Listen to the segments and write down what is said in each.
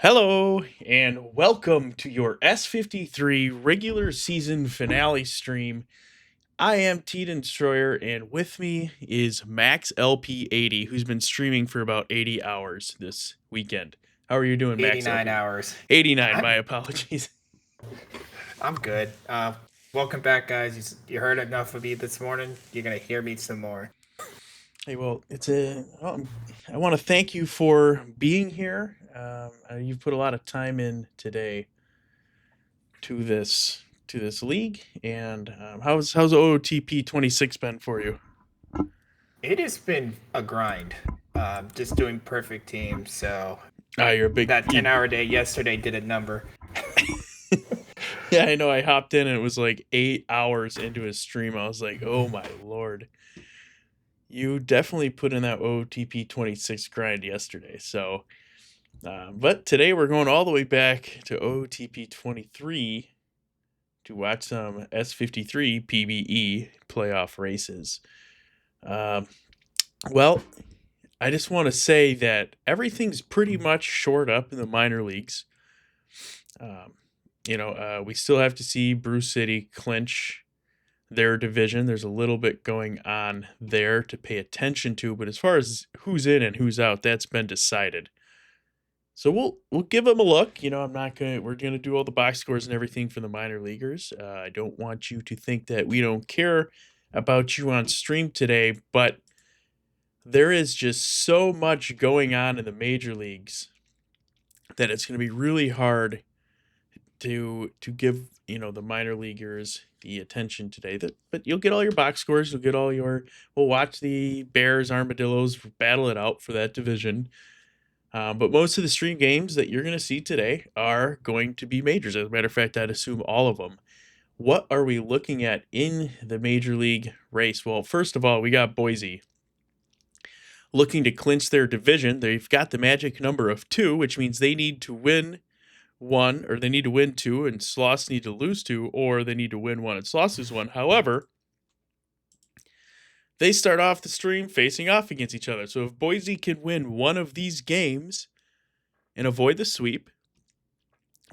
Hello, and welcome to your S53 regular season finale stream. I am TDenstroyer, and with me is MaxLP80, who's been streaming for about 80 hours this weekend. How are you doing, 89 MaxLP? hours. 89, my I'm apologies. I'm good. Welcome back, guys. You heard enough of me this morning. You're gonna hear me some more. Hey, well, I want to thank you for being here. You've put a lot of time in today to this league, and how's OOTP 26 been for you? It has been a grind. Just doing perfect teams. So Ah, you're a big that you, 10-hour day yesterday did a number. Yeah, I know. I hopped in and it was like 8 hours into his stream. I was like, oh my lord. You definitely put in that OTP 26 grind yesterday. But today we're going all the way back to OTP 23 to watch some S53 PBE playoff races. Um, well, I just want to say that everything's pretty much shored up in the minor leagues. Um, we still have to see Bruce City clinch their division. There's a little bit going on there to pay attention to, but as far as who's in and who's out, that's been decided. So we'll give them a look. I'm not gonna. We're gonna do all the box scores and everything for the minor leaguers. I don't want you to think that we don't care about you on stream today, but there is just so much going on in the major leagues that it's going to be really hard to give the minor leaguers the attention today. But you'll get all your box scores. You'll get all your. We'll watch the Bears Armadillos battle it out for that division. But most of the stream games that you're going to see today are going to be majors. As a matter of fact, I'd assume all of them. What are we looking at in the major league race? Well, first of all, we got Boise looking to clinch their division. They've got the magic number of 2, which means they need to win 1, or they need to win 2, and Sloss need to lose 2, or they need to win 1 and Sloss lose 1. However, they start off the stream facing off against each other. So if Boise can win one of these games and avoid the sweep,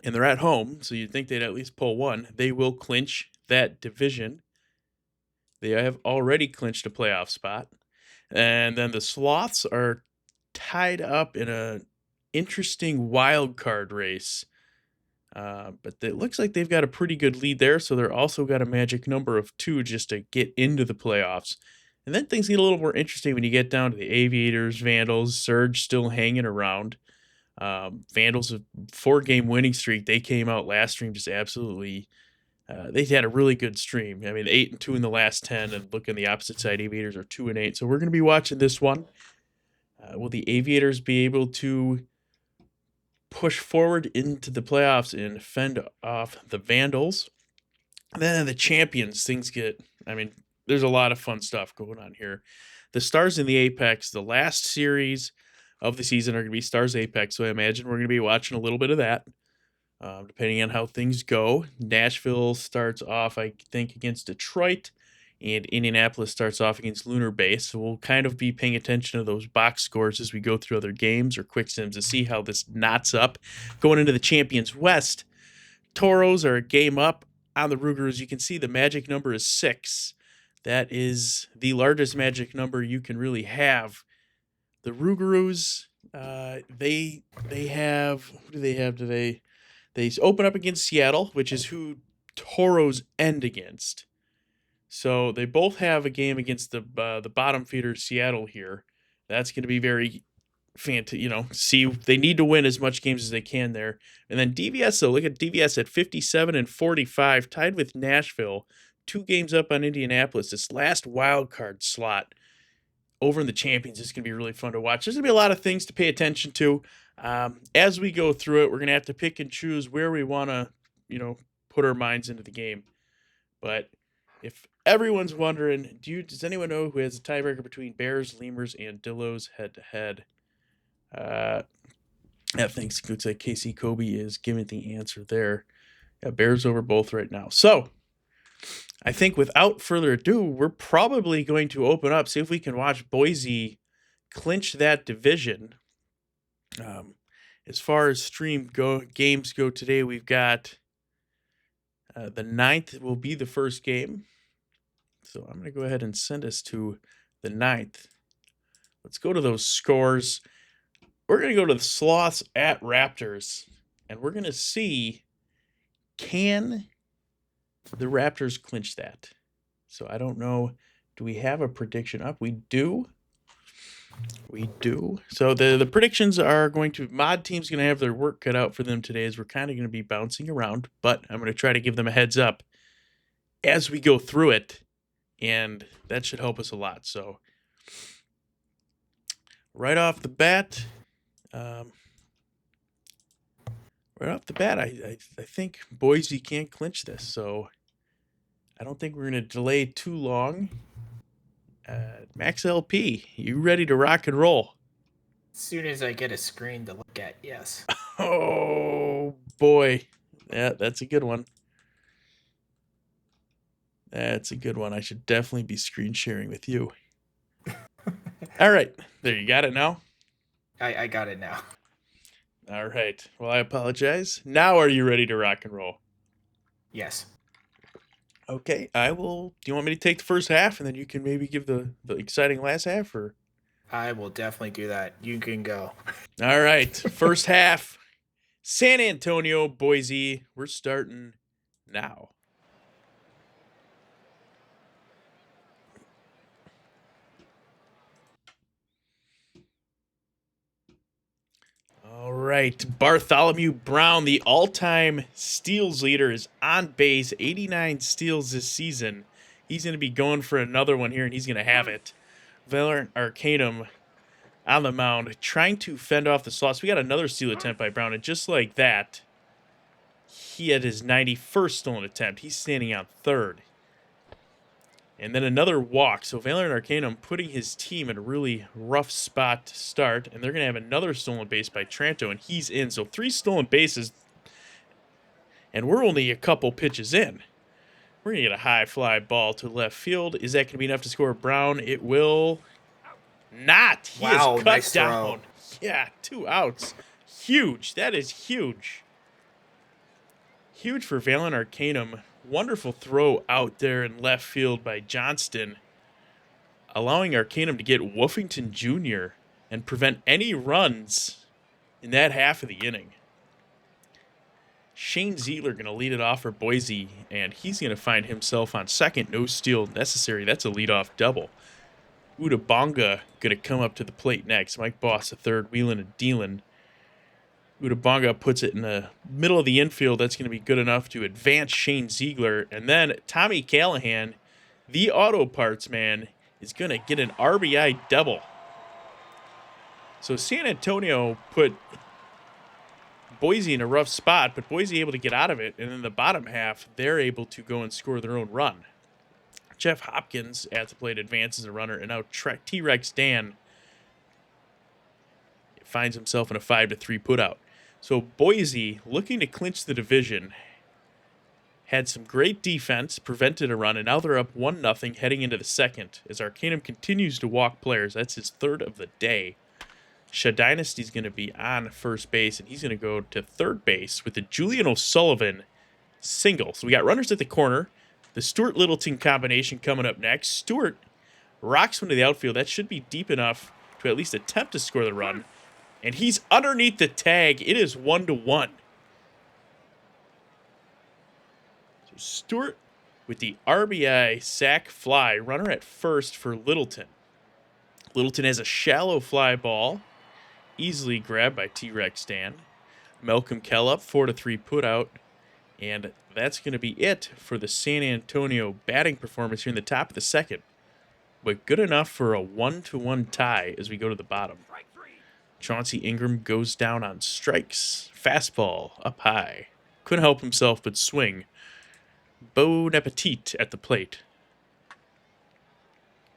and they're at home, so you'd think they'd at least pull 1, they will clinch that division. They have already clinched a playoff spot. And then the Sloths are tied up in an interesting wild card race. But it looks like they've got a pretty good lead there, so they're also got a magic number of 2 just to get into the playoffs. And then things get a little more interesting when you get down to the Aviators, Vandals, Surge still hanging around. Vandals, a 4-game winning streak. They came out last stream just absolutely. They had a really good stream. I mean, 8-2 in the last 10, and look on the opposite side, Aviators are 2-8. So we're going to be watching this one. Will the Aviators be able to push forward into the playoffs and fend off the Vandals? And then the champions, there's a lot of fun stuff going on here. The Stars in the Apex, the last series of the season are going to be Stars Apex, so I imagine we're going to be watching a little bit of that, depending on how things go. Nashville starts off, I think, against Detroit, and Indianapolis starts off against Lunar Base. So we'll kind of be paying attention to those box scores as we go through other games or quick sims to see how this knots up. Going into the Champions West, Toros are a game up on the Rougarous. You can see the magic number is 6. That is the largest magic number you can really have. The Rougarous, they have, who do they have today? They open up against Seattle, which is who Toros end against. So they both have a game against the bottom feeder Seattle here. That's going to be very fantastic. See, they need to win as much games as they can there. And then DVS, though, look at DVS at 57 and 45, tied with Nashville, 2 games up on Indianapolis. This last wild card slot over in the Champions is going to be really fun to watch. There's going to be a lot of things to pay attention to. As we go through it, we're going to have to pick and choose where we want to, put our minds into the game. But if everyone's wondering, does anyone know who has a tiebreaker between Bears, Lemurs, and Dillos head-to-head? Thanks. Looks like Casey Kobe is giving the answer there. Yeah, Bears over both right now. So I think without further ado, we're probably going to open up, see if we can watch Boise clinch that division. As far as games go today, we've got the 9th will be the first game. So I'm going to go ahead and send us to the 9th. Let's go to those scores. We're going to go to the Sloths at Raptors, and we're going to see, can the Raptors clinch that? So I don't know. Do we have a prediction up? We do. We do. So the predictions are going to, Mod Team's going to have their work cut out for them today, as we're kind of going to be bouncing around, but I'm going to try to give them a heads up as we go through it, and that should help us a lot. So right off the bat, I think Boise can't clinch this, so I don't think we're going to delay too long. MaxLP, you ready to rock and roll? As soon as I get a screen to look at, yes. Oh, boy. Yeah, that's a good one. That's a good one. I should definitely be screen sharing with you. All right. There, you got it now? I got it now. All right. Well, I apologize. Now are you ready to rock and roll? Yes. Okay, I will. Do you want me to take the first half, and then you can maybe give the exciting last half, or? I will definitely do that. You can go. All right, first half. San Antonio, Boise. We're starting now. All right, Bartholomew Brown, the all-time steals leader, is on base. 89 steals this season. He's going to be going for another one here, and he's going to have it. Valorant Arcanum on the mound, trying to fend off the Sloths. We got another steal attempt by Brown, and just like that, he had his 91st stolen attempt. He's standing on third. And then another walk. So Valorant Arcanum putting his team in a really rough spot to start. And they're going to have another stolen base by Tranto, and he's in. So 3 stolen bases, and we're only a couple pitches in. We're going to get a high fly ball to left field. Is that going to be enough to score Brown? It will not. He is cut nice down. throw. Yeah, 2 outs. Huge. That is huge. Huge for Valorant Arcanum. Wonderful throw out there in left field by Johnston, allowing Arcanum to get Woofington Jr. and prevent any runs in that half of the inning. Shane Ziegler going to lead it off for Boise, and he's going to find himself on second. No steal necessary. That's a leadoff double. Udabonga going to come up to the plate next. Mike Boss, the third, wheeling and dealing. Udabonga puts it in the middle of the infield. That's going to be good enough to advance Shane Ziegler. And then Tommy Callahan, the auto parts man, is going to get an RBI double. So San Antonio put Boise in a rough spot, but Boise able to get out of it. And in the bottom half, they're able to go and score their own run. Jeff Hopkins at the plate advances a runner, and now T-Rex Dan finds himself in a 5-3 putout. So Boise, looking to clinch the division, had some great defense, prevented a run, and now they're up 1-0 heading into the second as Arcanum continues to walk players. That's his third of the day. Shadynasty's going to be on first base, and he's going to go to third base with the Julian O'Sullivan single. So we got runners at the corner. The Stuart Littleton combination coming up next. Stuart rocks one to the outfield. That should be deep enough to at least attempt to score the run. And he's underneath the tag. It is 1-1. So Stewart with the RBI sac fly. Runner at first for Littleton. Littleton has a shallow fly ball. Easily grabbed by T-Rex Dan. Malcolm Kell up 4-3 putout. And that's going to be it for the San Antonio batting performance here in the top of the second. But good enough for a 1-1 tie as we go to the bottom. Chauncey Ingram goes down on strikes. Fastball up high. Couldn't help himself but swing. Bon Appetit at the plate.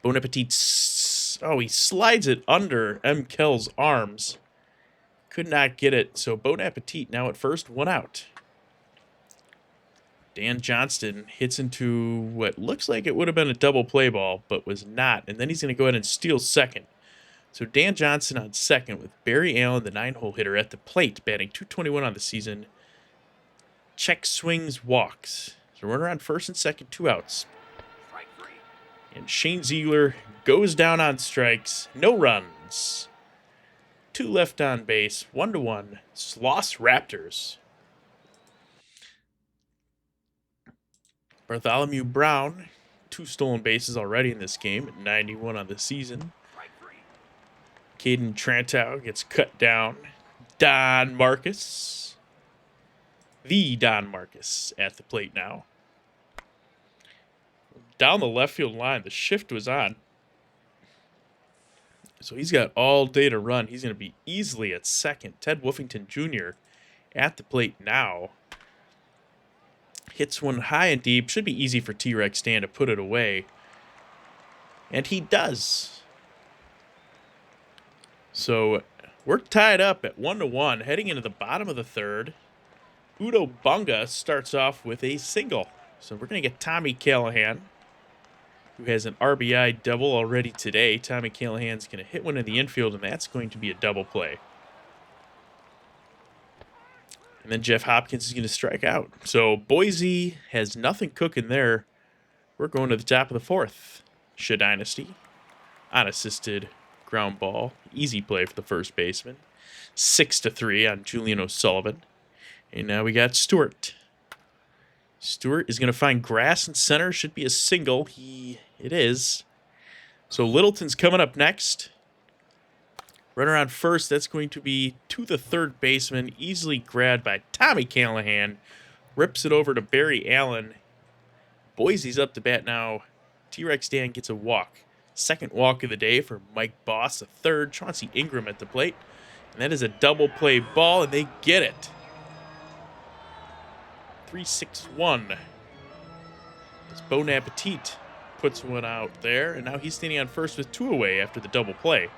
Bon Appetit, he slides it under M. Kell's arms. Could not get it, so Bon Appetit now at first, 1 out. Dan Johnston hits into what looks like it would have been a double play ball, but was not. And then he's going to go ahead and steal second. So Dan Johnson on second with Barry Allen, the 9-hole hitter, at the plate, batting .221 on the season. Check swings, walks. So runner on first and second, 2 outs. And Shane Ziegler goes down on strikes, no runs. 2 left on base, 1-1. Sloss Raptors. Bartholomew Brown, 2 stolen bases already in this game at 91 on the season. Caden Trantow gets cut down. Don Marcus. The Don Marcus at the plate now. Down the left field line, the shift was on. So he's got all day to run. He's going to be easily at second. Ted Woofington Jr. at the plate now. Hits one high and deep. Should be easy for T-Rex Stan to put it away. And he does. So we're tied up at 1-1, heading into the bottom of the third. Udo Bunga starts off with a single. So we're going to get Tommy Callahan, who has an RBI double already today. Tommy Callahan's going to hit one in the infield, and that's going to be a double play. And then Jeff Hopkins is going to strike out. So Boise has nothing cooking there. We're going to the top of the fourth. Shea Dynasty, unassisted ground ball. Easy play for the first baseman. 6-3 on Julian O'Sullivan. And now we got Stewart. Stewart is going to find grass in center. Should be a single. It is. So Littleton's coming up next. Runner on first. That's going to be to the third baseman. Easily grabbed by Tommy Callahan. Rips it over to Barry Allen. Boise's up to bat now. T-Rex Dan gets a walk. Second walk of the day for Mike Boss. A third. Chauncey Ingram at the plate. And that is a double play ball, and they get it. 3-6-1. As Bon Appetit puts one out there, and now he's standing on first with 2 away after the double play.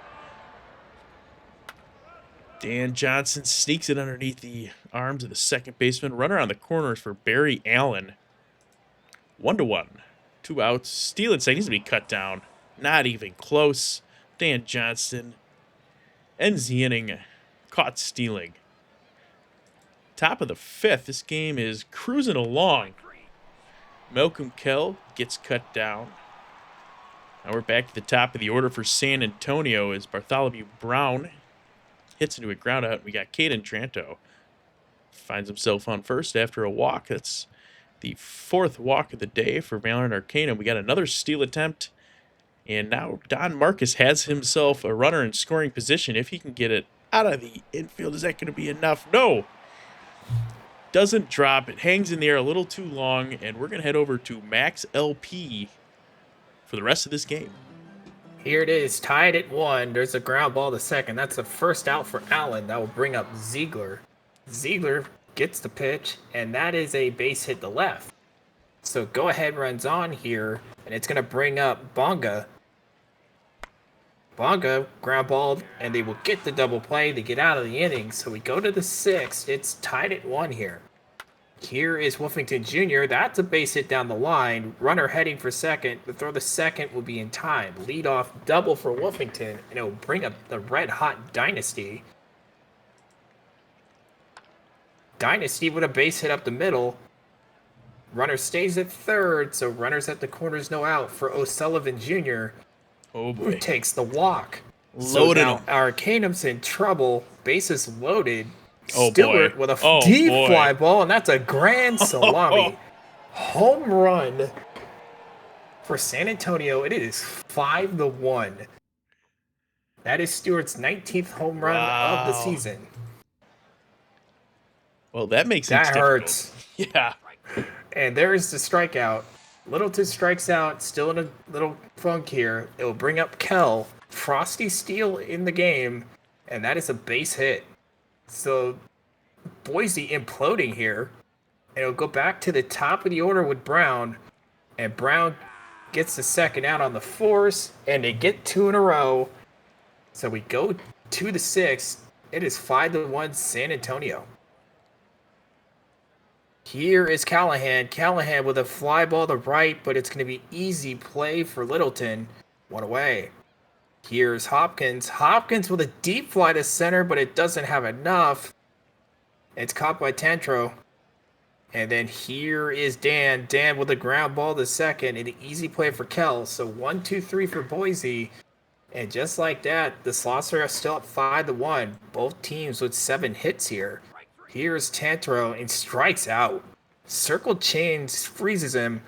Dan Johnson sneaks it underneath the arms of the second baseman. Runner on the corners for Barry Allen. 1-1. 2 outs. Stealing second. Needs to be cut down. Not even close. Dan Johnson ends the inning. Caught stealing. Top of the fifth. This game is cruising along. Malcolm Kell gets cut down. Now we're back to the top of the order for San Antonio as Bartholomew Brown hits into a ground out. We got Caden Trantow. Finds himself on first after a walk. That's the 4th walk of the day for Valorant Arcanum. We got another steal attempt. And now Don Marcus has himself a runner in scoring position. If he can get it out of the infield, is that going to be enough? No. Doesn't drop. It hangs in the air a little too long. And we're going to head over to MaxLP for the rest of this game. Here it is, tied at 1. There's a ground ball to second. That's the first out for Allen. That will bring up Ziegler. Ziegler gets the pitch, and that is a base hit to left. So go ahead runs on here, and it's going to bring up Bonga. Bonga ground ball, and they will get the double play. They get out of the inning. So we go to the 6th. It's tied at 1 here. Here is Woofington Jr. That's a base hit down the line. Runner heading for second. The throw to second will be in time. Lead off double for Woofington, and it will bring up the red-hot Dynasty. Dynasty with a base hit up the middle. Runner stays at third, so runners at the corners, no out for O'Sullivan Jr. Oh boy. Who takes the walk. Loaded so now him. Arcanum's in trouble. Bases loaded. Oh, Stewart boy. with a Oh, deep boy. fly ball, and that's a grand salami. Home run for San Antonio. It is 5-1. That is Stewart's 19th home run of the Wow. season. Well, that makes it That difficult. hurts. Yeah. And there is the strikeout. Littleton strikes out, still in a little funk here. It will bring up Kell. Frosty steal in the game, and that is a base hit. So Boise imploding here. And it'll go back to the top of the order with Brown. And Brown gets the second out on the force, and they get 2 in a row. So we go to the 6th. It is 5-1 San Antonio. Here is Callahan. Callahan with a fly ball to right, but it's going to be easy play for Littleton. 1 away. Here's Hopkins. Hopkins with a deep fly to center, but it doesn't have enough. It's caught by Tantro. And then here is Dan. Dan with a ground ball to second. And an easy play for Kell. So 1-2-3 for Boise. And just like that, the Slosser are still up 5-1. Both teams with 7 hits here. Here's Tantro and strikes out. Circle Chains freezes him.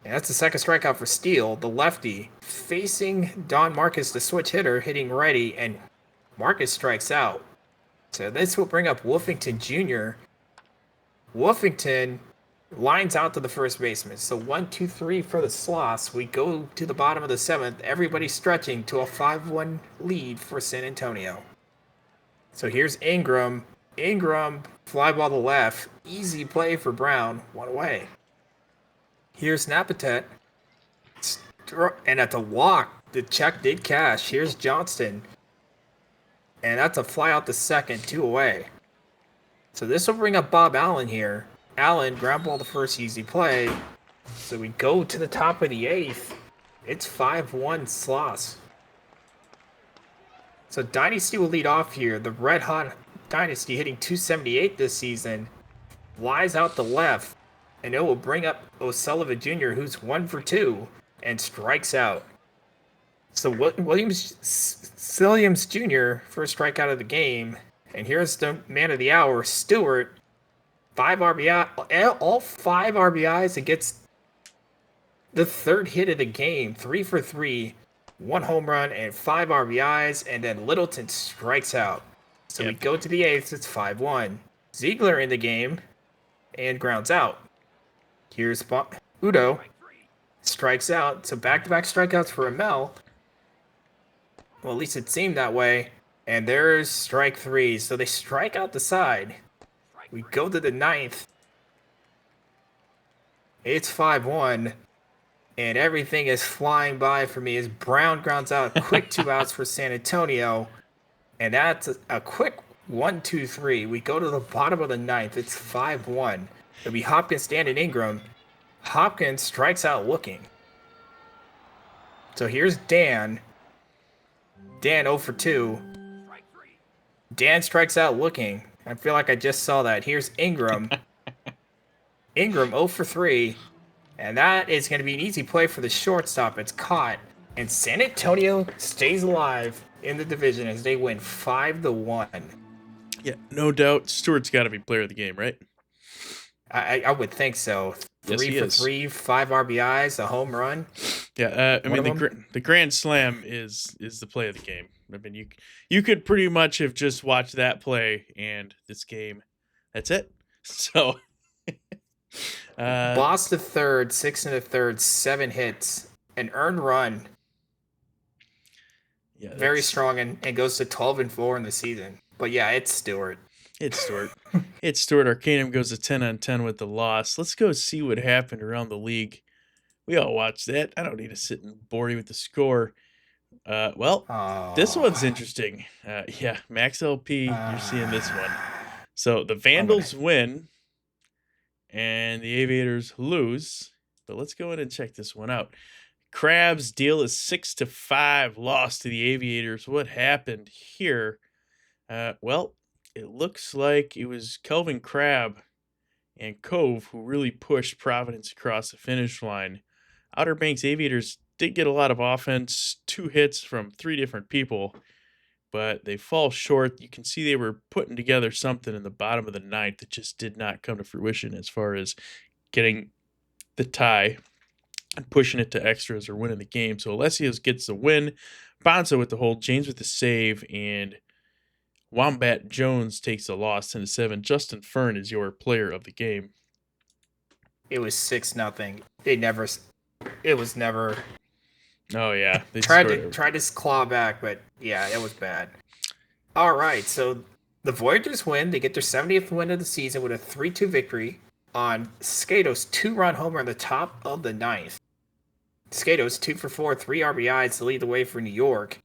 And that's the second strikeout for Steele, the lefty, facing Don Marcus, the switch hitter, hitting righty, and Marcus strikes out. So this will bring up Wolfington Jr. Wolfington lines out to the first baseman. So 1-2-3 for the Sloss. We go to the bottom of the 7th. Everybody stretching to a 5-1 lead for San Antonio. So here's Ingram. Ingram, fly ball to left. Easy play for Brown. 1 away. Here's Napatet. And at the walk, the check did cash. Here's Johnston. And that's a fly out to second, 2 away. So this will bring up Bob Allen here. Allen, ground ball to first, easy play. So we go to the top of the 8th. It's 5-1 Sloss. So Dynasty will lead off here. The Red Hot Dynasty hitting 278 this season. Flies out the left. And it will bring up O'Sullivan Jr., who's 1 for 2, and strikes out. So Williams Jr., first strikeout of the game. And here's the man of the hour, Stewart. 5 RBI, all 5 RBIs. It gets the 3rd hit of the game. 3 for 3, 1 home run, and 5 RBIs. And then Littleton strikes out. So we go to the 8th. It's 5-1. Ziegler in the game and grounds out. Here's Udo. Strikes out. So back-to-back strikeouts for Amel. Well, at least it seemed that way. And there's strike 3. So they strike out the side. We go to the 9th. It's 5-1. And everything is flying by for me as Brown grounds out a quick 2 outs for San Antonio. And that's a quick 1-2-3. We go to the bottom of the 9th. It's 5-1. It'll be Hopkins, Stan, and Ingram. Hopkins strikes out looking. So here's Dan. Dan 0 for 2. Dan strikes out looking. I feel like I just saw that. Here's Ingram. Ingram 0 for 3. And that is going to be an easy play for the shortstop. It's caught. And San Antonio stays alive in the division as they win 5-1. Yeah, no doubt. Stewart's got to be player of the game, right? I would think so. Yes, 3 for 3, 5 RBIs, a home run. Yeah, I mean the Grand Slam is the play of the game. I mean you could pretty much have just watched that play and this game. That's it. So Boss to third, 6 1/3, 7 hits, an earned run. Yeah, very strong and goes to 12-4 in the season. But yeah, it's Stewart. It's Stewart. It's Stewart. Arcanum goes to 10-10 with the loss. Let's go see what happened around the league. We all watched that. I don't need to sit and bore you with the score. This one's interesting. Yeah, MaxLP, you're seeing this one. So the Vandals win, and the Aviators lose. But let's go in and check this one out. Crab's deal is 6-5 loss to the Aviators. What happened here? It looks like it was Kelvin Crab and Cove who really pushed Providence across the finish line. Outer Banks Aviators did get a lot of offense, 2 hits from 3 different people, but they fall short. You can see they were putting together something in the bottom of the 9th that just did not come to fruition as far as getting the tie and pushing it to extras or winning the game. So Alessios gets the win, Bonzo with the hold, James with the save, and Wombat Jones takes the loss 10-7. Justin Fern is your player of the game. It was 6-0. It was never. Oh yeah, they tried to claw back, but yeah, it was bad. All right, so the Voyagers win. They get their 70th win of the season with a 3-2 victory on Skato's 2-run homer in the top of the 9th. Skato's 2 for 4, 3 RBIs to lead the way for New York.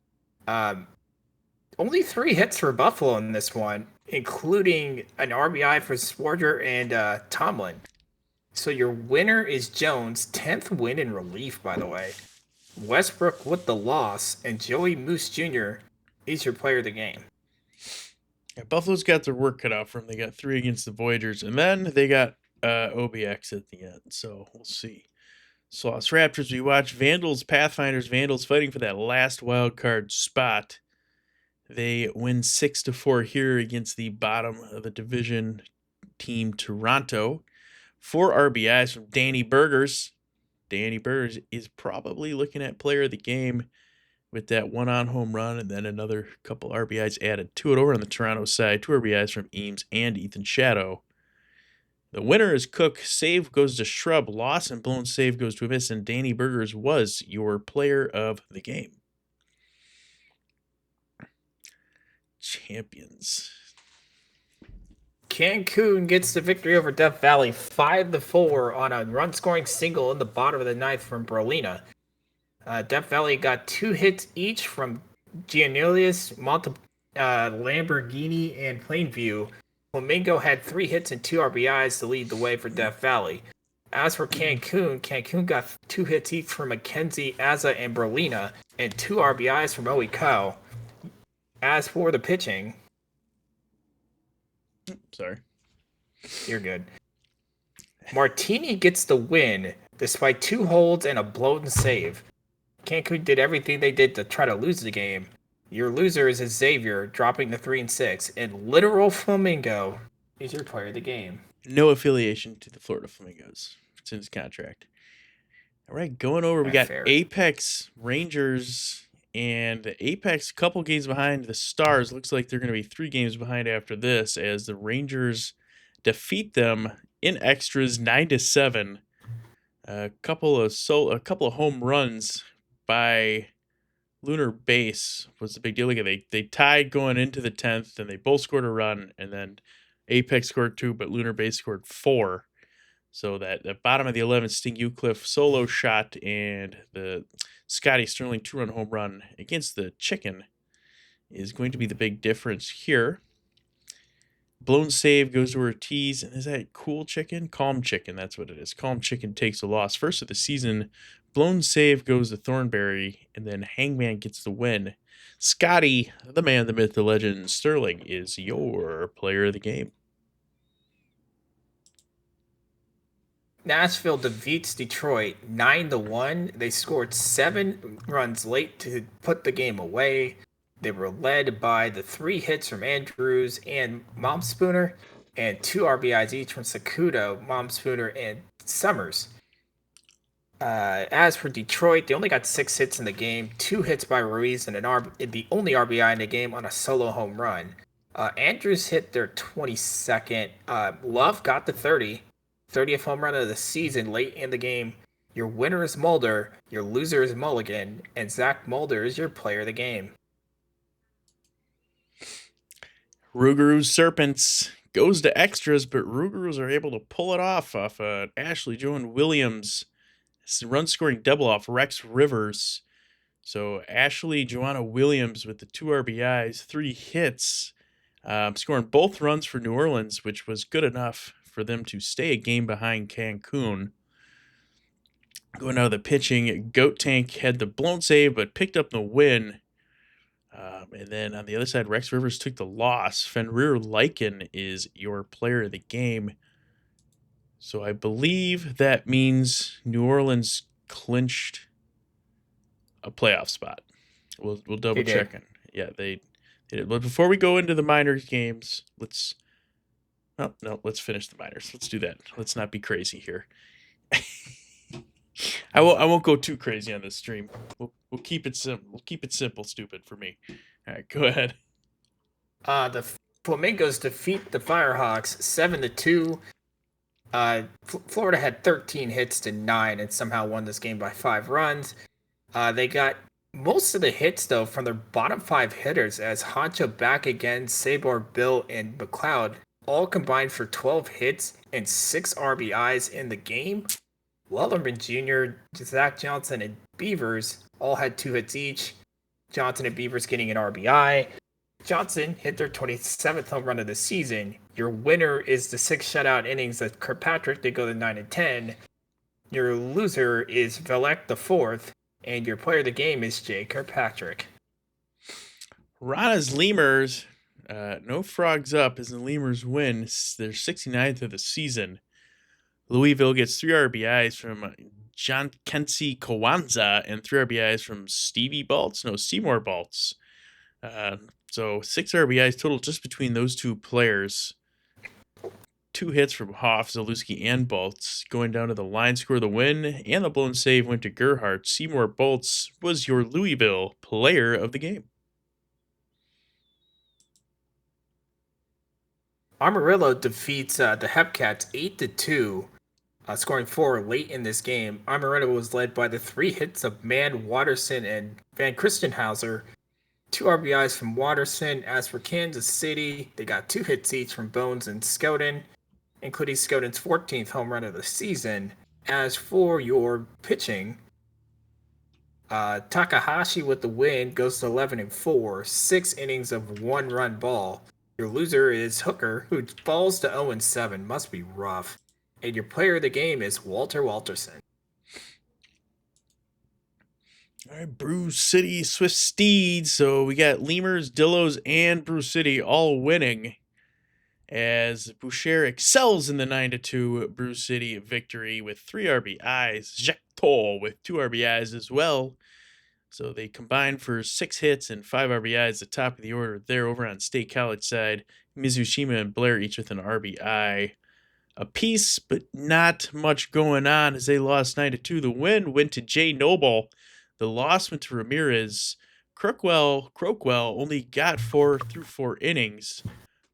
Only 3 hits for Buffalo in this one, including an RBI for Swarger and Tomlin. So your winner is Jones, 10th win in relief, by the way. Westbrook with the loss, and Joey Moose Jr. is your player of the game. Yeah, Buffalo's got their work cut out for them. They got 3 against the Voyagers, and then they got OBX at the end. So we'll see. Sauce Raptors, we watch Vandals, Pathfinders, Vandals fighting for that last wild card spot. They win 6-4 here against the bottom of the division team, Toronto. 4 RBIs from Danny Burgers. Danny Burgers is probably looking at player of the game with that one on home run and then another couple RBIs added to it. Over on the Toronto side, 2 RBIs from Eames and Ethan Shadow. The winner is Cook. Save goes to Shrub. Loss and blown save goes to a miss. And Danny Burgers was your player of the game. Champions. Cancun gets the victory over Death Valley 5-4 on a run-scoring single in the bottom of the ninth from Brolina. Death Valley got 2 hits each from Gianelius, Lamborghini, and Plainview. Flamingo had 3 hits and 2 RBIs to lead the way for Death Valley. As for Cancun got 2 hits each from Mackenzie, Azza, and Berlina, and 2 RBIs from Oiko. As for the pitching... Sorry. You're good. Martini gets the win, despite 2 holds and a blown save. Cancun did everything they did to try to lose the game. Your loser is Xavier, dropping the 3-6, and Literal Flamingo is your player of the game. No affiliation to the Florida Flamingos. It's in his contract. All right, going over, we got fair. Apex Rangers, and the Apex couple games behind the Stars. Looks like they're going to be 3 games behind after this, as the Rangers defeat them in extras 9-7. A couple of home runs by Lunar Base was the big deal. They tied going into the 10th, and they both scored a run, and then Apex scored 2, but Lunar Base scored 4. So that the bottom of the 11th, Sting Eucliffe solo shot and the Scotty Sterling 2-run home run against the Chicken is going to be the big difference here. Blown save goes to Ortiz, and is that Cool Chicken? Calm Chicken, that's what it is. Calm Chicken takes a loss. First of the season, blown save goes to Thornberry, and then Hangman gets the win. Scotty, the man, the myth, the legend, Sterling is your player of the game. Nashville defeats Detroit 9-1. They scored 7 runs late to put the game away. They were led by the 3 hits from Andrews and Momspooner, and 2 RBIs each from Sakudo, Momspooner, and Summers. As for Detroit, they only got 6 hits in the game, 2 hits by Ruiz, and the only RBI in the game on a solo home run. Andrews hit their 22nd. Love got the 30th home run of the season late in the game. Your winner is Mulder, your loser is Mulligan, and Zach Mulder is your player of the game. Rougarou Serpents goes to extras, but Rougarous are able to pull it off Ashley Joan Williams. It's a run-scoring double off Rex Rivers. So Ashley Joanna Williams with the 2 RBIs, 3 hits, scoring both runs for New Orleans, which was good enough for them to stay a game behind Cancun. Going out of the pitching, Goat Tank had the blown save, but picked up the win. And then on the other side, Rex Rivers took the loss. Fenrir Lycan is your player of the game. So I believe that means New Orleans clinched a playoff spot. We'll double check it. Yeah, they did. But before we go into the minors games, let's finish the minors. Let's do that. Let's not be crazy here. I won't go too crazy on this stream. We'll keep it simple. We'll keep it simple, stupid for me. All right, go ahead. The Flamingos defeat the Firehawks 7-2. Florida had 13 hits to 9 and somehow won this game by 5 runs. They got most of the hits, though, from their bottom 5 hitters, as Honcho back again, Sabor, Bill, and McLeod all combined for 12 hits and 6 RBIs in the game. Wellerman Jr., Zach Johnson, and Beavers all had 2 hits each. Johnson and Beavers getting an RBI. Johnson hit their 27th home run of the season. Your winner is the 6 shutout innings of Kirkpatrick. They go to 9-10. Your loser is Velek the 4th. And your player of the game is Jay Kirkpatrick. Rana's Lemurs, no frogs up as the Lemurs win their 69th of the season. Louisville gets 3 RBIs from John Kensi Kawanza and 3 RBIs from Seymour Baltz. So 6 RBIs total just between those two players. 2 hits from Hoff, Zalewski, and Baltz. Going down to the line score, the win and the blown save went to Gerhardt. Seymour Baltz was your Louisville player of the game. Amarillo defeats the Hepcats 8-2, scoring 4 late in this game. Amarillo was led by the 3 hits of Mann, Watterson, and Van Christenhauser. 2 RBIs from Watterson. As for Kansas City, they got 2 hits each from Bones and Scouten, including Scouten's 14th home run of the season. As for your pitching, Takahashi with the win goes to 11-4, 6 innings of 1-run ball. Your loser is Hooker, who falls to 0-7. Must be rough. And your player of the game is Walter Walterson. All right, Brew City, Swift Steeds. So we got Lemurs, Dillos, and Brew City all winning as Boucher excels in the 9-2 Brew City victory with 3 RBIs. Jacques Toll with 2 RBIs as well. So they combined for 6 hits and 5 RBIs, the top of the order there over on State College side. Mizushima and Blair each with an RBI apiece, but not much going on as they lost 9-2. The win went to Jay Noble. The loss went to Ramirez. Crockwell only got 4 through 4 innings,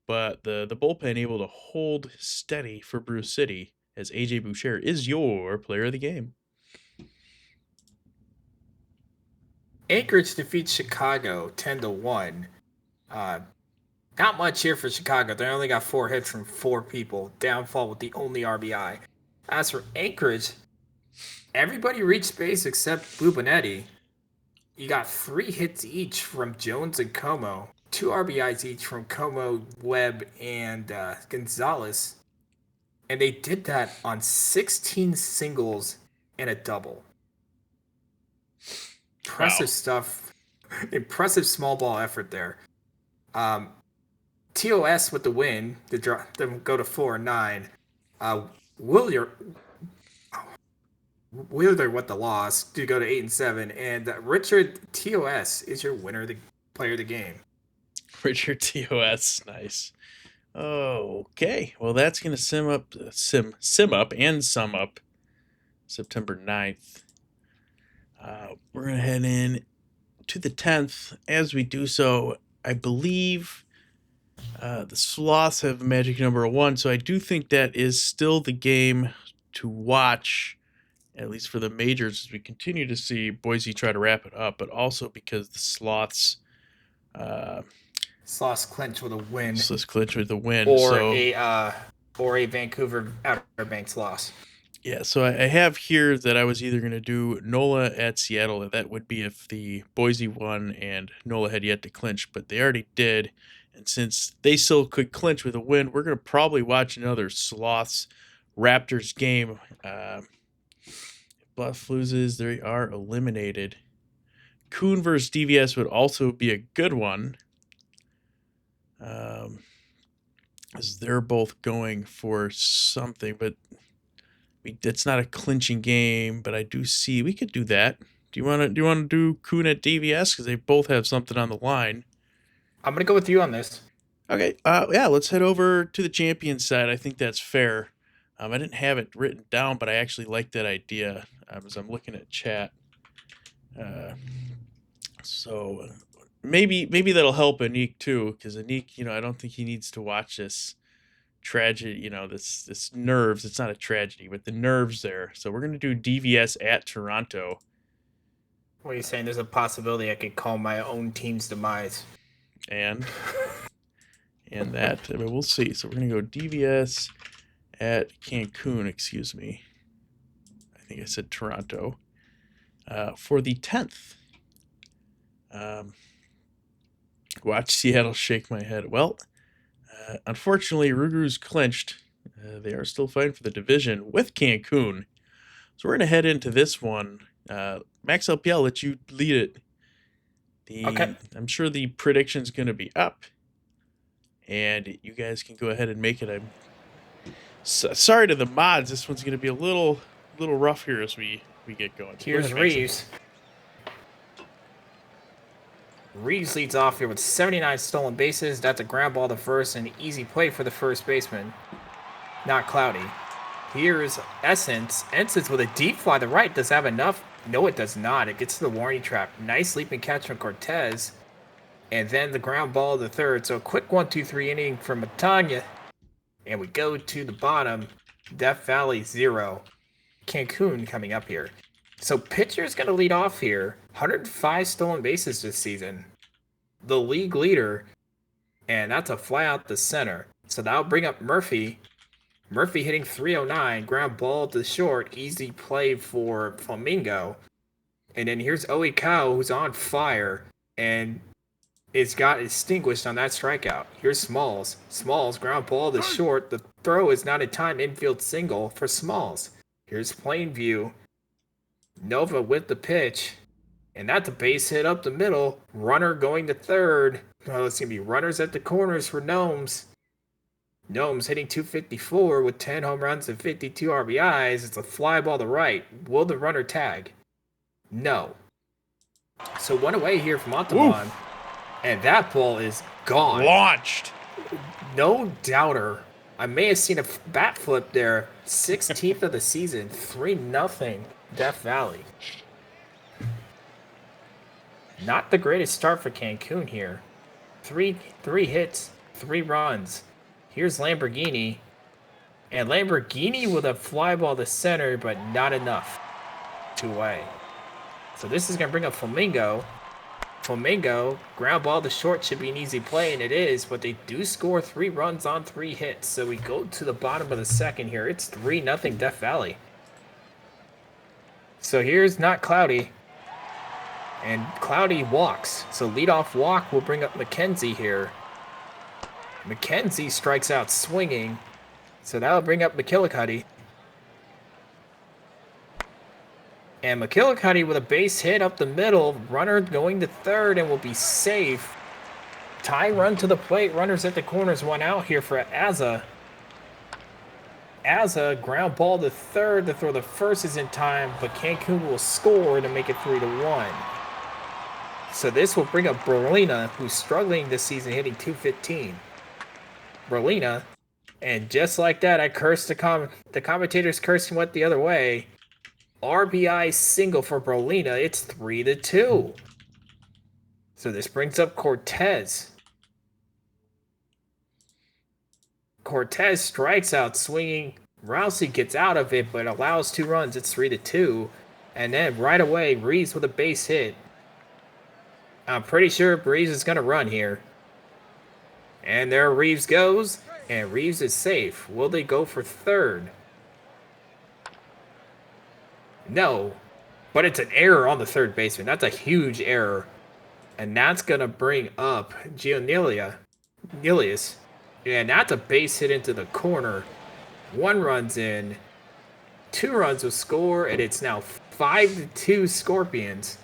but the bullpen able to hold steady for Bruce City as AJ Boucher is your player of the game. Anchorage defeats Chicago 10-1. Not much here for Chicago. They only got 4 hits from 4 people. Downfall with the only RBI. As for Anchorage, everybody reached base except Bubonetti. You got 3 hits each from Jones and Como. 2 RBIs each from Como, Webb, and Gonzalez. And they did that on 16 singles and a double. Impressive stuff. Impressive small ball effort there. TOS with the win to them go to 4-9. Wheeler with the loss to go to 8-7, and Richard TOS is your winner, the player of the game. Richard TOS, nice. Okay, well that's gonna sum up September 9th. We're gonna head in to the 10th. As we do so, I believe the Sloths have magic number 1, so I do think that is still the game to watch, at least for the majors, as we continue to see Boise try to wrap it up, but also because the Sloths clinch with a win. Sloths clinch with a win. Or a Vancouver Outer Banks loss. Yeah, so I have here that I was either going to do NOLA at Seattle. That would be if the Boise won and NOLA had yet to clinch, but they already did. And since they still could clinch with a win, we're going to probably watch another Sloths Raptors game. Bluff loses, they are eliminated. Coon versus DVS would also be a good one. As they're both going for something, but it's not a clinching game. But I do see we could do that. Do you want to do Coon at DVS because they both have something on the line? I'm gonna go with you on this. Okay. Yeah. Let's head over to the champion side. I think that's fair. I didn't have it written down, but I actually like that idea as I'm looking at chat. So maybe that'll help Anik too, because Anik, I don't think he needs to watch this tragedy. This nerves. It's not a tragedy, but the nerves there. So we're gonna do DVS at Toronto. What are you saying? There's a possibility I could call my own team's demise. And that, we'll see. So we're gonna go DVS at Cancun. Excuse me. I think I said Toronto. For the 10th. Watch Seattle shake my head. Well, unfortunately, Rougarous clinched. They are still fighting for the division with Cancun. So we're going to head into this one MaxLP, I'll let you lead it. Okay. I'm sure the prediction's going to be up, and you guys can go ahead and make it. I'm sorry to the mods. This one's going to be a little rough here as we get going. So go Here's ahead, MaxLP. Reeves. Reeves leads off here with 79 stolen bases. That's a ground ball to first and an easy play for the first baseman. Not Cloudy. Here's Essence. Essence with a deep fly to right. Does that have enough? No, it does not. It gets to the warning trap. Nice leaping catch from Cortez. And then the ground ball to third. So a quick 1-2-3 inning from Matanya. And we go to the bottom. Death Valley 0. Cancun coming up here. So pitcher's going to lead off here. 105 stolen bases this season. The league leader. And that's a fly out the center. So that'll bring up Murphy. Murphy hitting 309. Ground ball to short. Easy play for Flamingo. And then here's Oe Kao, who's on fire. And it's got extinguished on that strikeout. Here's Smalls. Smalls, ground ball to short. The throw is not a time infield single for Smalls. Here's Plainview. Nova with the pitch. And that's a base hit up the middle. Runner going to third. Oh, it's going to be runners at the corners for Gnomes. Gnomes hitting 254 with 10 home runs and 52 RBIs. It's a fly ball to right. Will the runner tag? No. So one away here from Montalban. And that ball is gone. Launched. No doubter. I may have seen a bat flip there. 16th of the season. 3-0 Death Valley. Not the greatest start for Cancun here. Three hits, 3 runs. Here's Lamborghini. And Lamborghini with a fly ball to center, but not enough. 2 away. So this is going to bring up Flamingo. Flamingo, ground ball to short should be an easy play, and it is, but they do score 3 runs on 3 hits. So we go to the bottom of the second here. It's 3-0 Death Valley. So here's not Cloudy. And Cloudy walks. So leadoff walk will bring up McKenzie here. McKenzie strikes out swinging. So that'll bring up McKillicuddy. And McKillicuddy with a base hit up the middle. Runner going to third and will be safe. Tie run to the plate. Runners at the corners, 1 out here for Azza. Azza, ground ball to third. The throw to first is in time, but Cancun will score to make it 3-1. So this will bring up Berlina, who's struggling this season, hitting 215. Berlina, and just like that, I cursed the commentators cursed and went the other way. RBI single for Berlina. It's 3-2. So this brings up Cortez. Cortez strikes out swinging. Rousey gets out of it, but allows 2 runs. It's 3-2. And then right away, Reeves with a base hit. I'm pretty sure Reeves is going to run here. And there Reeves goes. And Reeves is safe. Will they go for third? No. But it's an error on the third baseman. That's a huge error. And that's going to bring up Neilius. And that's a base hit into the corner. 1 run's in. 2 runs will score. And it's now 5-2 Scorpions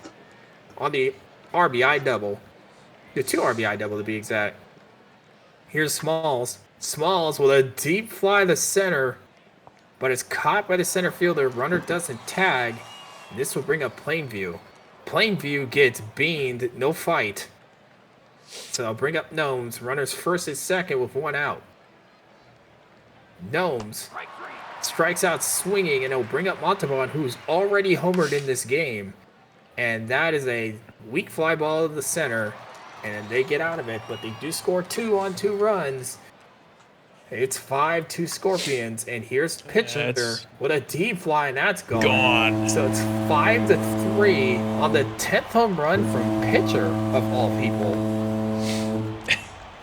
on the RBI double. The 2 RBI double to be exact. Here's Smalls. Smalls with a deep fly to center. But it's caught by the center fielder. Runner doesn't tag. This will bring up Plainview. Plainview gets beamed. No fight. So I'll bring up Gnomes. Runners first and second with 1 out. Gnomes strikes out swinging, and it'll bring up Montalban, who's already homered in this game. And that is a weak fly ball to the center. And they get out of it, but they do score 2 on 2 runs. It's 5-2 Scorpions, and here's the pitcher with a deep fly, and that's gone. So it's 5-3 on the 10th home run from pitcher of all people.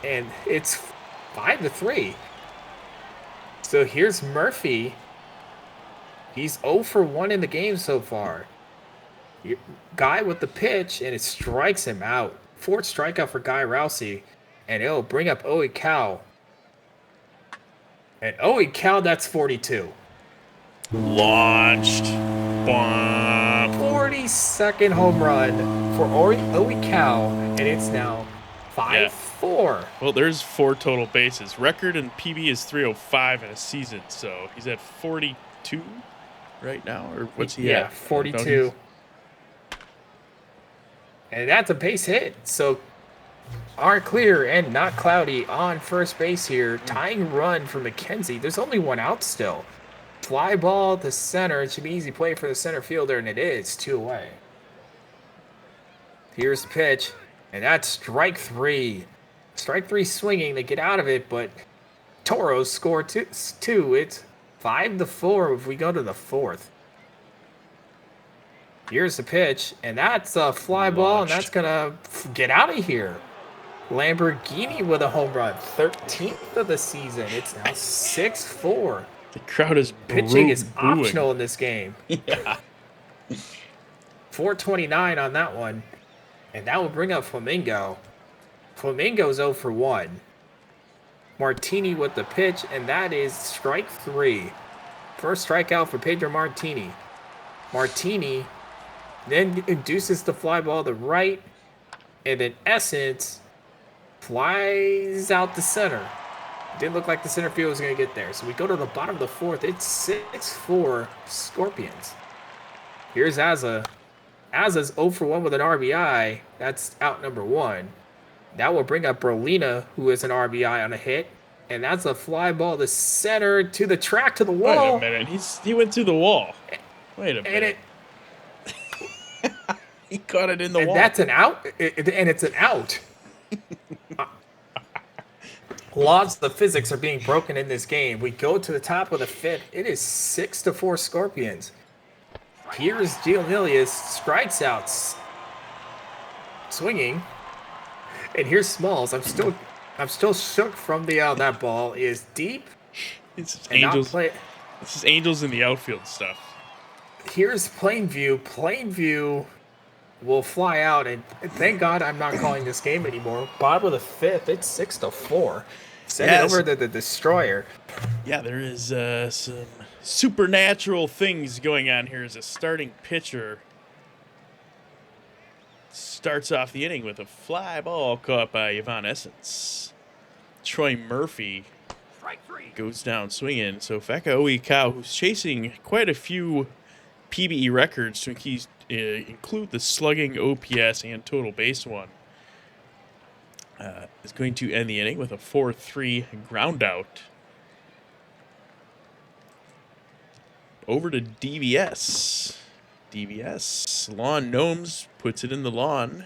And it's 5-3. So here's Murphy. He's 0 for 1 in the game so far. Guy with the pitch, and it strikes him out. 4th strikeout for Guy Rousey, and it'll bring up Oe Kao. And Oe Kao, that's 42. Launched. Bomb. 42nd home run for Owie Cow, and it's now 5-4. Well, there's 4 total bases. Record in PB is 305 in a season, so he's at 42 right now, or what's he at? 42. And that's a base hit. So are clear and not cloudy on first base here. Tying run for McKenzie. There's only one out still. Fly ball to center. It should be easy play for the center fielder, and it is 2 away. Here's the pitch, and that's strike 3. Strike 3 swinging to get out of it, but Toros score two. It's 5-4 if we go to the 4th. Here's the pitch, and that's a fly ball, and that's going to get out of here. Lamborghini with a home run, 13th of the season. It's now 6-4. The crowd is pitching is booing. optional in this game. Yeah. 429 on that one, and that will bring up Flamingo. Flamingo's 0 for 1. Martini with the pitch, and that is strike 3. First strikeout for Pedro Martini. Martini then induces the fly ball to right, and in essence, flies out the center. Didn't look like the center field was going to get there. So we go to the bottom of the 4th. It's 6-4 Scorpions. Here's Azza. Azza's 0 for 1 with an RBI. That's out number 1. That will bring up Brolina, who is an RBI on a hit. And that's a fly ball to center, to the track, to the wall. Wait a minute. He went through the wall. Wait a minute. He caught it in the wall. And that's an out. And it's an out. Laws of the physics are being broken in this game. We go to the top of the 5th. It is 6-4 Scorpions. Here's Gianilius, strikes out, swinging, and here's Smalls. I'm still shook from the that ball is deep. It's Angels. This is Angels in the outfield stuff. Here's Plainview. Plainview will fly out, and thank God I'm not calling this game anymore. Bottom of the 5th, it's 6-4. Send it over to the Destroyer. Yeah, there is some supernatural things going on here as a starting pitcher starts off the inning with a fly ball caught by Yvonne Essence. Troy Murphy goes down swinging. So Feka Oikawa, who's chasing quite a few PBE records to include the slugging, OPS, and total base one, is going to end the inning with a 4-3 ground out. Over to DVS. DVS, Lawn Gnomes, puts it in the lawn.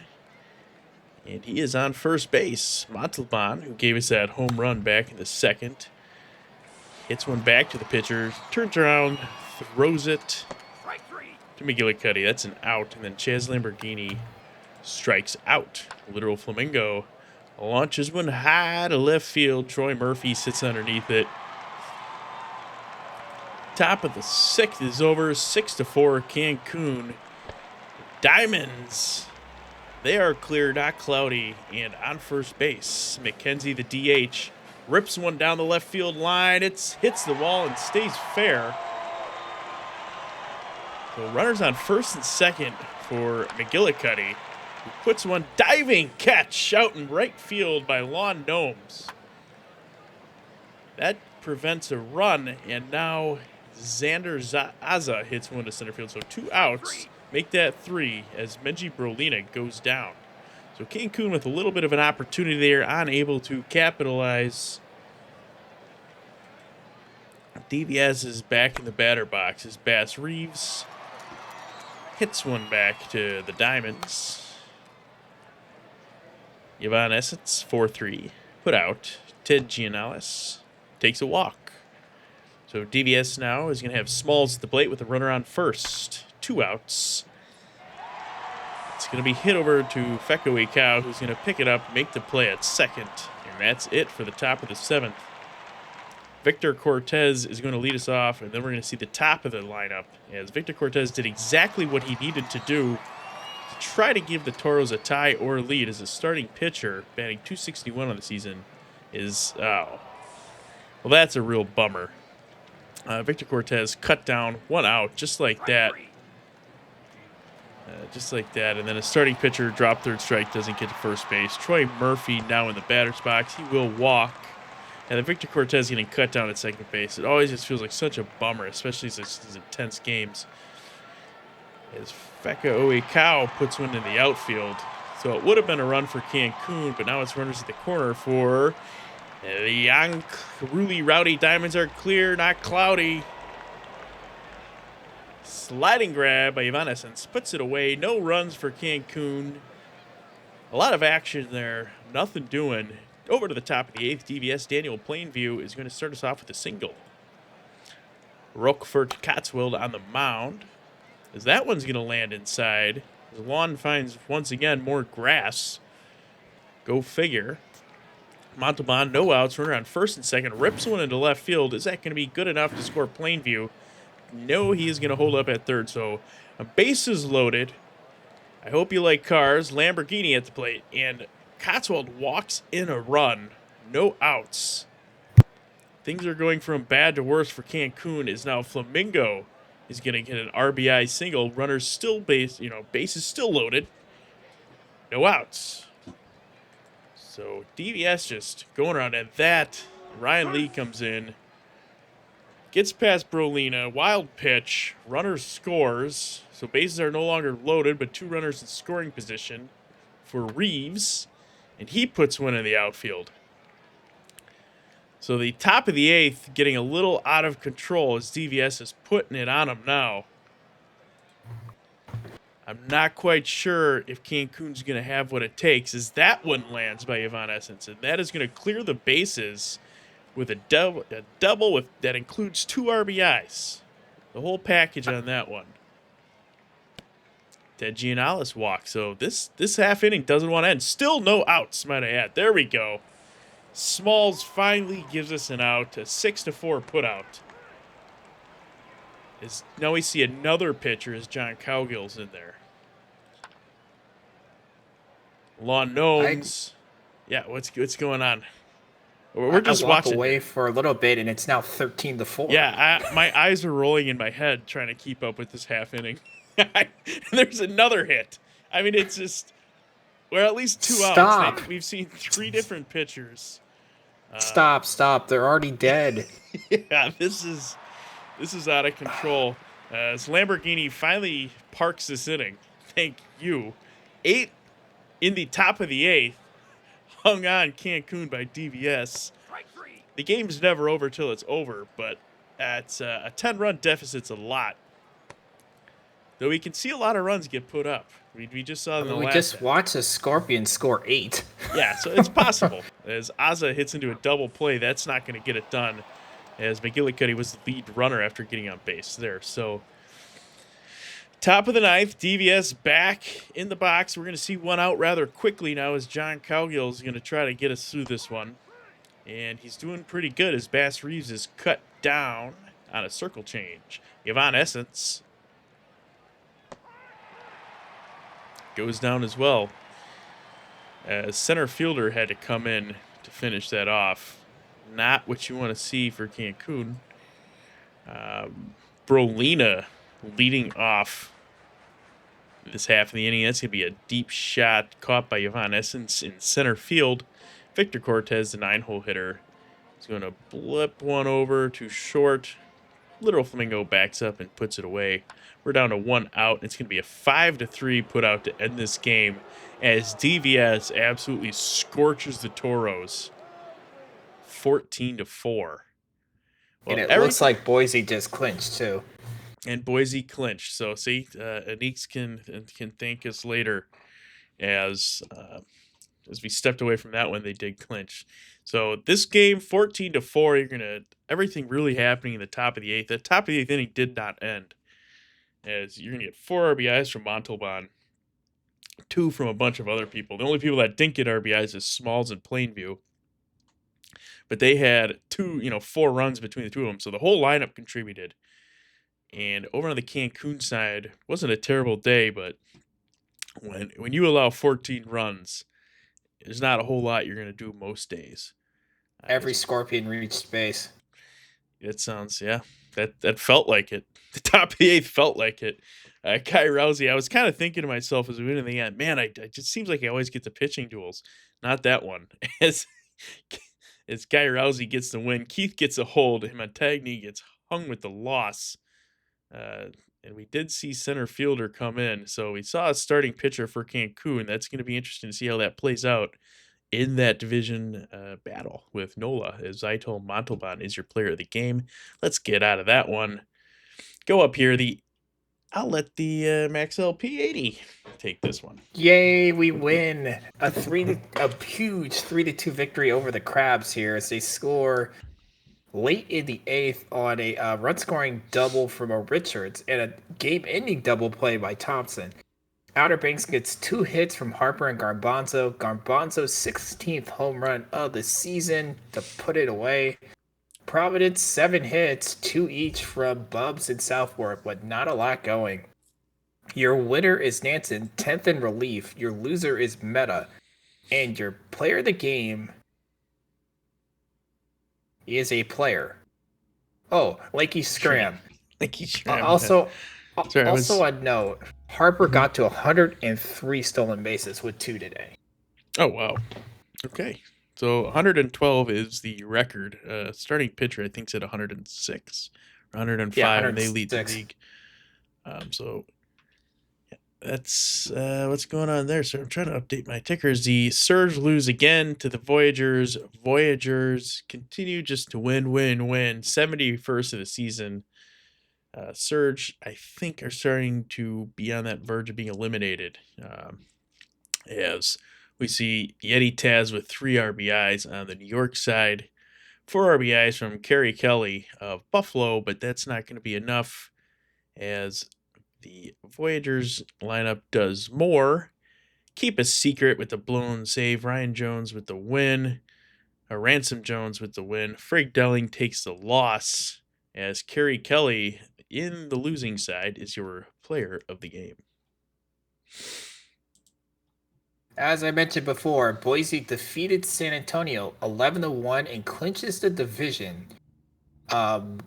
And he is on first base. Montalban, who gave us that home run back in the 2nd, hits one back to the pitcher, turns around, throws it to McGillicuddy. That's an out. And then Chaz Lamborghini strikes out. Literal Flamingo launches one high to left field. Troy Murphy sits underneath it. Top of the 6th is over. 6-4 Cancun. Diamonds. They are clear, not cloudy, and on first base. McKenzie, the DH, rips one down the left field line. It hits the wall and stays fair. So runners on first and second for McGillicuddy, who puts one diving catch out in right field by Lawn Gnomes. That prevents a run, and now Xander Zaza hits one to center field. So 2 outs. Make that 3 as Menji Brolina goes down. So Cancun with a little bit of an opportunity there, unable to capitalize. DVS is back in the batter box as Bass Reeves hits one back to the Diamonds. Yvonne Essence, 4-3, put out. Ted Gianellis takes a walk. So DVS now is going to have Smalls at the plate with a runner on first. 2 outs. It's going to be hit over to Feka Cow, who's going to pick it up, make the play at second. And that's it for the top of the 7th. Victor Cortez is going to lead us off, and then we're going to see the top of the lineup, as Victor Cortez did exactly what he needed to do to try to give the Toros a tie or lead as a starting pitcher, batting .261 on the season, is, well, that's a real bummer. Victor Cortez cut down 1 out just like that. Just like that. And then a starting pitcher, drop third strike, doesn't get to first base. Troy Murphy now in the batter's box. He will walk. And then Victor Cortez getting cut down at second base. It always just feels like such a bummer, especially these intense games. As Feka Oekau puts one in the outfield. So it would have been a run for Cancun, but now it's runners at the corner for the Young Ruli Rowdy Diamonds are clear, not cloudy. Sliding grab by Evanescence puts it away. No runs for Cancun. A lot of action there. Nothing doing. Over to the top of the 8th, DVS Daniel Plainview is going to start us off with a single. Roquefort Cotswold on the mound. As that one's going to land inside. The lawn finds, once again, more grass. Go figure. Montalban, no outs. Runner on first and second. Rips one into left field. Is that going to be good enough to score Plainview? No, he is going to hold up at third. So, a bases loaded. I hope you like cars. Lamborghini at the plate. And Cotswold walks in a run. No outs. Things are going from bad to worse for Cancun. Is now Flamingo is going to get an RBI single. Runners still bases still loaded. No outs. So DVS just going around at that. Ryan Lee comes in. Gets past Brolina. Wild pitch. Runner scores. So bases are no longer loaded, but 2 runners in scoring position for Reeves. And he puts one in the outfield. So the top of the 8th getting a little out of control as DVS is putting it on him now. I'm not quite sure if Cancun's going to have what it takes as that one lands by Evanescence. And that is going to clear the bases with a double with that includes 2 RBIs. The whole package on that one. Ted Gianalis walks. So this half inning doesn't want to end. Still no outs, might I add. There we go. Smalls finally gives us an out. A 6-4 putout. Now we see another pitcher as John Cowgill's in there. Lon Gnomes. Yeah, what's going on? We're just watching away for a little bit, and it's now 13-4. Yeah, my eyes are rolling in my head trying to keep up with this half inning. There's another hit. I mean, it's just we're at least 2 outs. We've seen 3 different pitchers. Stop! They're already dead. Yeah, this is out of control. As Lamborghini finally parks this inning. Thank you. 8 in the top of the 8th. Hung on Cancun by DVS. The game's never over till it's over, but at a 10-run deficit's a lot. Though we can see a lot of runs get put up. We just saw in the last. We just watched a Scorpion score 8. Yeah, so it's possible. As Aza hits into a double play, that's not going to get it done. As McGillicuddy was the lead runner after getting on base there. So, top of the 9th, DVS back in the box. We're going to see one out rather quickly now as John Cowgill is going to try to get us through this one. And he's doing pretty good as Bass Reeves is cut down on a circle change. Evanescence goes down as well. As center fielder had to come in to finish that off. Not what you want to see for Cancun. Brolina leading off this half of the inning. That's going to be a deep shot caught by Evanescence in center field. Victor Cortez, the 9-hole hitter, is going to blip one over to short. Little Flamingo backs up and puts it away. We're down to 1 out. It's going to be a 5-3 put out to end this game as DVS absolutely scorches the Toros. 14-4. Well, And it looks like Boise just clinched too. And Boise clinched. So see, Anix can thank us later as we stepped away from that one. They did clinch. So this game, 14-4. Everything really happening in the top of the 8th. The top of the 8th inning did not end, as you're gonna get 4 RBIs from Montalban, 2 from a bunch of other people. The only people that didn't get RBIs is Smalls and Plainview. But they had 4 runs between the 2 of them. So the whole lineup contributed. And over on the Cancun side, wasn't a terrible day, but when you allow 14 runs, there's not a whole lot you're going to do most days. Every Scorpion reached base. It sounds, that felt like it. The top of the 8th felt like it. Kai Rousey, I was kind of thinking to myself as we went in the end, man, it just seems like I always get the pitching duels. Not that one. As, as Kai Rousey gets the win, Keith gets a hold, and Montagne gets hung with the loss. Uh, and we did see center fielder come in. So we saw a starting pitcher for Cancun. That's going to be interesting to see how that plays out in that division battle with Nola, as Zaito Montalban is your player of the game. Let's get out of that one. Go up here. I'll let the MaxLP80 take this one. Yay, we win. A huge 3-2 victory over the Crabs here as they score late in the 8th on a run-scoring double from a Richards and a game-ending double play by Thompson. Outer Banks gets 2 hits from Harper and Garbanzo. Garbanzo's 16th home run of the season to put it away. Providence, 7 hits, 2 each from Bubs and Southwark, but not a lot going. Your winner is Nansen, 10th in relief. Your loser is Meta. And your player of the game is a player. Oh, Lakey Scram. Lakey Scram. Also, Sorry, a note. Harper got to 103 stolen bases with 2 today. Oh, wow. Okay. So 112 is the record. Starting pitcher, I think, is at 106 or 105, Yeah, and they lead the league. So that's what's going on there. So I'm trying to update my tickers. The Surge lose again to the Voyagers. Voyagers continue just to win. 71st of the season. Surge, I think, are starting to be on that verge of being eliminated. As we see Yeti Taz with 3 RBIs on the New York side, 4 RBIs from Kerry Kelly of Buffalo, but that's not going to be enough as the Voyagers lineup does more. Keep a secret with the blown save. Ryan Jones with the win. Ransom Jones with the win. Frig Delling takes the loss as Kerry Kelly in the losing side is your player of the game. As I mentioned before, Boise defeated San Antonio 11-1 and clinches the division. Not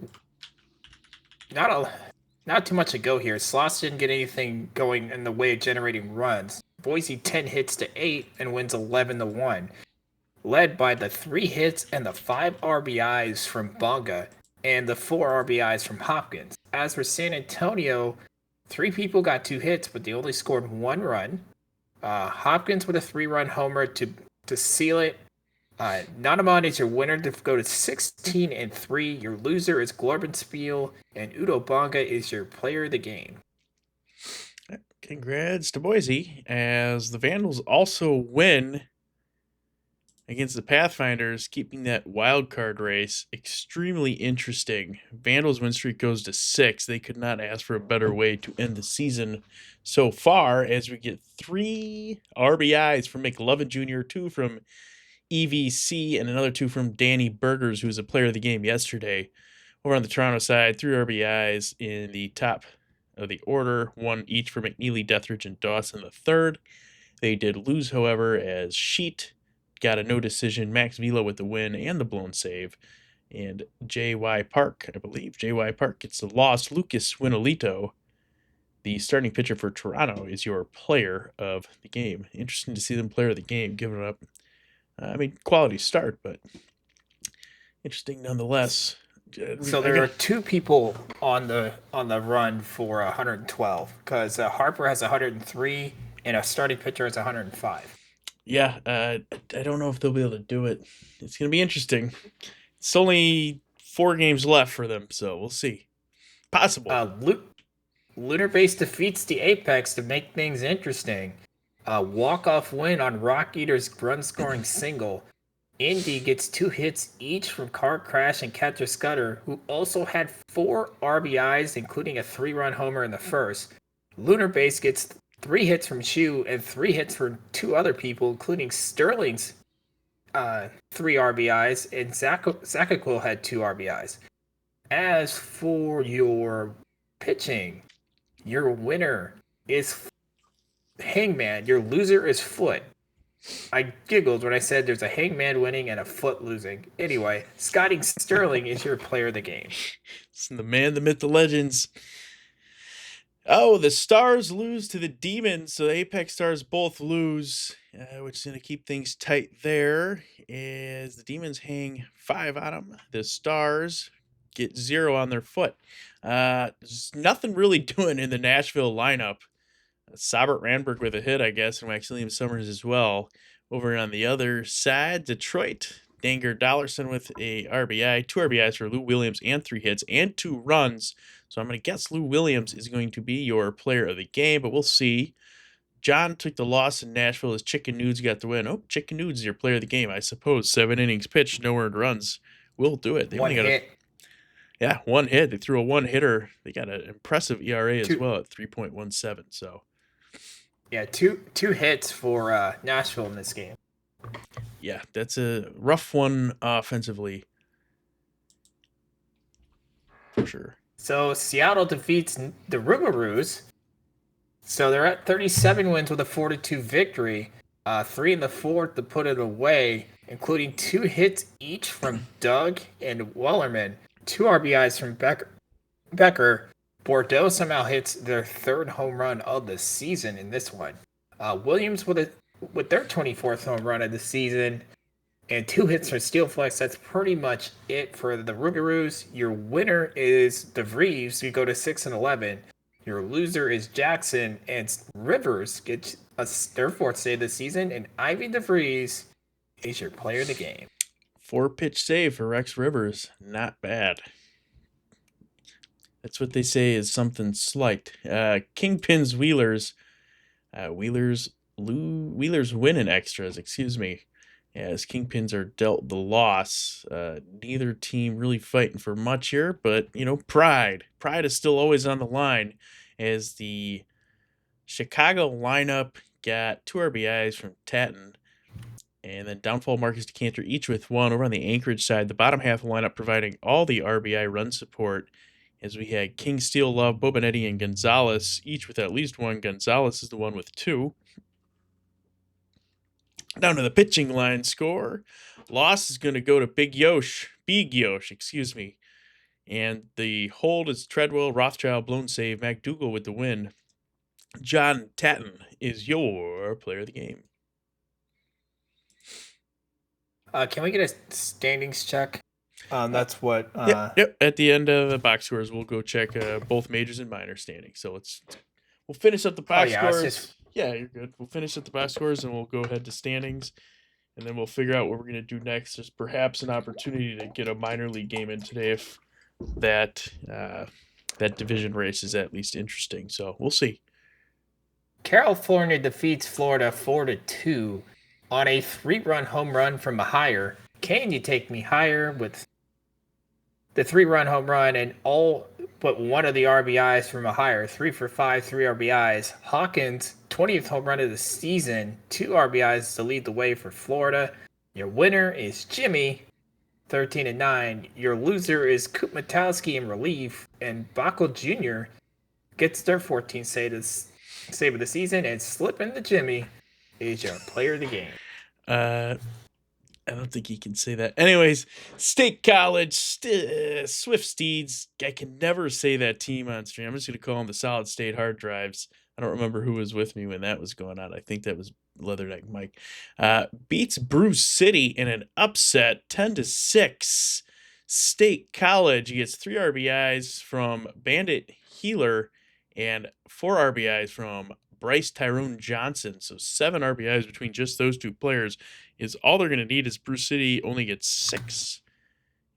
too much to go here. Sloss didn't get anything going in the way of generating runs. Boise 10 hits to 8 and wins 11-1, led by the 3 hits and the 5 RBIs from Bonga and the 4 RBIs from Hopkins. As for San Antonio, 3 people got 2 hits, but they only scored 1 run. Hopkins with a 3-run homer to seal it. Nanaman is your winner to go to 16-3. Your loser is Glorbenspiel, and Udo Bonga is your player of the game. Congrats to Boise, as the Vandals also win against the Pathfinders, keeping that wild card race extremely interesting. Vandals' win streak goes to 6. They could not ask for a better way to end the season so far, as we get 3 RBIs from McLovin Jr., 2 from EVC, and another 2 from Danny Burgers, who was a player of the game yesterday. Over on the Toronto side, 3 RBIs in the top of the order, 1 each for McNeely, Deathridge, and Dawson the third. They did lose, however, as Sheet got a no decision, Max Vila with the win and the blown save, and J.Y. Park, I believe. J.Y. Park gets the loss. Lucas Winolito, the starting pitcher for Toronto, is your player of the game. Interesting to see them player of the game, giving up, quality start, but interesting nonetheless. So there are 2 people on the run for 112, because Harper has 103 and a starting pitcher has 105. Yeah, I don't know if they'll be able to do it. It's going to be interesting. It's only 4 games left for them, so we'll see. Possible. Lunar Base defeats the Apex to make things interesting. A walk-off win on Rock Eater's run-scoring single. Indy gets 2 hits each from Car Crash and Catcher Scudder, who also had 4 RBIs, including a 3-run homer in the first. Lunar Base gets 3 hits from Shu and 3 hits from 2 other people, including Sterling's 3 RBIs, and Zakaquil had 2 RBIs. As for your pitching, your winner is Hangman. Your loser is Foot. I giggled when I said there's a Hangman winning and a Foot losing. Anyway, Scotty Sterling is your player of the game. It's the man, the myth, the legends. Oh, the Stars lose to the Demons, so the Apex Stars both lose, which is going to keep things tight there. As the Demons hang 5 on them, the Stars get 0 on their foot. There's nothing really doing in the Nashville lineup. Sabert Randberg with a hit, I guess, and Maximilian Summers as well. Over on the other side, Detroit, Danger Dollarson with a RBI, 2 RBIs for Lou Williams, and 3 hits and 2 runs. So I'm going to guess Lou Williams is going to be your player of the game, but we'll see. John took the loss in Nashville as Chicken Nudes got the win. Oh, Chicken Nudes is your player of the game, I suppose. 7 innings pitched, no earned runs. Will do it. They One only got hit. Yeah, 1 hit. They threw a 1-hitter. They got an impressive ERA as Two, well at 3.17. So yeah, two hits for Nashville in this game. yeah, that's a rough one offensively for sure. So Seattle defeats the Rougarous. So they're at 37 wins with a 4-2 victory. 3 in the fourth to put it away, including 2 hits each from Doug and Wellerman, 2 RBIs from Becker. Bordeaux somehow hits their 3rd home run of the season in this one. Williams with their 24th home run of the season, and 2 hits from Steel Flex. That's pretty much it for the Rougarous. Your winner is DeVries. You go to 6-11. Your loser is Jackson, and Rivers gets their 4th save of the season, and Ivy DeVries is your player of the game. 4-pitch save for Rex Rivers. Not bad. That's what they say is something slight. Kingpins Wheelers. Wheelers win in extras, excuse me. As Kingpins are dealt the loss. Neither team really fighting for much here, but, pride. Pride is still always on the line as the Chicago lineup got 2 RBIs from Tatton. And then Downfall, Marcus DeCanter, each with 1. Over on the Anchorage side, the bottom half of the lineup providing all the RBI run support, as we had King, Steel, Love, Bobanetti, and Gonzalez, each with at least 1. Gonzalez is the one with 2. Down to the pitching line score. Loss is going to go to Big Yosh, excuse me. And the hold is Treadwell, Rothschild, blown save, McDougal with the win. John Tatton is your player of the game. Can we get a standings check? That's what. Yep. At the end of the box scores, we'll go check both majors and minor standings. So we'll finish up the box scores. Yeah, you're good. We'll finish up the box scores and we'll go ahead to standings, and then we'll figure out what we're gonna do next. There's perhaps an opportunity to get a minor league game in today if that division race is at least interesting. So we'll see. California defeats Florida 4-2 on a 3-run home run from Mahier. Can you take me higher with the 3-run home run and all but one of the RBIs from Mahier? 3 for 5, 3 RBIs. Hawkins, 20th home run of the season, 2 RBIs to lead the way for Florida. Your winner is Jimmy, 13-9. Your loser is Coop Matowski in relief, and Backel Jr. gets their 14th save of the season, and slipping the Jimmy is your player of the game. I don't think he can say that. Anyways, State College, Swift Steeds. I can never say that team on stream. I'm just going to call them the Solid State Hard Drives. I don't remember who was with me when that was going on. I think that was Leatherneckmike. Beats Bruce City in an upset, 10-6. State College gets 3 RBIs from Bandit Healer and 4 RBIs from Bryce Tyrone Johnson. So 7 RBIs between just those 2 players is all they're going to need, as Bruce City only gets 6.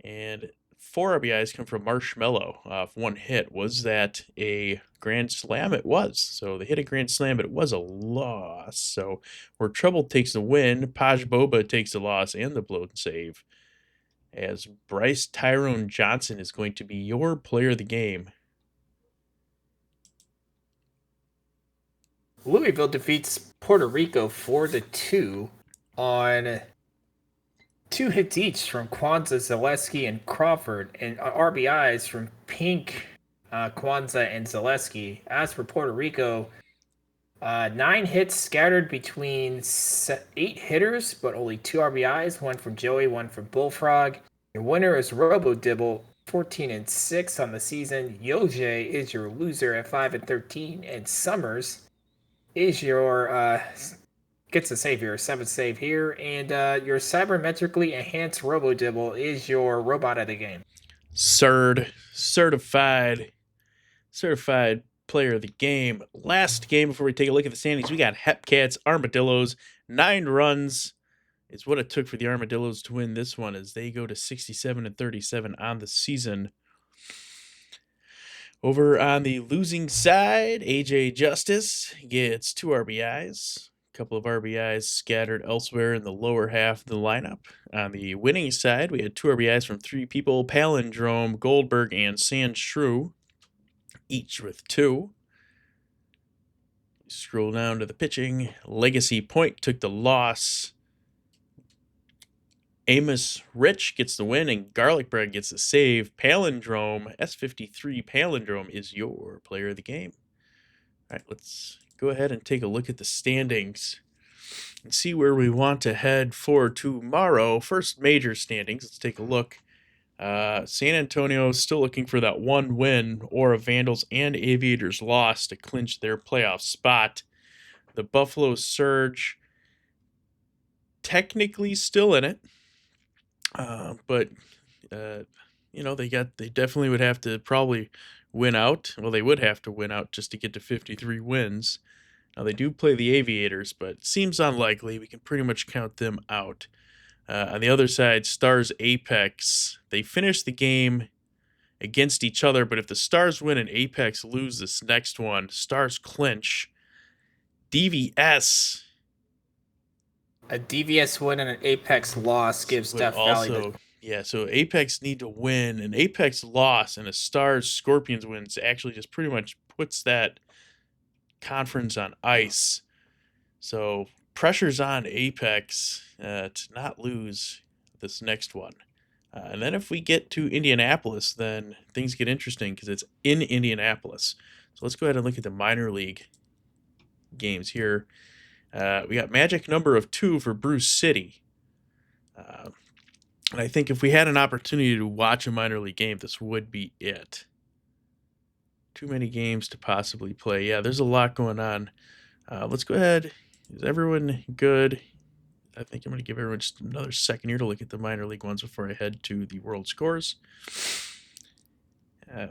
And 4 RBIs come from Marshmello off 1 hit. Was that a grand slam? It was. So they hit a grand slam, but it was a loss. So where Trouble takes the win, Paj Boba takes the loss and the blown save, as Bryce Tyrone Johnson is going to be your player of the game. Louisville defeats Puerto Rico 4-2 on 2 hits each from Kwanzaa, Zaleski, and Crawford, and RBIs from Pink, Kwanzaa, and Zaleski. As for Puerto Rico, 9 hits scattered between 8 hitters, but only 2 RBIs, 1 from Joey, 1 from Bullfrog. Your winner is Robo Dibble, 14-6 on the season. Yoj is your loser at 5-13, and Summers is your gets a save here, 7th save here, and your cybermetrically enhanced Robodibble is your robot of the game. Certified player of the game. Last game before we take a look at the standings, we got Hepcats, Armadillos, 9 runs is what it took for the Armadillos to win this one as they go to 67-37 on the season. Over on the losing side, AJ Justice gets 2 RBIs. A couple of RBIs scattered elsewhere in the lower half of the lineup. On the winning side, we had 2 RBIs from 3 people, Palindrome, Goldberg, and Sandshrew, each with 2. Scroll down to the pitching. Legacy Point took the loss. Amos Rich gets the win, and Garlic Bread gets the save. Palindrome, S53 Palindrome is your player of the game. All right, let's go ahead and take a look at the standings and see where we want to head for tomorrow. First major standings, let's take a look. San Antonio is still looking for that 1 win or a Vandals and Aviators loss to clinch their playoff spot. The Buffalo Surge technically still in it. But they definitely would have to probably win out. Well, they would have to win out just to get to 53 wins. Now, they do play the Aviators, but it seems unlikely. We can pretty much count them out. On the other side, Stars Apex, they finished the game against each other, but if the Stars win and Apex lose this next one, Stars clinch. DVS. A DVS win and an Apex loss gives Death Valley. Yeah, so Apex need to win. An Apex loss and a Stars Scorpions wins actually just pretty much puts that conference on ice. So pressure's on Apex to not lose this next one. And then if we get to Indianapolis, then things get interesting because it's in Indianapolis. So let's go ahead and look at the minor league games here. We got magic number of 2 for Bruce City. And I think if we had an opportunity to watch a minor league game, this would be it. Too many games to possibly play. Yeah, there's a lot going on. Let's go ahead. Is everyone good? I think I'm going to give everyone just another second here to look at the minor league ones before I head to the world scores.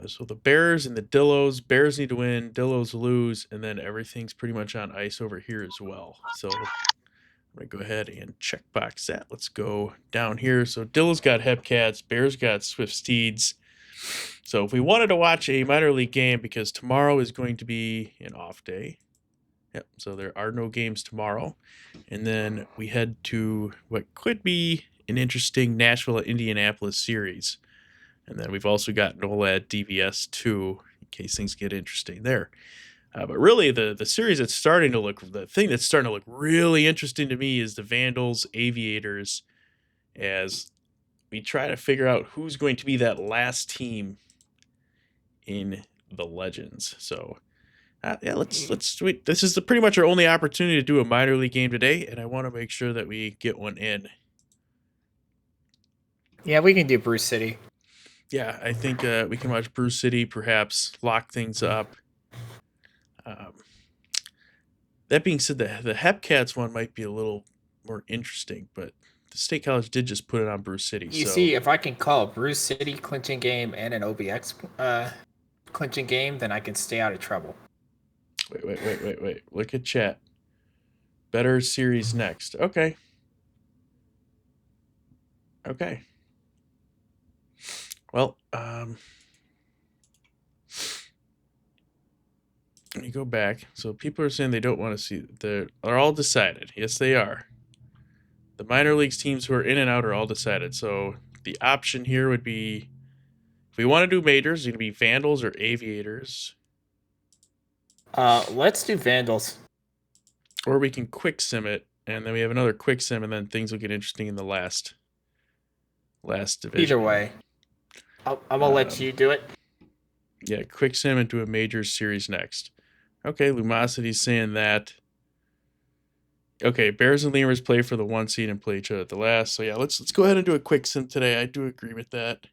So the Bears and the Dillos. Bears need to win, Dillos lose, and then everything's pretty much on ice over here as well. So I'm going to go ahead and checkbox that. Let's go down here. So Dillos got Hepcats, Bears got Swift Steeds. So if we wanted to watch a minor league game, because tomorrow is going to be an off day. Yep, so there are no games tomorrow. And then we head to what could be an interesting Nashville-Indianapolis series. And then we've also got NOLA at DVS 2 in case things get interesting there. But really, the series that's starting to look, the thing that's starting to look really interesting to me is the Vandals Aviators, as we try to figure out who's going to be that last team in the Legends. So, yeah, let's wait. This is pretty much our only opportunity to do a minor league game today, and I want to make sure that we get one in. Yeah, we can do Bruce City. Yeah, I think we can watch Bruce City, perhaps lock things up. That being said, the Hepcats one might be a little more interesting, but the State College did just put it on Bruce City. You see, if I can call Bruce City clinching game and an OBX clinching game, then I can stay out of trouble. Wait. Look at chat. Better series next. Okay. Well, let me go back. So people are saying they don't want to see. They're all decided. Yes, they are. The minor leagues teams who are in and out are all decided. So the option here would be, if we want to do majors, it's going to be Vandals or Aviators. Let's do Vandals. Or we can quick sim it, and then we have another quick sim, and then things will get interesting in the last division. Either way, I'm gonna let you do it. Yeah, quick sim and do a major series next. Okay, Lumosity's saying that. Okay, Bears and Lemurs play for the 1 seed and play each other at the last. So yeah, let's go ahead and do a quick sim today. I do agree with that.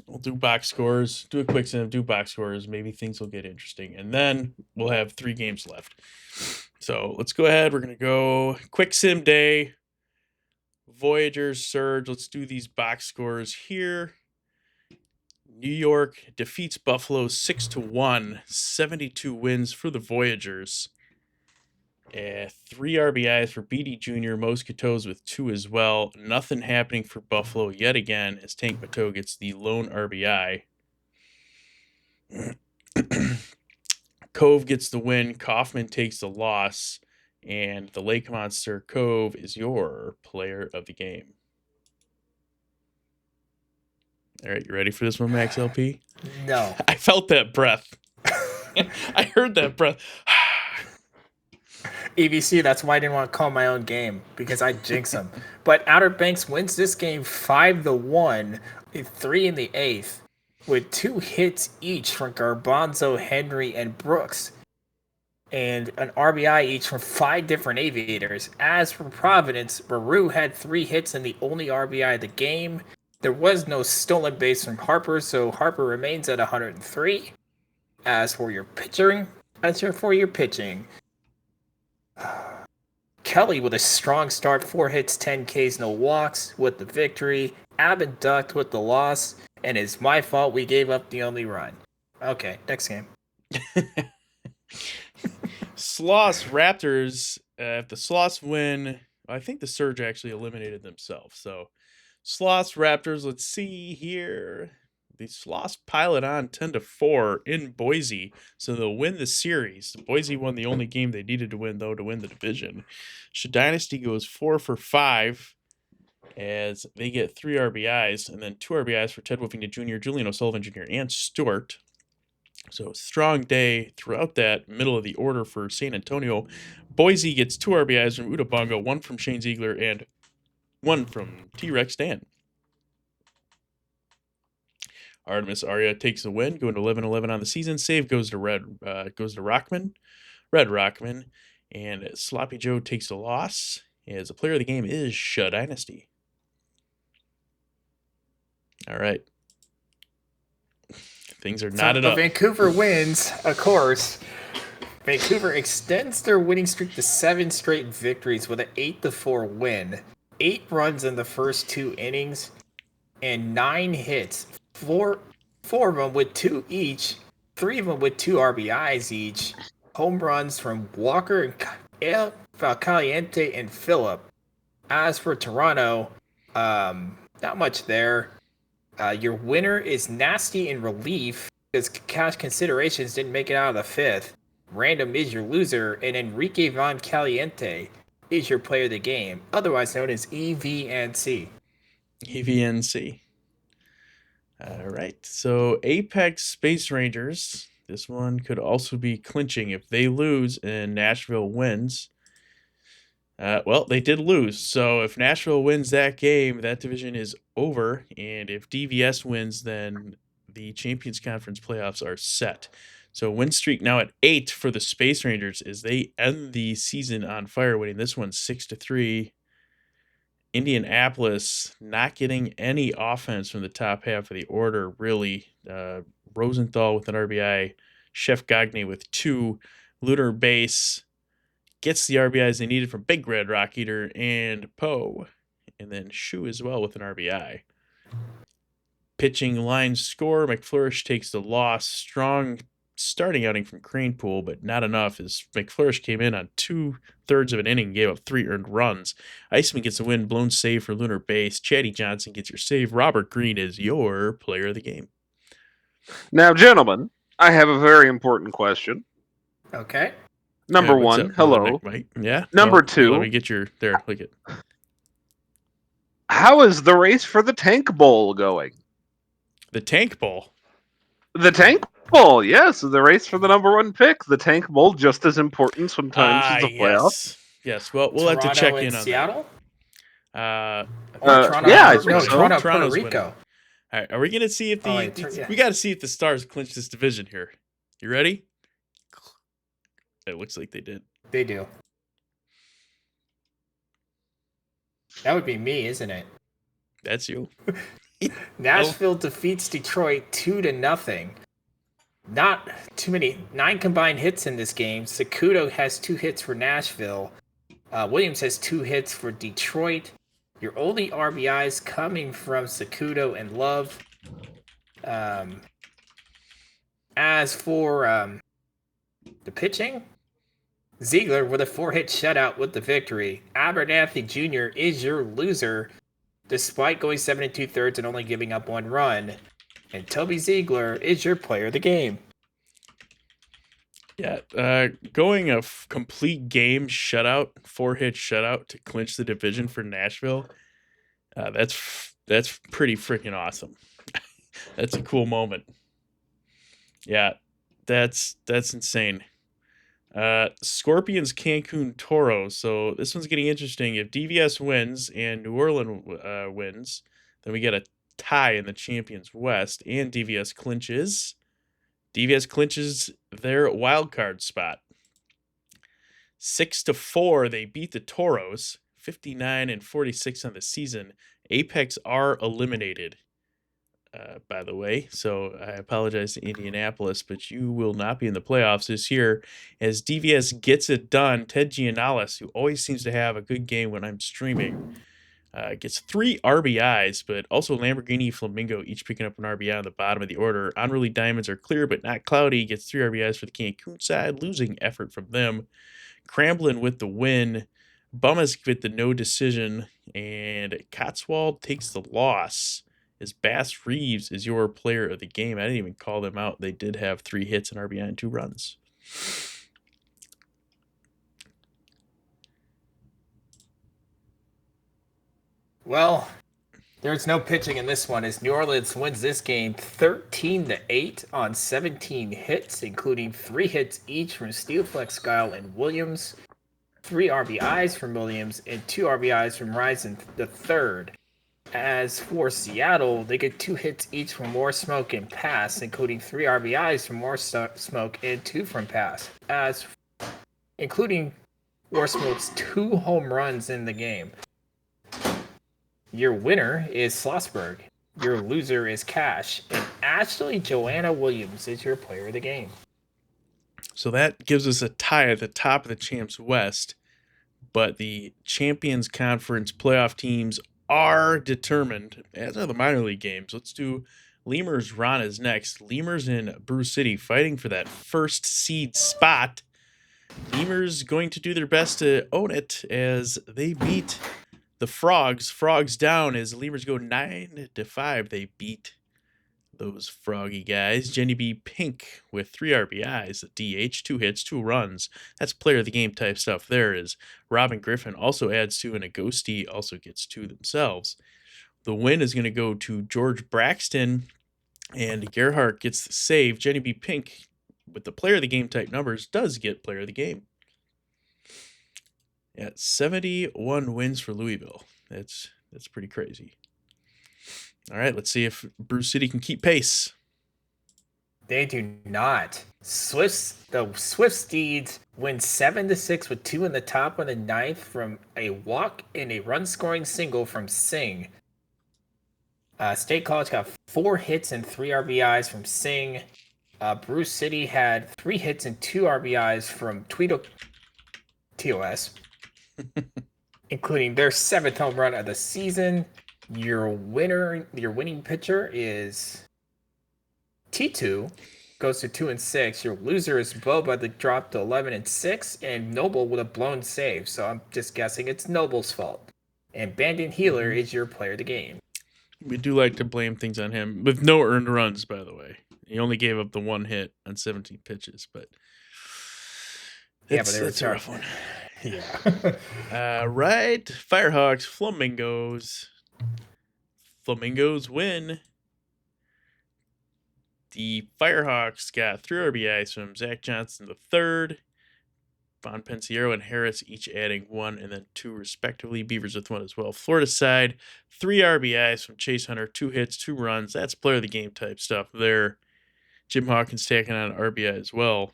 We'll do box scores, do a quick sim, do box scores. Maybe things will get interesting. And then we'll have 3 games left. So let's go ahead. We're going to go quick sim day. Voyagers, Surge. Let's do these box scores here. New York defeats Buffalo 6-1. 72 wins for the Voyagers. 3 RBIs for BD Jr., Mosquitoes with 2 as well. Nothing happening for Buffalo yet again as Tank Mateau gets the lone RBI. Cove gets the win. Kaufman takes the loss. And the Lake Monster Cove is your player of the game. All right, you ready for this one, MaxLP? No. I felt that breath. I heard that breath. EBC, that's why I didn't want to call my own game, because I jinx them. But Outer Banks wins this game 5-1, with 3 in the 8th, with 2 hits each from Garbanzo, Henry, and Brooks, and an RBI each from 5 different aviators. As for Providence, Maru had 3 hits and the only RBI of the game. There was no stolen base from Harper, so Harper remains at 103. As for your pitching, Kelly with a strong start, 4 hits, 10 Ks, no walks with the victory. Abbott ducked with the loss, and it's my fault we gave up the only run. Okay, next game. Sloss Raptors. If the Sloss win, I think the Surge actually eliminated themselves. So Sloss Raptors. Let's see here. The Sloss pilot on 10-4 in Boise, so they'll win the series. Boise won the only game they needed to win, though, to win the division. Dynasty goes 4 for 5 as they get 3 RBIs, and then 2 RBIs for Ted Woofington Jr., Julian O'Sullivan Jr., and Stewart. So strong day throughout that middle of the order for San Antonio. Boise gets 2 RBIs from Utabongo, 1 from Shane Ziegler, and 1 from T-Rex Dan. Artemis Aria takes the win, going to 11-11 on the season. Save goes to Red Rockman, and Sloppy Joe takes the loss. As the player of the game is Dynasty. All right. Things are knotted up. Vancouver wins, of course. Vancouver extends their winning streak to 7 straight victories with an 8-4 win. 8 runs in the first 2 innings and 9 hits. 4 of them with 2 each. 3 of them with 2 RBIs each. Home runs from Walker and Caliente and Phillip. As for Toronto, not much there. Your winner is Nasty in relief because cash considerations didn't make it out of the 5th. Random is your loser, and Enrique Von Caliente is your player of the game, otherwise known as EVNC. EVNC. All right. So Apex Space Rangers. This one could also be clinching if they lose and Nashville wins. Well, they did lose. So if Nashville wins that game, that division is over. And if DVS wins, then the Champions Conference playoffs are set. So win streak now at 8 for the Space Rangers as they end the season on fire, winning this one 6-3. Indianapolis not getting any offense from the top half of the order, really. Rosenthal with an RBI, Chef Gagne with 2, Lunar Base gets the RBIs they needed from Big Red Rock Eater and Poe, and then Shu as well with an RBI. Pitching line score, McFlourish takes the loss. Strong starting outing from Cranepool, but not enough as McFlourish came in on 2/3 of an inning, gave up 3 earned runs. Iceman gets a win, blown save for Lunar Base. Chatty Johnson gets your save. Robert Green is your player of the game. Now, gentlemen, I have a very important question. Okay. Number 1, hello. Mike? Yeah. Number well, 2, let me get your there. Look at. How is the race for the Tank Bowl going? The Tank Bowl. The Tank Bowl, yes, the race for the number 1 pick. The Tank Bowl, just as important sometimes as the playoffs. Yes. Well, we'll Toronto have to check in on Seattle? that. Toronto, yeah, I think so. Toronto, Toronto's Puerto Rico. winning. All right, are we gonna see if we got to see if the Stars clinch this division here? You ready? It looks like they did. They do. That would be me, isn't it? That's you. Nashville defeats Detroit 2-0. Not too many. 9 combined hits in this game. Sakudo has 2 hits for Nashville. Williams has 2 hits for Detroit. Your only RBIs coming from Sakudo and Love. As for the pitching, Ziegler with a 4-hit shutout with the victory. Abernathy Jr. is your loser, despite going 7 2/3 and only giving up 1 run. And Toby Ziegler is your player of the game. Yeah, going a complete game shutout, 4-hit shutout to clinch the division for Nashville. That's pretty freaking awesome. That's a cool moment. Yeah, that's insane. Scorpions Cancun Toros. So this one's getting interesting. If DVS wins and New Orleans wins, then we get a tie in the Champions West, and DVS clinches their wild card spot. 6-4, they beat the Toros. 59-46 on the season. Apex are eliminated. By the way, so I apologize to Indianapolis, but you will not be in the playoffs this year as DVS gets it done. Ted Giannalis, who always seems to have a good game when I'm streaming, gets 3 RBIs, but also Lamborghini, Flamingo, each picking up an RBI on the bottom of the order. Unruly Diamonds are clear, but not cloudy. Gets 3 RBIs for the Cancun side, losing effort from them. Cramblin with the win. Bummas with the no decision, and Cotswold takes the loss. Is Bass Reeves is your player of the game. I didn't even call them out. They did have 3 hits, an RBI, and 2 runs. Well, there's no pitching in this one as New Orleans wins this game 13-8 on 17 hits, including 3 hits each from Steelflex, Guile, and Williams, 3 RBIs from Williams, and 2 RBIs from Rison the third. As for Seattle, they get 2 hits each from More Smoke and Pass, including 3 RBIs from More Smoke and 2 from Pass, including More Smoke's 2 home runs in the game. Your winner is Schlossberg. Your loser is Cash. And Ashley Joanna Williams is your player of the game. So that gives us a tie at the top of the Champs West, but the Champions Conference playoff teams are determined, as are the minor league games. Let's do Lemurs Ron is next. Lemurs in Brew City fighting for that first seed spot. Lemurs going to do their best to own it as they beat the Frogs. Frogs down as Lemurs go 9-5. They beat those froggy guys. Jenny B. Pink with 3 RBIs, a DH, 2 hits, 2 runs. That's player of the game type stuff. There is Robin Griffin also adds 2, and a Ghosty also gets 2 themselves. The win is going to go to George Braxton, and Gerhardt gets the save. Jenny B. Pink, with the player of the game type numbers, does get player of the game. At 71 wins for Louisville. That's pretty crazy. All right, let's see if Bruce City can keep pace. They do not. The Swift Steeds win 7-6 with 2 in the top of the 9th from a walk and a run-scoring single from Singh. State College got 4 hits and 3 RBIs from Singh. Bruce City had 3 hits and 2 RBIs from Tweedle TOS, including their 7th home run of the season. Your winning pitcher is T2, goes to 2-6. Your loser is Boba that dropped to 11-6, and Noble with a blown save. So I'm just guessing it's Noble's fault. And Bandit Healer is your player of the game. We do like to blame things on him with no earned runs, by the way. He only gave up the 1 hit on 17 pitches, but that's a rough one. Yeah. Right. Firehawks, Flamingos. Flamingos win. The Firehawks got 3 RBIs from Zach Johnson III, Von Pensiero and Harris each adding 1 and then 2 respectively. Beavers with 1 as well. Florida side, 3 RBIs from Chase Hunter, 2 hits, 2 runs. That's player of the game type stuff there. Jim Hawkins taking on RBI as well.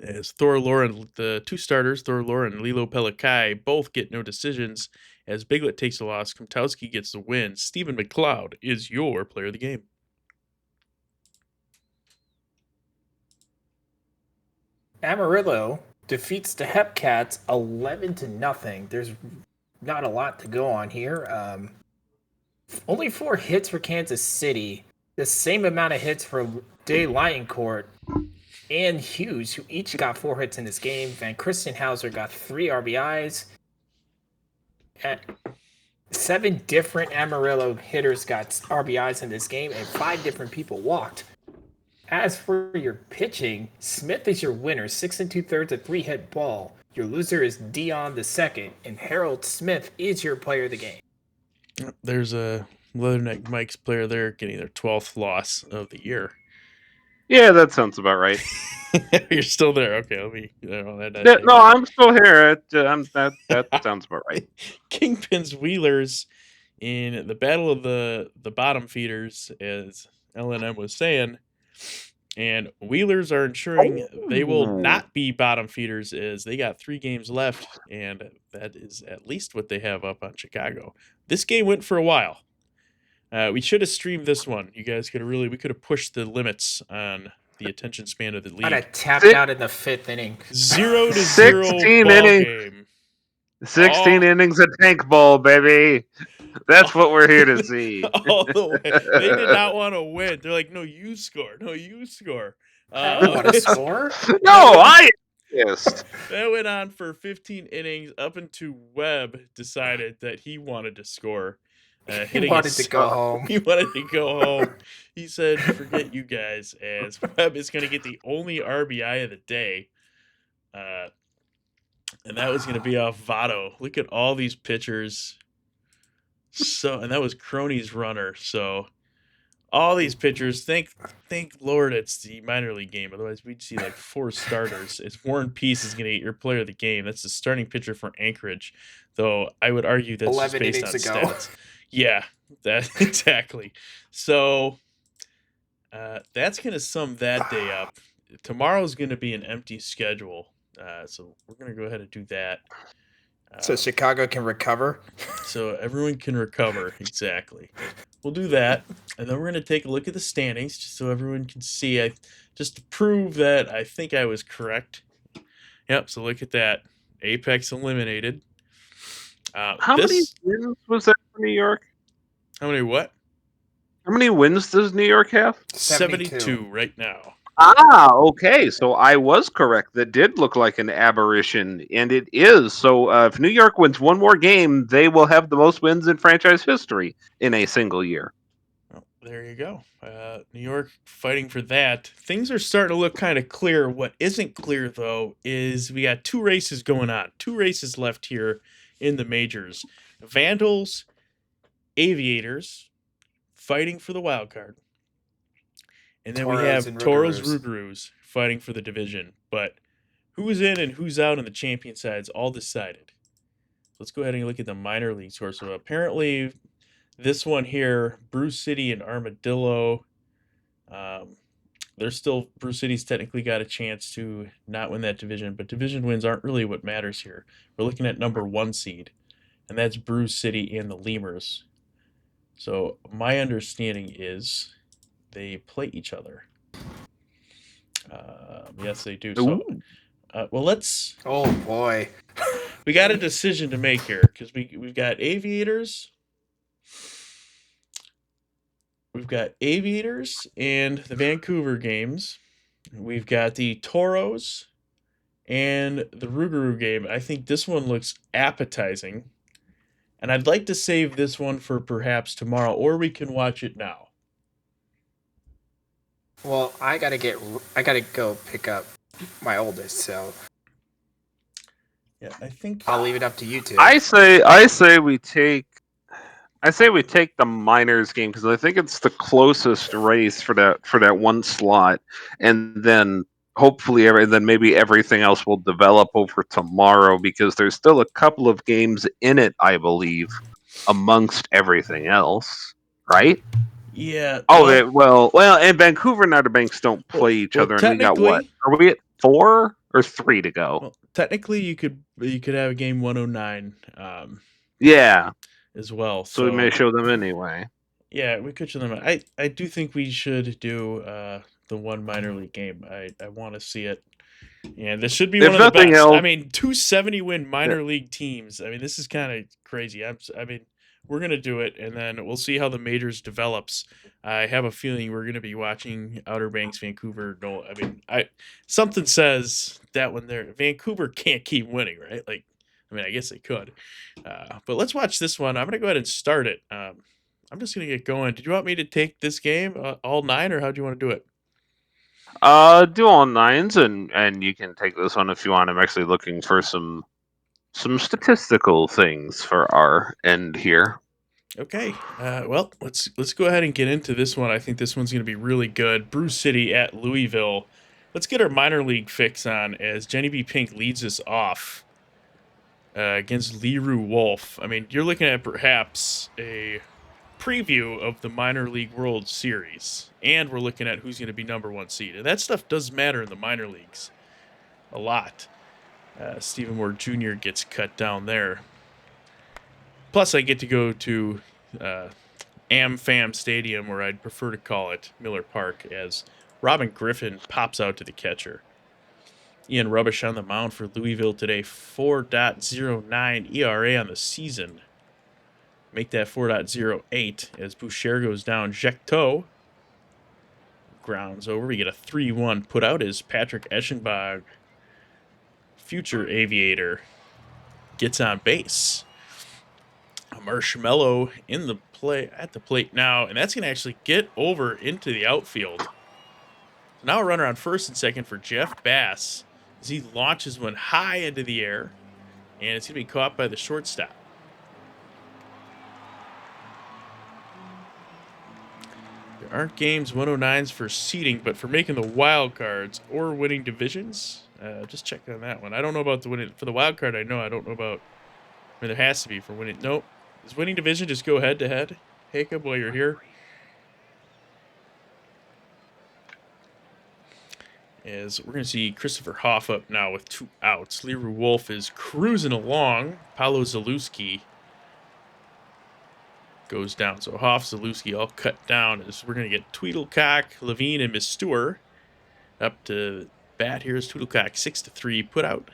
As Thor Lauren, the 2 starters, Thor Lauren and Lilo Pelikai, both get no decisions. As Biglet takes a loss, Krumtowski gets the win. Stephen McLeod is your player of the game. Amarillo defeats the Hepcats 11-0. There's not a lot to go on here. Only 4 hits for Kansas City. The same amount of hits for Day Lioncourt and Hughes, who each got 4 hits in this game. Van Christenhauser got 3 RBIs. 7 different Amarillo hitters got RBIs in this game, and 5 different people walked. As for your pitching, Smith is your winner, 6 2/3, a 3-hit ball. Your loser is Dion II, and Harold Smith is your player of the game. There's a Leatherneckmike's player there getting their 12th loss of the year. Yeah, that sounds about right. You're still there. Okay, let me. No, I'm still here. That sounds about right. Kingpin's Wheelers in the battle of the bottom feeders, as LNM was saying, and Wheelers are ensuring they will not be bottom feeders, as they got 3 games left, and that is at least what they have up on Chicago. This game went for a while. We should have streamed this one. You guys we could have pushed the limits on the attention span of the league. I'd have tapped out in the 5th inning. 0-0 16 ball innings. game. 16 innings of tank ball, baby. That's what we're here to see. All the way. They did not want to win. They're like, no, you score. No, you score. I want to score? No, I exist. That went on for 15 innings up until Webb decided that he wanted to score. He wanted to go home. He wanted to go home. He said, forget you guys, as Webb is going to get the only RBI of the day. And that was going to be off Votto. Look at all these pitchers. And that was Crony's runner. So all these pitchers, thank Lord it's the minor league game. Otherwise, we'd see like 4 starters. It's Warren Peace is going to get your player of the game. That's the starting pitcher for Anchorage. Though I would argue that's just based on stats. Yeah, that exactly. So that's going to sum that day up. Tomorrow's going to be an empty schedule. So we're going to go ahead and do that. So Chicago can recover? So everyone can recover, exactly. We'll do that, and then we're going to take a look at the standings, just so everyone can see, just to prove that I think I was correct. Yep, so look at that. Apex eliminated. How many wins was that for New York? How many what? How many wins does New York have? 72 right now. Okay. So I was correct. That did look like an aberration, and it is. So if New York wins one more game, they will have the most wins in franchise history in a single year. Well, there you go. New York fighting for that. Things are starting to look kind of clear. What isn't clear, though, is we got 2 races going on. 2 races left here in the majors. Vandals, Aviators fighting for the wild card. And then we have Toros, Rougarous fighting for the division. But who's in and who's out on the champion sides all decided. Let's go ahead and look at the minor league score. So apparently this one here, Bruce City and Armadillo, Bruce City's technically got a chance to not win that division, but division wins aren't really what matters here. We're looking at number 1 seed, and that's Bruce City and the Lemurs. So my understanding is they play each other. Yes, they do. So, well, let's. Oh boy, we got a decision to make here because we've got Aviators. We've got Aviators and the Vancouver games. We've got the Toros and the Rougarou game. I think this one looks appetizing, and I'd like to save this one for perhaps tomorrow, or we can watch it now. Well, I gotta go pick up my oldest, so yeah, I think I'll leave it up to you two. I say we take the minors game because I think it's the closest race for that one slot, and then hopefully maybe everything else will develop over tomorrow because there's still a couple of games in it, I believe, amongst everything else, right? Yeah. Well, and Vancouver and Outer Banks don't play each other, and we got what? Are we at 4 or 3 to go? Well, technically, you could have a game 109. Yeah, as well. so we may So show them anyway. yeah, we could show them. I do think we should do the one minor league game. I want to see it. Yeah, this should be one If of the nothing best. I else, mean, 270 win yeah. minor league teams. I mean, this is kind of crazy. I mean, we're gonna do it, and then we'll see how the majors develops. I have a feeling we're gonna be watching Outer Banks, Vancouver. No, I mean, I something says that when they're Vancouver can't keep winning, right? Like, I mean, I guess they could, but let's watch this one. I'm gonna go ahead and start it. I'm just gonna get going. Did you want me to take this game all 9, or how do you want to do it? Do all nines, and you can take this one if you want. I'm actually looking for some statistical things for our end here. Okay. Well, let's go ahead and get into this one. I think this one's going to be really good. Brew City at Louisville. Let's get our minor league fix on as Jenny B. Pink leads us off against Leroy Wolf. I mean, you're looking at perhaps a preview of the minor league World Series, and we're looking at who's going to be number 1 seed. And that stuff does matter in the minor leagues a lot. Stephen Moore Jr. gets cut down there. Plus, I get to go to AmFam Stadium, or I'd prefer to call it Miller Park, as Robin Griffin pops out to the catcher. Ian Rubbish on the mound for Louisville today, 4.09 ERA on the season. Make that 4.08 as Boucher goes down. Jecteau grounds over. We get a 3-1 put out as Patrick Eschenbach, future aviator, gets on base. Marshmallow in the play at the plate now, and that's going to actually get over into the outfield. So now a runner on first and second for Jeff Bass as he launches one high into the air, and it's going to be caught by the shortstop. There aren't games 109s for seeding, but for making the wild cards or winning divisions, just check on that one. I don't know about the winning for the wild card. I don't know about. I mean, there has to be for winning. Nope. Is winning division just go head to head? Jacob, while you're here. As we're going to see Christopher Hoff up now with 2 outs. Leroy Wolf is cruising along. Paulo Zalewski goes down. So Hoff, Zalewski all cut down as we're going to get Tweedlecock, Levine, and Miss Stewart up to bat. Here's Tweedlecock, 6-3 put out.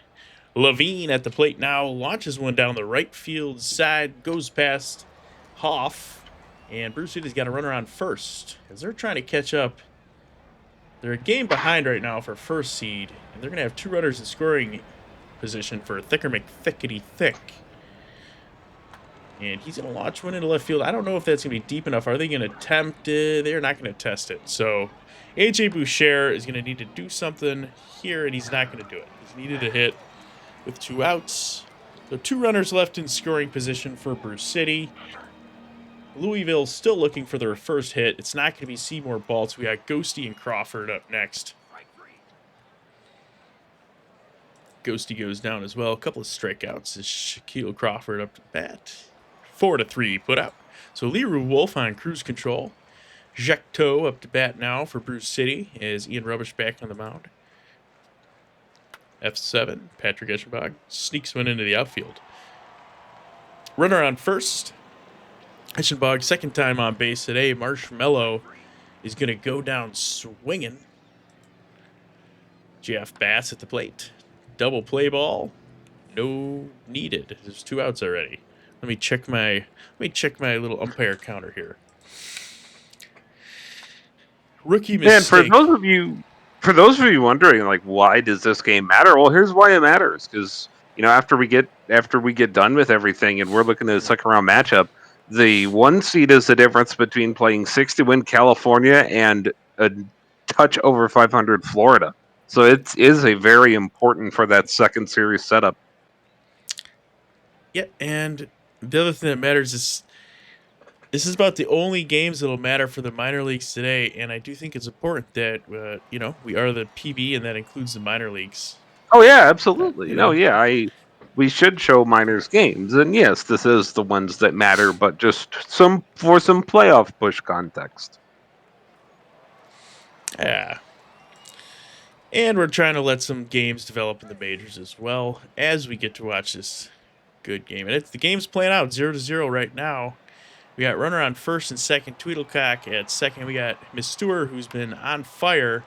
Levine at the plate now, launches one down the right field side, goes past Hoff, and Bruce City's got a runner on first as they're trying to catch up. They're a game behind right now for first seed, and they're going to have 2 runners in scoring position for Thicker McThickety Thick. And he's going to launch one into left field. I don't know if that's going to be deep enough. Are they going to attempt it? They're not going to test it. So AJ Boucher is going to need to do something here, and he's not going to do it. He's needed a hit with 2 outs. So 2 runners left in scoring position for Bruce City. Louisville still looking for their first hit. It's not going to be Seymour Baltz. We got Ghosty and Crawford up next. Ghosty goes down as well. A couple of strikeouts as Shaquille Crawford up to bat. 4-3 put out. So Leroy Wolf on cruise control. Jecteau up to bat now for Bruce City as Ian Rubbish back on the mound. F7, Patrick Eschenbach sneaks one into the outfield. Runner on first. Eschenbach, second time on base today. Marshmallow is going to go down swinging. Jeff Bass at the plate. Double play ball. No needed. There's 2 outs already. Let me check my little umpire counter here. Rookie mistake. And for those of you wondering, like, why does this game matter? Well, here's why it matters. Because after we get done with everything, and we're looking at a second round matchup, the 1 seed is the difference between playing 60-win California and a touch over 500 Florida. So it is a very important for that second series setup. Yeah, and the other thing that matters is this is about the only games that'll matter for the minor leagues today, and I do think it's important that we are the PB, and that includes the minor leagues. Oh yeah, absolutely. We should show minors games, and yes, this is the ones that matter, but just for some playoff push context. Yeah. And we're trying to let some games develop in the majors as well as we get to watch this good game. And the game's playing out 0-0 right now. We got runner on first and second, Tweedlecock at second. We got Miss Stewart, who's been on fire,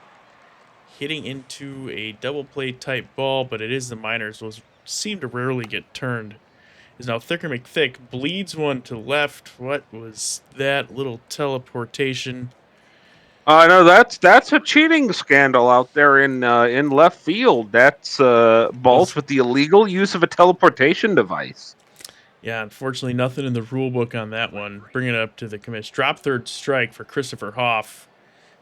hitting into a double play type ball, but it is the minors. Those seem to rarely get turned. Is now Thicker McThick, bleeds one to left. What was that little teleportation? No, that's a cheating scandal out there in left field. That's balls with the illegal use of a teleportation device. Yeah, unfortunately, nothing in the rule book on that one. Bring it up to the commission. Drop third strike for Christopher Hoff,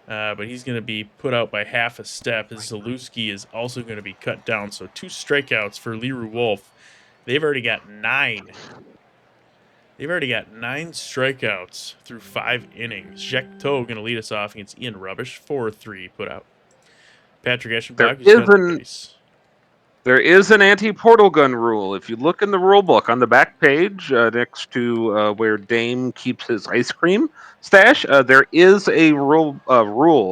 but he's going to be put out by half a step. His Zalewski is also going to be cut down. So 2 strikeouts for Leroy Wolf. They've already got 9. They've already got 9 strikeouts through 5 innings. Jecto going to lead us off against Ian Rubbish. 4-3 put out. Patrick Eschenbach is on base. There is an anti-portal gun rule. If you look in the rule book on the back page next to where Dame keeps his ice cream stash, there is a rule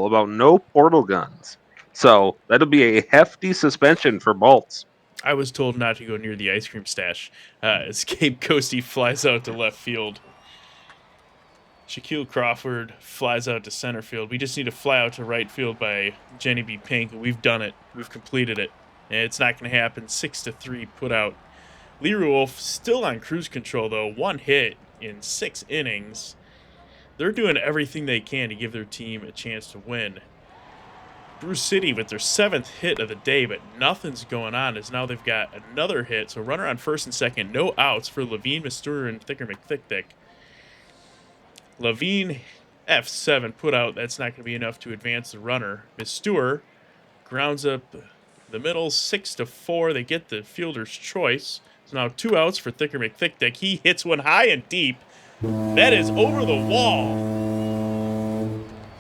about no portal guns. So that'll be a hefty suspension for Bolts. I was told not to go near the ice cream stash. As Gabe Coasty flies out to left field. Shaquille Crawford flies out to center field. We just need to fly out to right field by Jenny B. Pink. We've done it. We've completed it. And it's not going to happen. 6-3 put out. Leroy Wolf still on cruise control, though. 1 hit in 6 innings. They're doing everything they can to give their team a chance to win. Bruce City with their 7th hit of the day, but nothing's going on as now they've got another hit. So runner on first and second, no outs for Levine, Mistura, and Thicker McThick. Levine, F7 put out. That's not going to be enough to advance the runner. Mistura grounds up the middle, 6-4. They get the fielder's choice. So now 2 outs for Thicker McThick. He hits one high and deep. That is over the wall.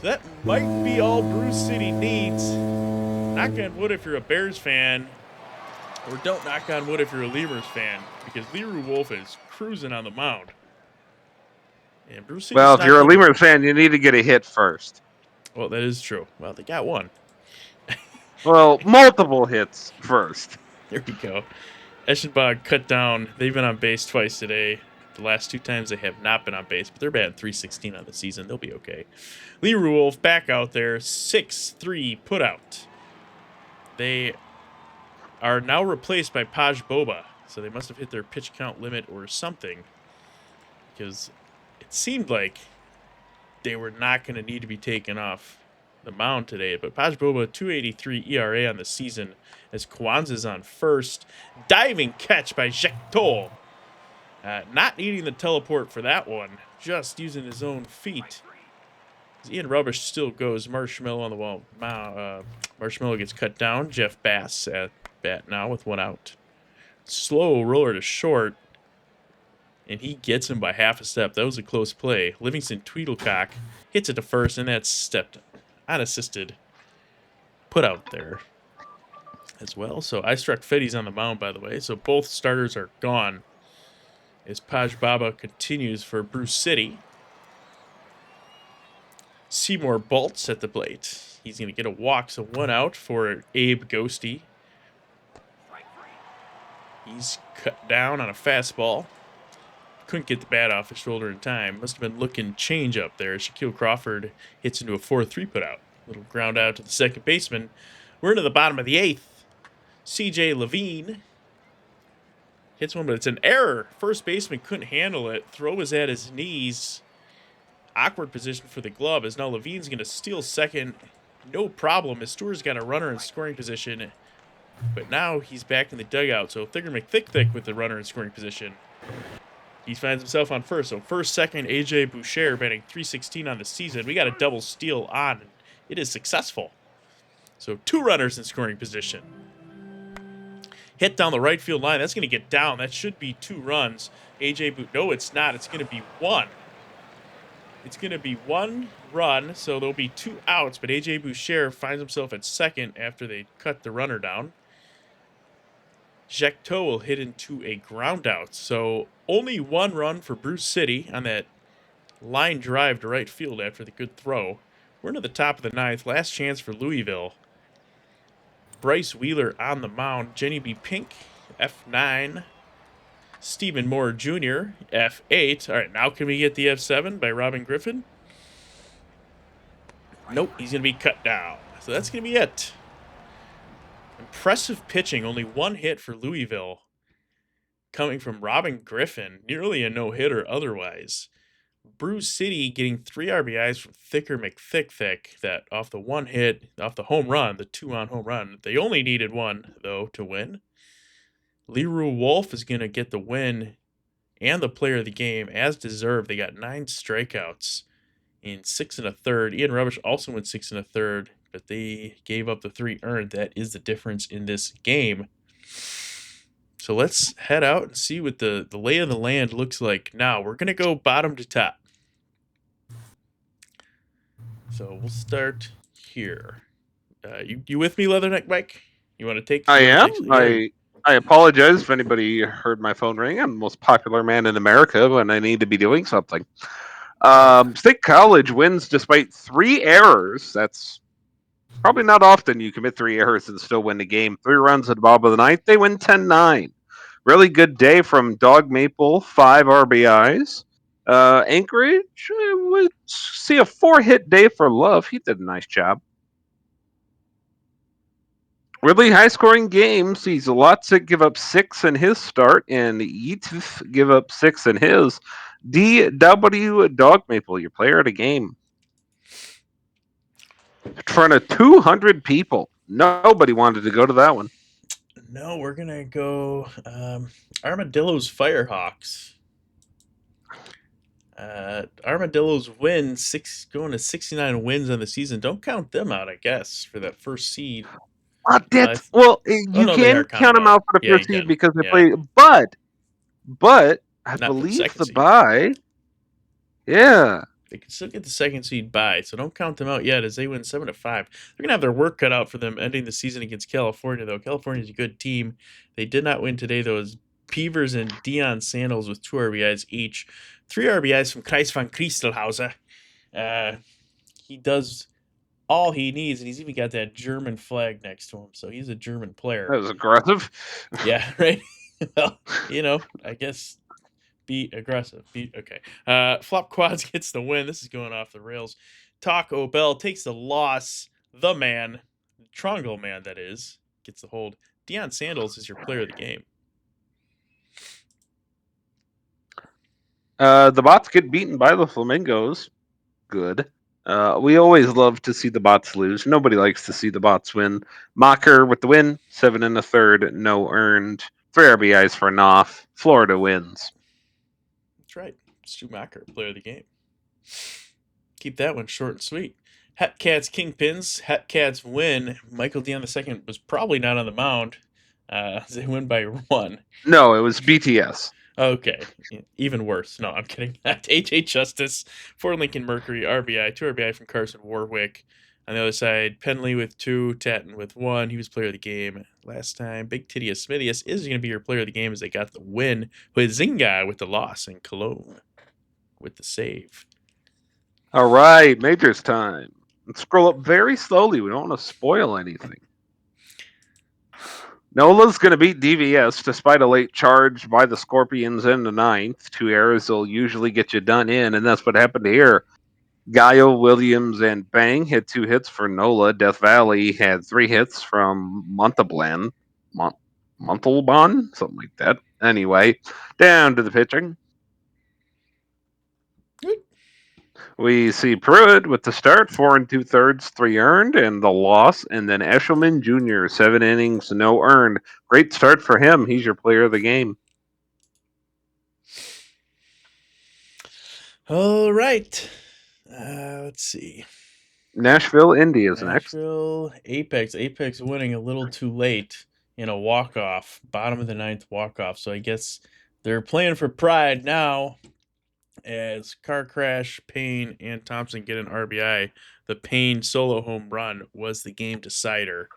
That might be all Bruce City needs. Knock on wood if you're a Bears fan, or don't knock on wood if you're a Lemurs fan, because Leroy Wolf is cruising on the mound. And Bruce City's well, if you're a Lemurs fan, you need to get a hit first. Well, that is true. Well, they got one. Well, multiple hits first. There we go. Eschenbach cut down. They've been on base twice today. The last 2 times they have not been on base, but they're batting .316 on the season. They'll be okay. Leroy Wolf back out there. 6-3 put out. They are now replaced by Paj Boba. So they must have hit their pitch count limit or something. Because it seemed like they were not going to need to be taken off the mound today. But Paj Boba, 2.83 ERA on the season as Kwanzaa's on first. Diving catch by Jecto. Not needing the teleport for that one. Just using his own feet. Ian Rubbish still goes. Marshmallow on the wall. Marshmallow gets cut down. Jeff Bass at bat now with 1 out. Slow roller to short. And he gets him by half a step. That was a close play. Livingston Tweedlecock hits it to first, and that's stepped unassisted. Put out there as well. So I struck Fetty's on the mound, by the way. So both starters are gone as Paj Baba continues for Bruce City. Seymour Bolts at the plate. He's going to get a walk, so 1 out for Abe Ghosty. He's cut down on a fastball. Couldn't get the bat off his shoulder in time. Must have been looking change up there. Shaquille Crawford hits into a 4-3 put out. Little ground out to the second baseman. We're into the bottom of the 8th. CJ Levine hits one, but it's an error. First baseman couldn't handle it. Throw was at his knees. Awkward position for the glove as now Levine's going to steal second. No problem. Mistour's got a runner in scoring position. But now he's back in the dugout. So Thicker McThick with the runner in scoring position. He finds himself on first. So first, second, AJ Boucher batting .316 on the season. We got a double steal on. It is successful. So 2 runners in scoring position. Hit down the right field line. That's going to get down. That should be 2 runs. No, it's not. It's going to be 1. It's going to be 1 run, so there'll be 2 outs. But AJ Boucher finds himself at second after they cut the runner down. Jecto will hit into a ground out. So only 1 run for Bruce City on that line drive to right field after the good throw. We're into the top of the 9th. Last chance for Louisville. Bryce Wheeler on the mound. Jenny B. Pink, F9. Stephen Moore Jr., F8. All right, now can we get the F7 by Robin Griffin? Nope, he's going to be cut down. So that's going to be it. Impressive pitching, only one hit for Louisville. Coming from Robin Griffin, nearly a no-hitter otherwise. Brew City getting 3 RBIs from Thicker McThick, that off the one hit, off the home run, the 2-on home run. They only needed 1, though, to win. Leroy Wolf is going to get the win and the player of the game, as deserved. They got 9 strikeouts in 6 1/3. Ian Rubbish also went 6 1/3, but they gave up the 3 earned. That is the difference in this game. So let's head out and see what the lay of the land looks like now. We're going to go bottom to top. So we'll start here. You with me, Leatherneckmike? You want to take? I am. Yeah. I apologize if anybody heard my phone ring. I'm the most popular man in America when I need to be doing something. State College wins despite 3 errors. That's probably not often you commit 3 errors and still win the game. 3 runs at the bottom of the ninth. They win 10-9. Really good day from Dog Maple, 5 RBIs. Anchorage would see a 4-hit day for Love. He did a nice job. Really high-scoring game sees Lotzik give up 6 in his start, and Yetif give up 6 in his. DW Dog Maple, your player of the game. In front of 200 people. Nobody wanted to go to that one. No, we're gonna go Armadillo's Firehawks. Armadillo's win going to 69 wins on the season. Don't count them out, I guess, for that first seed. You no, they are can count them out for the Yeah, first you seed can. because they Yeah. play. But I Not for the believe second the seed. bye. Yeah. They can still get the second seed bye, so don't count them out yet as they win 7-5. They're gonna have their work cut out for them ending the season against California, though. California's a good team. They did not win today, though. As Peavers and Dion Sandals with 2 RBIs each, 3 RBIs from Kreis van Christelhauser. He does all he needs, and he's even got that German flag next to him, so he's a German player. That was aggressive. Yeah, right. Well, I guess. Be aggressive. Okay. Flop Quads gets the win. This is going off the rails. Taco Bell takes the loss. The man, Trongle man, that is, gets the hold. Deion Sandals is your player of the game. The bots get beaten by the Flamingos. Good. We always love to see the bots lose. Nobody likes to see the bots win. Mocker with the win. 7 1/3. No earned. 3 RBIs for Knopf. Florida wins. That's right. Schumacher, player of the game. Keep that one short and sweet. Hat Cats Kingpins. Hat Cats win. Michael Dion II was probably not on the mound. They win by 1. No, it was BTS. Okay, even worse. No, I'm kidding. H.A. Justice for Lincoln Mercury, RBI, 2 RBI from Carson Warwick. On the other side, Penley with 2, Tatton with 1. He was player of the game last time. Big Titius Smithius is going to be your player of the game as they got the win with Zinga with the loss and Cologne with the save. All right, Majors time. Let's scroll up very slowly. We don't want to spoil anything. Nola's going to beat DVS despite a late charge by the Scorpions in the 9th. 2 errors will usually get you done in, and that's what happened here. Gaio, Williams, and Bang had 2 hits for Nola. Death Valley had 3 hits from Montalban, something like that. Anyway, down to the pitching. We see Pruitt with the start, 4 2/3, 3 earned, and the loss. And then Eshelman Jr., 7 innings, no earned. Great start for him. He's your player of the game. All right. Let's see. Nashville Indians next. Nashville Apex. Apex winning a little too late in a walk-off, bottom of the 9th walk-off. So I guess they're playing for pride now. As Car Crash, Payne, and Thompson get an RBI, the Payne solo home run was the game decider.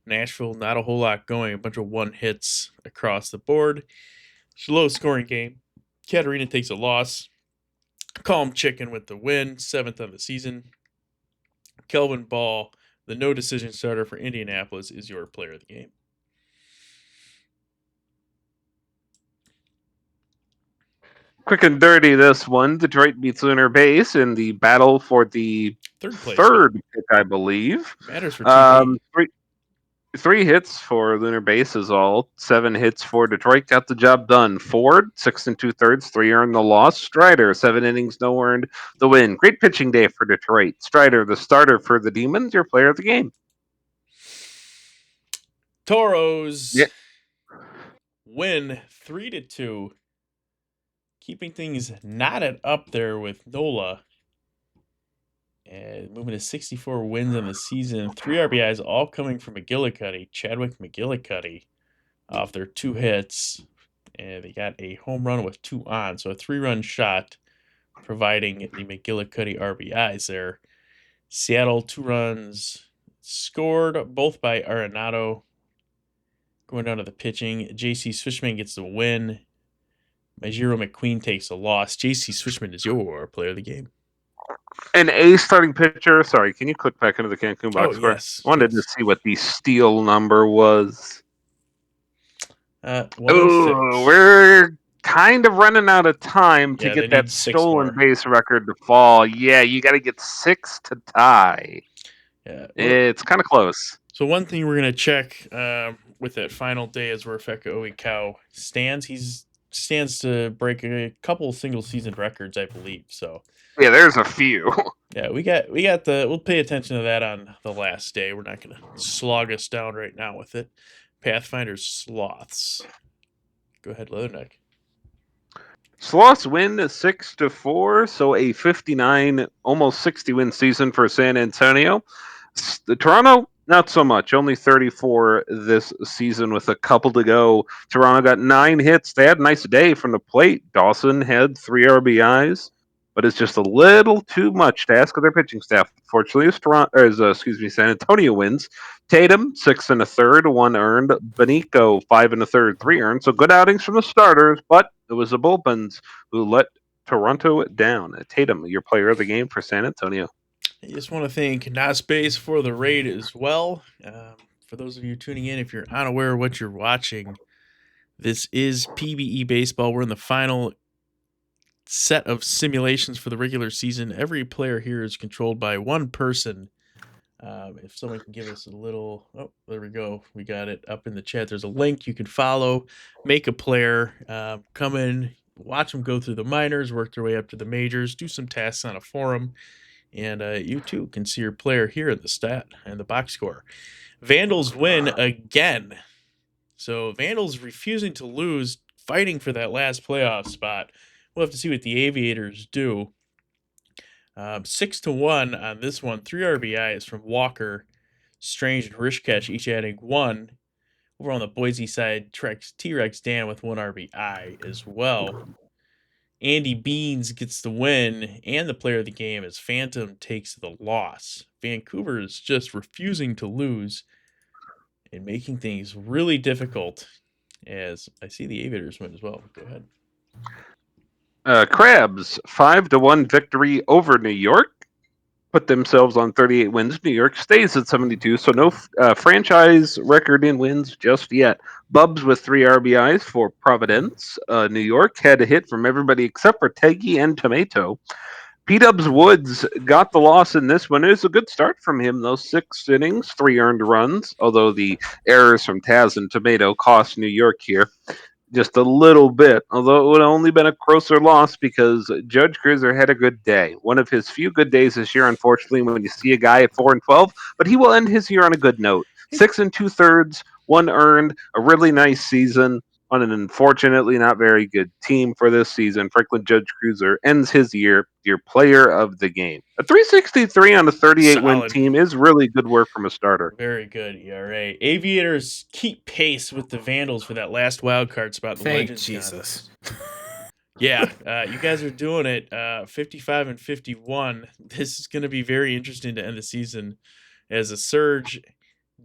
Nashville, not a whole lot going, a bunch of 1 hits across the board. It's a low-scoring game. Katarina takes a loss. Calm Chicken with the win, 7th on the season. Kelvin Ball, the no-decision starter for Indianapolis, is your player of the game. Quick and dirty, this one. Detroit beats Lunar Base in the battle for the Third place spot. third pick, I believe. Matters for TV. Three hits for Lunar Base is all. 7 hits for Detroit. Got the job done. Ford, 6 2/3, 3 earned the loss. Strider, 7 innings, no earned the win. Great pitching day for Detroit. Strider, the starter for the Demons, your player of the game. Toros Yeah. win 3-2, keeping things knotted up there with Nola. And moving to 64 wins on the season. 3 RBIs, all coming from Chadwick McGillicuddy, off their 2 hits. And they got a home run with 2 on. So a 3-run shot, providing the McGillicuddy RBIs there. Seattle, 2 runs scored, both by Arenado. Going down to the pitching, J.C. Swishman gets the win. Majiro McQueen takes the loss. J.C. Swishman is your player of the game. An A starting pitcher. Sorry, can you click back into the Cancun box score? Yes. I wanted to see what the steal number was. 106. We're kind of running out of time to get that 6 stolen more. base record to fall. Yeah, you got to get 6 to tie. Yeah, it's kind of close. So one thing we're gonna check with that final day is where Feka Oikau stands. He stands to break a couple single season records, I believe. So yeah, there's a few. Yeah, we got we'll pay attention to that on the last day. We're not gonna slog us down right now with it. Pathfinder's Sloths. Go ahead, Leatherneck. Sloths win 6-4, so a 59, almost 60 win season for San Antonio. The Toronto, not so much. Only 34 this season with a couple to go. Toronto got 9 hits. They had a nice day from the plate. Dawson had 3 RBIs, but it's just a little too much to ask of their pitching staff. Fortunately, San Antonio wins. Tatum, 6 1/3, 1 earned. Benico, 5 1/3, 3 earned. So good outings from the starters, but it was the bullpens who let Toronto down. Tatum, your player of the game for San Antonio. I just want to thank NotSpace for the raid as well. For those of you tuning in, if you're unaware of what you're watching, this is PBE Baseball. We're in the final set of simulations for the regular season. Every player here is controlled by one person. If someone can give us a little... Oh, there we go. We got it up in the chat. There's a link you can follow. Make a player. Come in, watch them go through the minors, work their way up to the majors, do some tasks on a forum. And you too can see your player here in the stat and the box score. Vandals win again. So Vandals refusing to lose, fighting for that last playoff spot. We'll have to see what the Aviators do. 6-1 on this one. 3 RBIs from Walker, Strange, and Rishkesh, each adding 1. Over on the Boise side, T-Rex Dan with 1 RBI as well. Andy Beans gets the win and the player of the game as Phantom takes the loss. Vancouver is just refusing to lose and making things really difficult, as I see the Aviators win as well. Go ahead. Crabs, 5-1 victory over New York. Put themselves on 38 wins. New York stays at 72, so no franchise record in wins just yet. Bubs with 3 RBIs for Providence. New York had a hit from everybody except for Teggy and Tomato. P-Dubs Woods got the loss in this one. It was a good start from him, though. 6 innings, 3 earned runs, although the errors from Taz and Tomato cost New York here just a little bit, although it would have only been a closer loss because Judge Cruiser had a good day. One of his few good days this year, unfortunately, when you see a guy at 4-12, but he will end his year on a good note. 6 2/3, 1 earned, a really nice season on an unfortunately not very good team for this season. Franklin Judge Cruiser ends his year your player of the game. A 363 on a 38-win team is really good work from a starter. Very good ERA. Aviators keep pace with the Vandals for that last wild card spot. The Legends Jesus. Yeah, you guys are doing it. 55 and 51. This is going to be very interesting to end the season as a Surge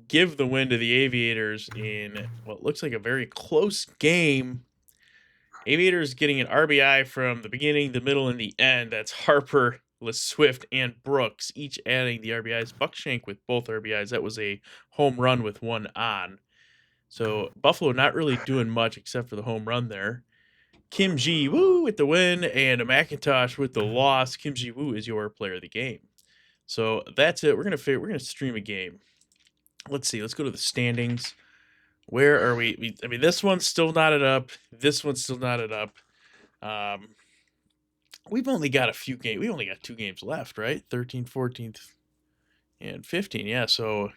give the win to the Aviators in what looks like a very close game. Aviators getting an RBI from the beginning, the middle, and the end. That's Harper, Swift, and Brooks, each adding the RBIs. Buckshank with both RBIs. That was a home run with 1 on. So Buffalo not really doing much except for the home run there. Kim Ji Woo with the win and a McIntosh with the loss. Kim Ji Woo is your player of the game. So that's it. We're gonna stream a game. Let's see. Let's go to the standings. Where are we? I mean, this one's still knotted up. This one's still knotted up. We've only got a few games. We only got 2 games left, right? 13th, 14th, and 15. Yeah, so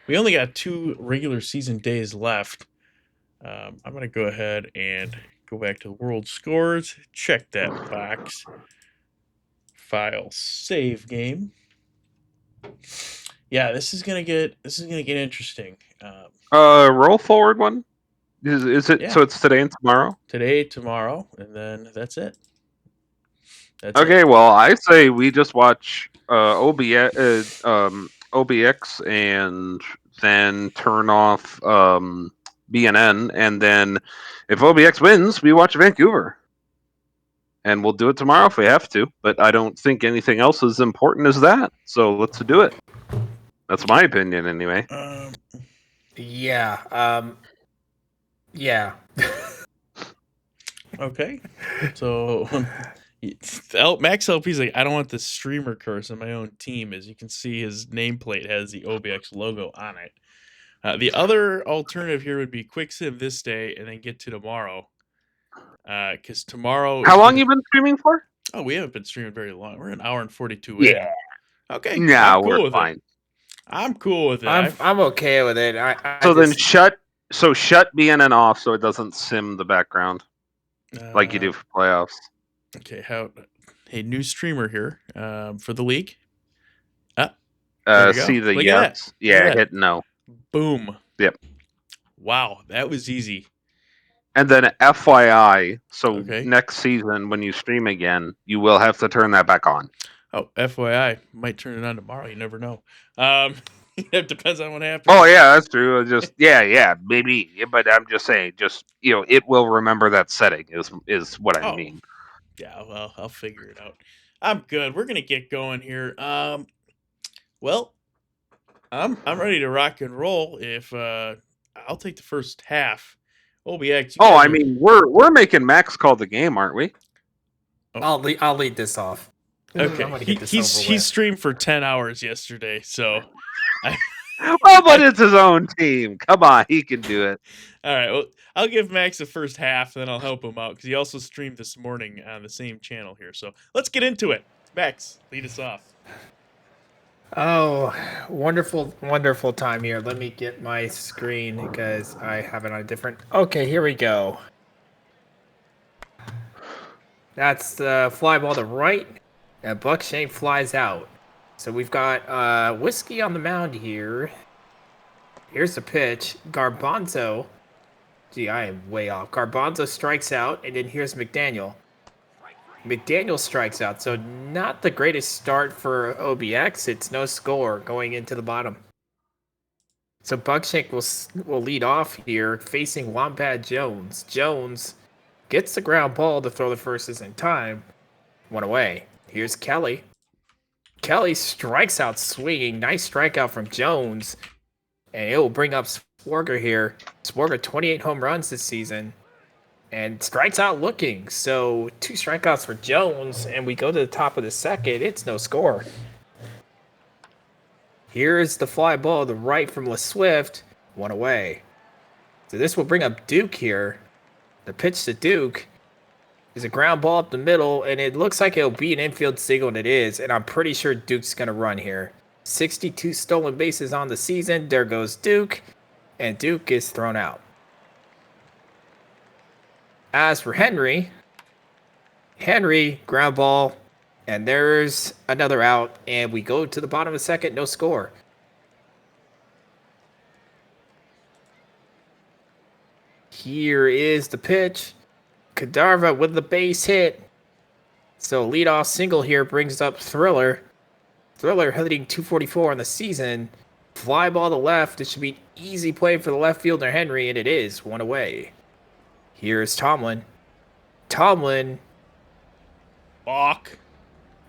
we only got 2 regular season days left. I'm going to go ahead and go back to the world scores. Check that box. File save game. Yeah, this is gonna get interesting. Roll forward one. Is it? Yeah. So it's today and tomorrow. Today, tomorrow, and then that's it. That's Okay, it. well, I say we just watch OBX and then turn off BNN, and then if OBX wins, we watch Vancouver. And we'll do it tomorrow if we have to, but I don't think anything else is important as that. So let's do it. That's my opinion, anyway. Yeah. Yeah. Okay. So MaxLP's like, I don't want the streamer curse on my own team. As you can see, his nameplate has the OBX logo on it. The other alternative here would be quick sim this day and then get to tomorrow. Because tomorrow. How long you been streaming for? Oh, we haven't been streaming very long. We're an hour and 42 Yeah. in. Okay. No, I'm cool we're with fine. it. I'm cool with it. I'm okay with it. Then shut BNN off so it doesn't sim the background like you do for playoffs. Okay, hey, new streamer here for the league. See the yes. Yeah, hit no. Boom. Yep. Wow, that was easy. And then FYI, so next season when you stream again, you will have to turn that back on. Oh, FYI, might turn it on tomorrow. You never know. It depends on what happens. Oh yeah, that's true. Just maybe. But I'm just saying, it will remember that setting is what I mean. Yeah, well, I'll figure it out. I'm good. We're gonna get going here. Well, I'm ready to rock and roll. If I'll take the first half. OBX. I mean, we're making Max call the game, aren't we? I'll lead this off. Okay, he streamed for 10 hours yesterday, so. Well, but it's his own team. Come on, he can do it. All right, well, I'll give Max the first half, then I'll help him out because he also streamed this morning on the same channel here. So let's get into it. Max, lead us off. Oh, wonderful, wonderful time here. Let me get my screen because I have it on a different. Okay, here we go. That's the fly ball to right, and Buckshank flies out. So we've got Whiskey on the mound here. Here's the pitch. Garbanzo. Gee, I am way off. Garbanzo strikes out, and then here's McDaniel. McDaniel strikes out, so not the greatest start for OBX. It's no score going into the bottom. So Buckshank will lead off here, facing Wombat Jones. Jones gets the ground ball to throw the first in time. One away. Here's Kelly. Kelly strikes out swinging. Nice strikeout from Jones. And it will bring up Swarger here. Swarger, 28 home runs this season. And strikes out looking. So 2 strikeouts for Jones. And we go to the top of the second. It's no score. Here's the fly ball to the right from LeSwift. One away. So this will bring up Duke here. The pitch to Duke is a ground ball up the middle, and it looks like it'll be an infield single, and it is. And I'm pretty sure Duke's going to run here. 62 stolen bases on the season. There goes Duke, and Duke is thrown out. As for Henry, ground ball, and there's another out, and we go to the bottom of the second, no score. Here is the pitch. Kadarva with the base hit. So leadoff single here brings up Thriller. Thriller hitting 244 on the season. Fly ball to left. It should be an easy play for the left fielder Henry, and it is. One away. Here's Tomlin. Tomlin. Balk.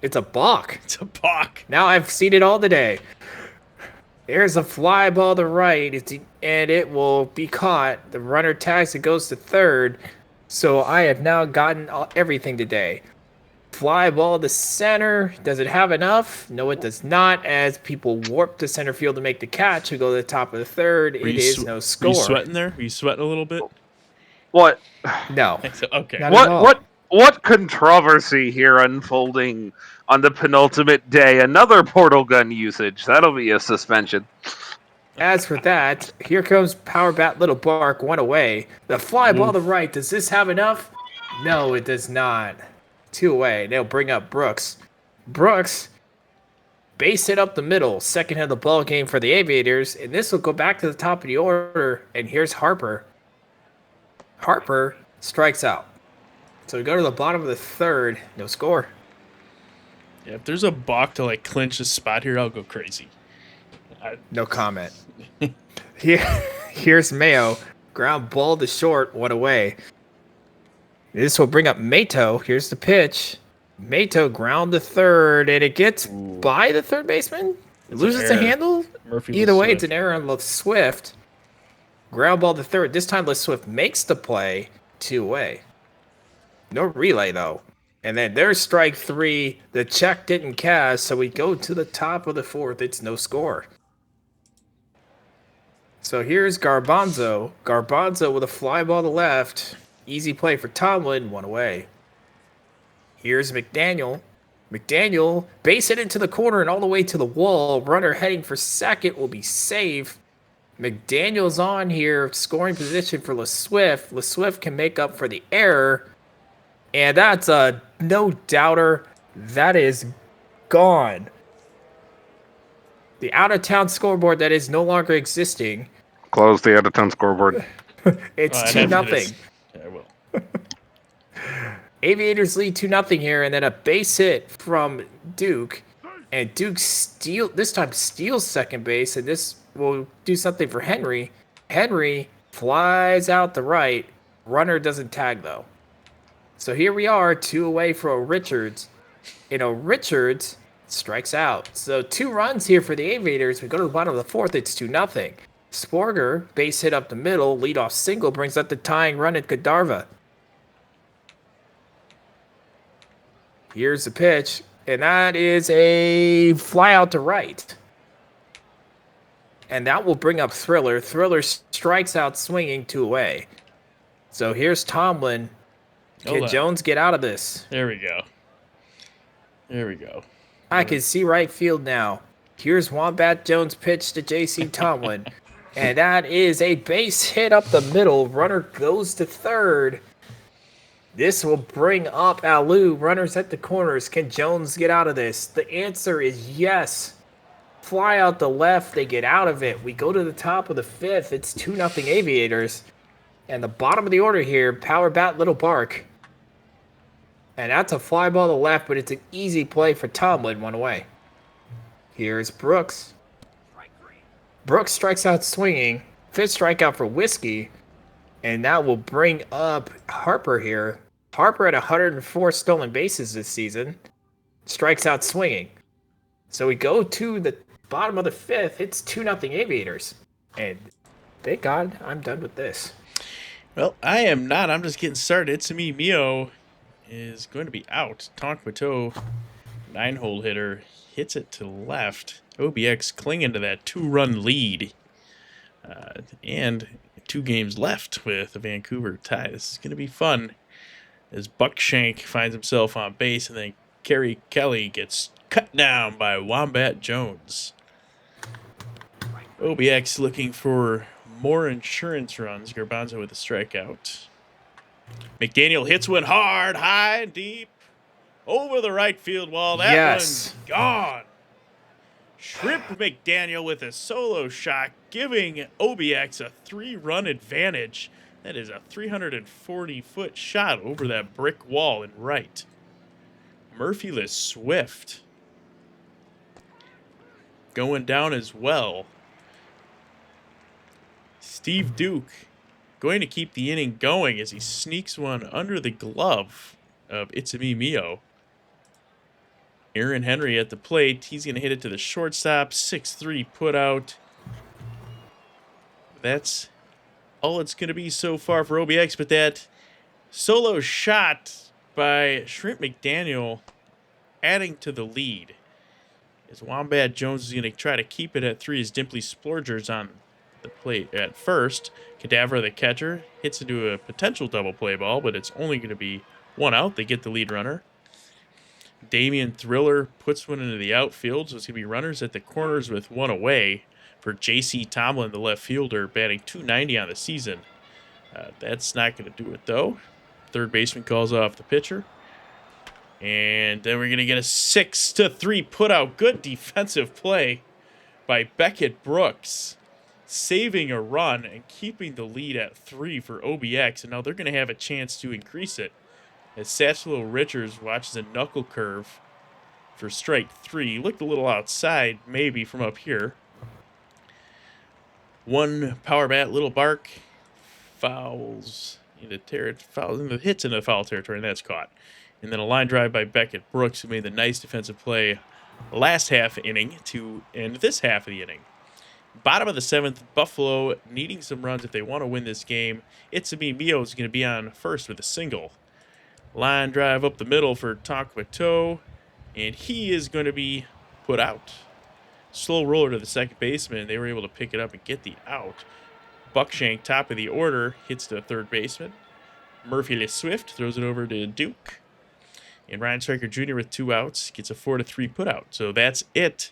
It's a balk. It's a balk. Now I've seen it all today. There's a fly ball to right, and it will be caught. The runner tags it, goes to third. So I have now gotten everything today. Fly ball to center. Does it have enough? No, it does not. As people warp to center field to make the catch, who go to the top of the third, it is no Were you score. sweating there? Were you sweating a little bit? What? No, Okay. not at all. What controversy here unfolding on the penultimate day? Another portal gun usage. That'll be a suspension. As for that, here comes Power Bat Little Bark, one away. The fly ball to right. Does this have enough? No, it does not. Two away. They'll bring up Brooks. Brooks, base hit up the middle. Second hit of the ball game for the Aviators. And this will go back to the top of the order. And here's Harper. Harper strikes out. So we go to the bottom of the third. No score. Yeah, if there's a balk to like clinch a spot here, I'll go crazy. No comment. Here's Mayo. Ground ball to short, one away. This will bring up Mato. Here's the pitch. Mato ground to third, and it gets by the third baseman. It loses the handle. Either way, it's an error on Swift. Ground ball to third. This time, Swift makes the play. Two away. No relay, though. And then there's strike three. The check didn't cash, so we go to the top of the fourth. It's no score. So here's Garbanzo. Garbanzo with a fly ball to left. Easy play for Tomlin, one away. Here's McDaniel. McDaniel, base hit into the corner and all the way to the wall. Runner heading for second will be safe. McDaniel's on here, scoring position for LeSwift. LeSwift can make up for the error. And that's a no-doubter. That is gone. The out-of-town scoreboard that is no longer existing. Close the out-of-town scoreboard. It's 2-0. Yeah, I will. Aviators lead 2-0 here, and then a base hit from Duke. And Duke this time steals second base, and this will do something for Henry. Henry flies out the right. Runner doesn't tag, though. So here we are, two away for O'Richards. And O'Richards strikes out. So 2 runs here for the Aviators. We go to the bottom of the fourth. It's 2-0. Sporger, base hit up the middle. Leadoff single brings up the tying run at Godiva. Here's the pitch. And that is a fly out to right. And that will bring up Thriller. Thriller strikes out swinging 2 away. So here's Tomlin. Can Jones get out of this? There we go. There we go. I can see right field now. Here's Wombat Jones' pitch to J.C. Tomlin. And that is a base hit up the middle. Runner goes to third. This will bring up Alou. Runners at the corners. Can Jones get out of this? The answer is yes. Fly out the left. They get out of it. We go to the top of the fifth. It's 2-0 Aviators. And the bottom of the order here, Power Bat Little Bark. And that's a fly ball to the left, but it's an easy play for Tomlin, one away. Here's Brooks. Brooks strikes out swinging. 5th strikeout for Whiskey. And that will bring up Harper here. Harper at 104 stolen bases this season. Strikes out swinging. So we go to the bottom of the 5th. It's 2-0 Aviators. And thank God I'm done with this. Well, I am not. I'm just getting started. Itsumi Mio is going to be out. Tonk Bateau, 9-hole hitter, hits it to left. OBX clinging to that 2-run lead. And 2 games left with the Vancouver tie. This is going to be fun as Buckshank finds himself on base, and then Kerry Kelly gets cut down by Wombat Jones. OBX looking for more insurance runs. Garbanzo with a strikeout. McDaniel hits one hard, high, and deep. Over the right field wall. That one's gone. Shrimp McDaniel with a solo shot, giving OBX a 3-run advantage. That is a 340-foot shot over that brick wall in right. Murphyless Swift going down as well. Steve Duke going to keep the inning going as he sneaks one under the glove of Itsumi Mio. Aaron Henry at the plate. He's going to hit it to the shortstop. 6-3 put out. That's all it's going to be so far for OBX, but that Solo shot by Shrimp McDaniel, adding to the lead. As Wombat Jones is going to try to keep it at 3 as Dimply Splurger's on the plate at first. Cadaver, the catcher, hits into a potential double play ball, but it's only going to be 1 out. They get the lead runner. Damian Thriller puts one into the outfield, so it's going to be runners at the corners with 1 away for J.C. Tomlin, the left fielder, batting .290 on the season. That's not going to do it, though. Third baseman calls off the pitcher. And then we're going to get a 6-3 putout. Good defensive play by Beckett Brooks, saving a run and keeping the lead at 3 for OBX. And now they're going to have a chance to increase it as Satchel Richards watches a knuckle curve for strike 3. He looked a little outside, maybe, from up here. 1 power bat, little bark, hits into the foul territory, and that's caught. And then a line drive by Beckett Brooks, who made the nice defensive play last half inning to end this half of the inning. Bottom of the 7th, Buffalo needing some runs if they want to win this game. Itsubi Mio is going to be on first with a single. Line drive up the middle for Taquato, and he is going to be put out. Slow roller to the second baseman. They were able to pick it up and get the out. Buckshank, top of the order, hits to third baseman. Murphy LeSwift throws it over to Duke. And Ryan Stryker Jr. with 2 outs gets a 4-3 putout. So that's it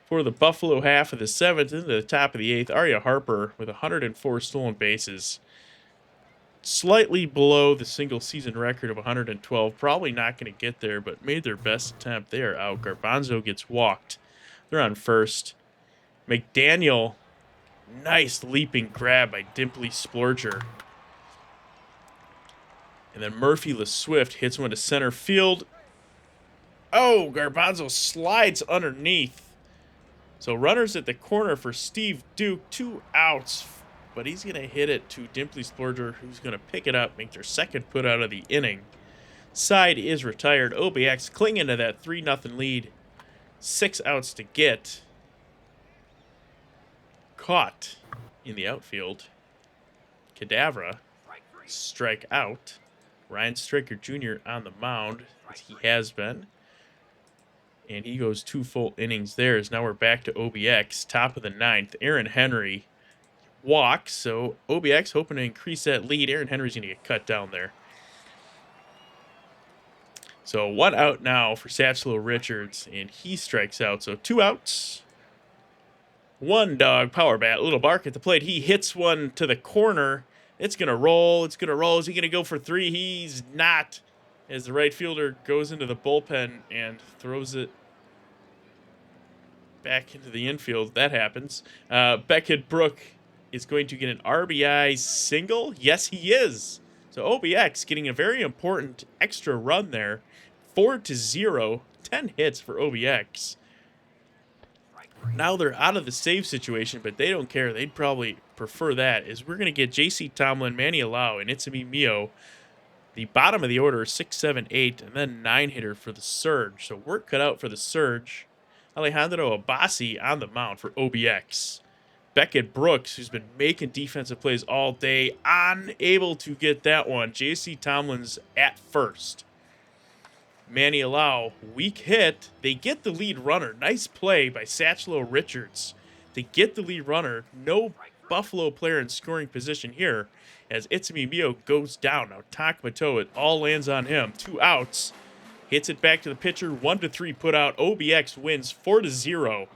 for the Buffalo half of the 7th. Into the top of the 8th, Arya Harper with 104 stolen bases. Slightly below the single season record of 112. Probably not going to get there, but made their best attempt. They are out. Garbanzo gets walked. They're on first. McDaniel, nice leaping grab by Dimply Splurger. And then Murphy LeSwift hits one to center field. Oh, Garbanzo slides underneath. So runners at the corner for Steve Duke. 2 outs. But he's going to hit it to Dimply Splurger, who's going to pick it up, make their second put out of the inning. Side is retired. OBX clinging to that 3-0 lead. 6 outs to get. Caught in the outfield. Cadavra, strike out. Ryan Stryker Jr. on the mound, as he has been. And he goes 2 full innings there. As now we're back to OBX, top of the 9th. Aaron Henry walks, so OBX hoping to increase that lead. Aaron Henry's going to get cut down there. So 1 out now for Satchel Richards, and he strikes out. So 2 outs. 1 dog, power bat, little bark at the plate. He hits one to the corner. It's going to roll. It's going to roll. Is he going to go for 3? He's not. As the right fielder goes into the bullpen and throws it back into the infield. That happens. Beckett Brook is going to get an RBI single. Yes, he is. So OBX getting a very important extra run there. 4-0. 10 hits for OBX. Now they're out of the save situation, but they don't care. They'd probably prefer that. Is we're going to get J.C. Tomlin, Manny Alau, and Itsubi Mio. The bottom of the order is 6, 7, 8, and then 9-hitter for the Surge. So work cut out for the Surge. Alejandro Abassi on the mound for OBX. Beckett Brooks, who's been making defensive plays all day, unable to get that one. J.C. Tomlin's at first. Manny Alau, weak hit. They get the lead runner. Nice play by Satchel Richards to get the lead runner. No Buffalo player in scoring position here as Itsubi Mio goes down. Now Takmato, it all lands on him. 2 outs. Hits it back to the pitcher. 1-3 put out. OBX wins 4-0.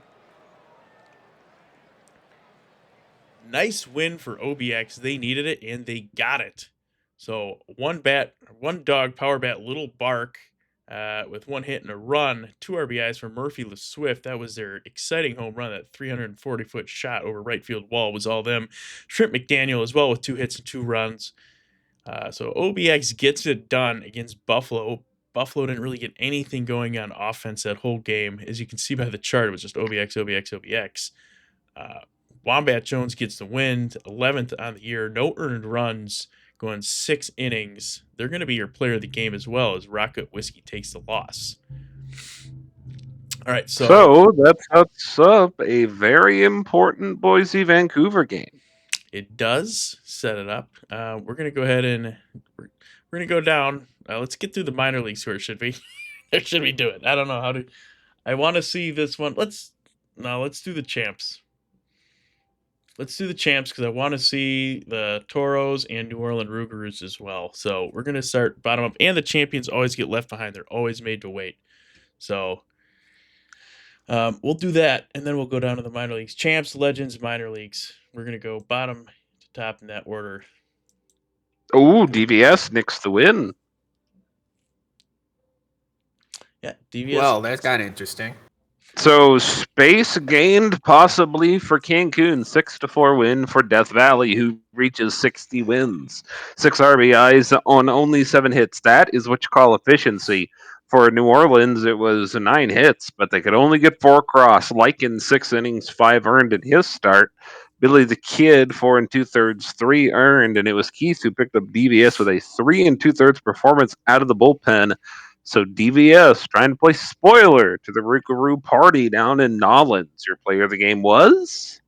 Nice win for OBX. They needed it, and they got it. So 1 dog, power bat, little bark with 1 hit and a run. 2 RBIs for Murphy LeSwift. That was their exciting home run. That 340-foot shot over right field wall was all them. Shrimp McDaniel as well with 2 hits and 2 runs. So OBX gets it done against Buffalo. Buffalo didn't really get anything going on offense that whole game. As you can see by the chart, it was just OBX. Wombat Jones gets the win, 11th on the year, no earned runs, going 6 innings. They're going to be your player of the game as well as Rocket Whiskey takes the loss. All right, so that sets up a very important Boise-Vancouver game. It does set it up. We're going to go ahead and we're we're gonna go down. Let's get through the minor leagues first, should we? Or should we do it? I don't know how to. I want to see this one. Let's do the champs. Let's do the champs because I want to see the Toros and New Orleans Rougarous as well. So we're gonna start bottom up, and the champions always get left behind. They're always made to wait. So we'll do that, and then we'll go down to the minor leagues. Champs, legends, minor leagues. We're gonna go bottom to top in that order. Oh, DVS nicks the win. Yeah, DVS. Well, that's kind of interesting. So space gained possibly for Cancun, 6-4 win for Death Valley, who reaches 60 wins, 6 RBIs on only 7 hits. That is what you call efficiency. For New Orleans, it was 9 hits, but they could only get 4 across. Like in 6 innings, 5 earned in his start. Billy the Kid, 4 2/3, 3 earned, and it was Keith who picked up DVS with a 3 2/3 performance out of the bullpen. So DVS trying to play spoiler to the Rougarou party down in Nolens. Your player of the game was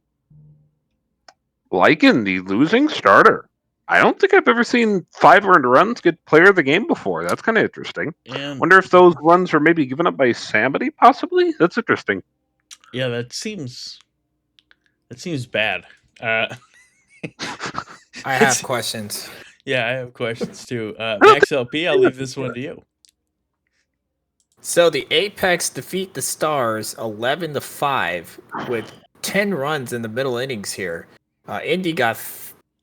Lycan, the losing starter. I don't think I've ever seen 5 earned runs get player of the game before. That's kind of interesting. And Wonder if those runs were maybe given up by somebody, possibly? That's interesting. yeah, that seems bad. I have questions. Yeah, I have questions too. MaxLP, I'll leave this one to you. So the Apex defeat the Stars 11-5 with 10 runs in the middle innings here. Indy got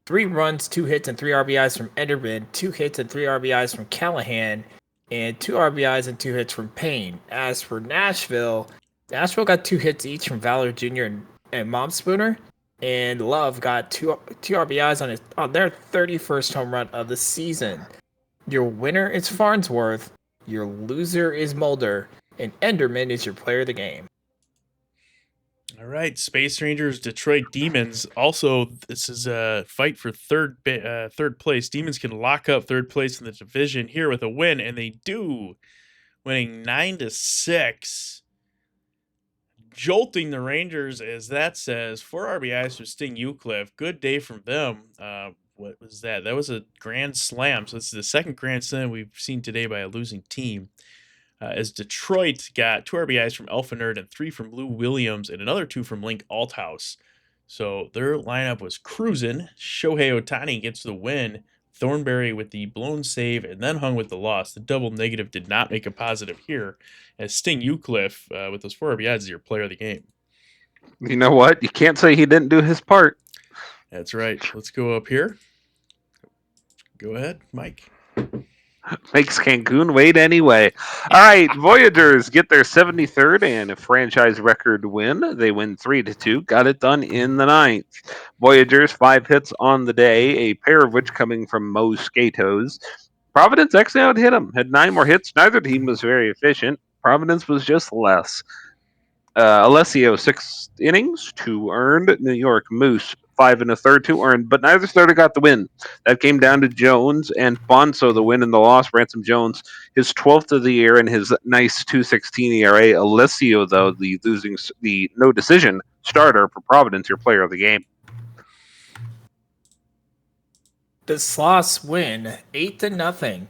3 runs, 2 hits, and 3 RBIs from Enderman, 2 hits and 3 RBIs from Callahan, and 2 RBIs and 2 hits from Payne. As for Nashville got 2 hits each from Valor Jr. and Momspooner, and Love got 2 RBIs on their 31st home run of the season. Your winner is Farnsworth. Your loser is Mulder, and Enderman is your player of the game. All right, Space Rangers, Detroit Demons. Also, this is a fight for third place. Demons can lock up third place in the division here with a win, and they do, winning 9-6, jolting the Rangers, as that says. 4 RBIs for Sting Eucliffe. Good day from them. What was that? That was a grand slam. So this is the second grand slam we've seen today by a losing team. As Detroit got 2 RBIs from Alpha Nerd and 3 from Lou Williams and another 2 from Link Althouse. So their lineup was cruising. Shohei Ohtani gets the win. Thornberry with the blown save and then hung with the loss. The double negative did not make a positive here, as Sting Eucliffe, with those 4 RBIs, is your player of the game. You know what? You can't say he didn't do his part. That's right. Let's go up here. Go ahead, Mike. Makes Cancun wait anyway. All right, Voyagers get their 73rd and a franchise record win. They win 3-2. Got it done in the 9th. Voyagers 5 hits on the day, a pair of which coming from Mosquitoes. Providence actually out hit them. Had 9 more hits. Neither team was very efficient. Providence was just less. Alessio 6 innings, 2 earned. New York Moose 5 1/3, 2 earned, but neither starter got the win. That came down to Jones and Bonso, the win and the loss. Ransom Jones, his 12th of the year and his nice 2.16 ERA. Alessio, though, the no decision starter for Providence, your player of the game. The Sloss win 8-0.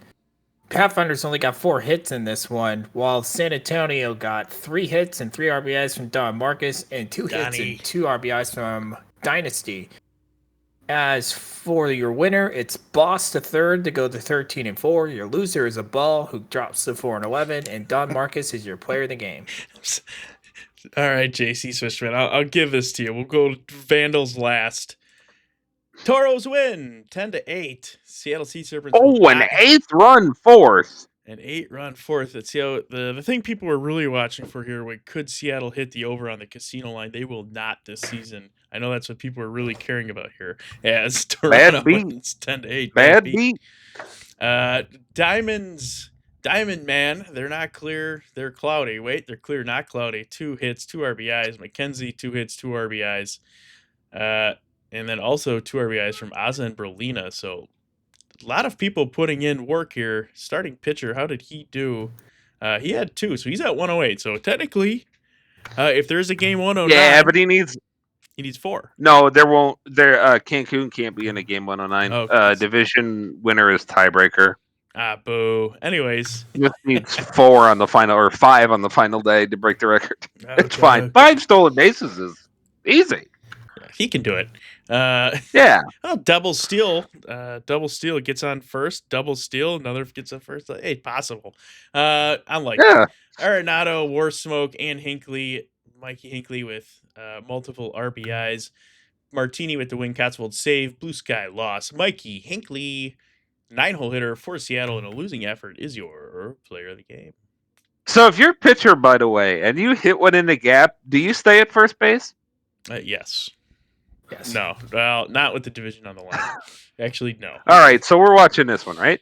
Pathfinders only got 4 hits in this one, while San Antonio got 3 hits and 3 RBIs from Don Marcus and 2 hits and 2 RBIs from Dynasty. As for your winner, it's Boss the third to go to 13-4. Your loser is a Ball who drops to 4-11, and Don Marcus is your player of the game. All right, JC Swishman, I'll give this to you. We'll go Vandals last. Toros win 10-8. Seattle Sea Serpents. Oh, an 8th run fourth. An 8-run fourth. Let's see how the thing people were really watching for here. Could Seattle hit the over on the casino line? They will not this season. I know that's what people are really caring about here. As Toronto wins 10-8. Bad beat. Diamond Man. They're not clear. They're cloudy. Wait, they're clear, not cloudy. 2 hits, 2 RBIs. McKenzie 2 hits, 2 RBIs. And then also 2 RBIs from Aza and Berlina. So a lot of people putting in work here. Starting pitcher, how did he do? He had 2, so he's at 108. So technically, if there's a game 109, yeah, but he needs 4. No, there won't. Cancun can't be in a game 109. Okay. Division winner is tiebreaker. Boo. Anyways. Just needs 4 on the final or 5 on the final day to break the record. It's fine. Okay. 5 stolen bases is easy. Yeah, he can do it. Yeah. Oh, double steal. Double steal gets on first. Double steal. Another gets on first. Hey, possible. Unlikely. Yeah. Arenado, War Smoke, and Hinckley. Mikey Hinckley with multiple RBIs. Martini with the win. Cotswold save. Blue Sky loss. Mikey Hinckley, 9-hole hitter for Seattle in a losing effort, is your player of the game. So if you're a pitcher, by the way, and you hit one in the gap, do you stay at first base? Yes. Yes. No. Well, not with the division on the line. Actually, no. All right, so we're watching this one, right?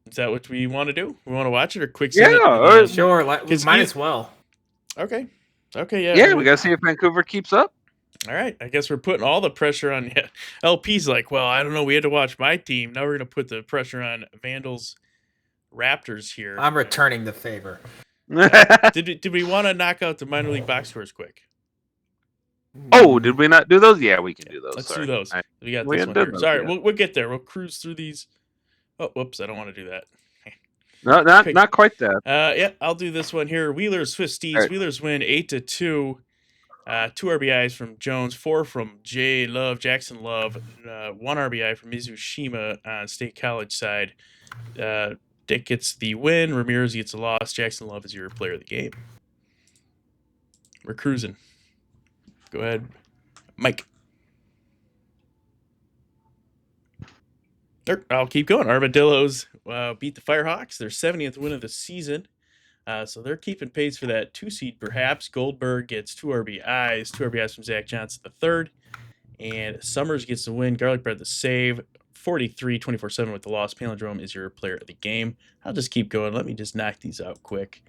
Is that what we want to do? We want to watch it or quick Yeah, send it? Sure, might as well. Okay. Okay, yeah. Yeah, we got to see if Vancouver keeps up. All right. I guess we're putting all the pressure on LP's like, well, I don't know. We had to watch my team. Now we're going to put the pressure on Vandals Raptors here. I'm returning the favor. Did we want to knock out the minor league box scores quick? Oh, did we not do those? Yeah, we can do those. Let's do those. We got we this hadn't one done here. those Sorry, yet. we'll get there. We'll cruise through these. Oh, whoops. I don't want to do that. No, not quite that. Yeah, I'll do this one here. Wheelers, Swiss Steeds. Right. Wheelers win 8-2. 2 RBIs from Jones, 4 from Jackson Love, 1 RBI from Mizushima on State College side. Dick gets the win. Ramirez gets a loss. Jackson Love is your player of the game. We're cruising. Go ahead, Mike. I'll keep going. Armadillos beat the Firehawks. Their 70th win of the season. So they're keeping pace for that 2 seed, perhaps. Goldberg gets 2 RBIs. 2 RBIs from Zach Johnson III. And Summers gets the win. Garlic Bread the save. 43-24-7 with the loss. Palindrome is your player of the game. I'll just keep going. Let me just knock these out quick.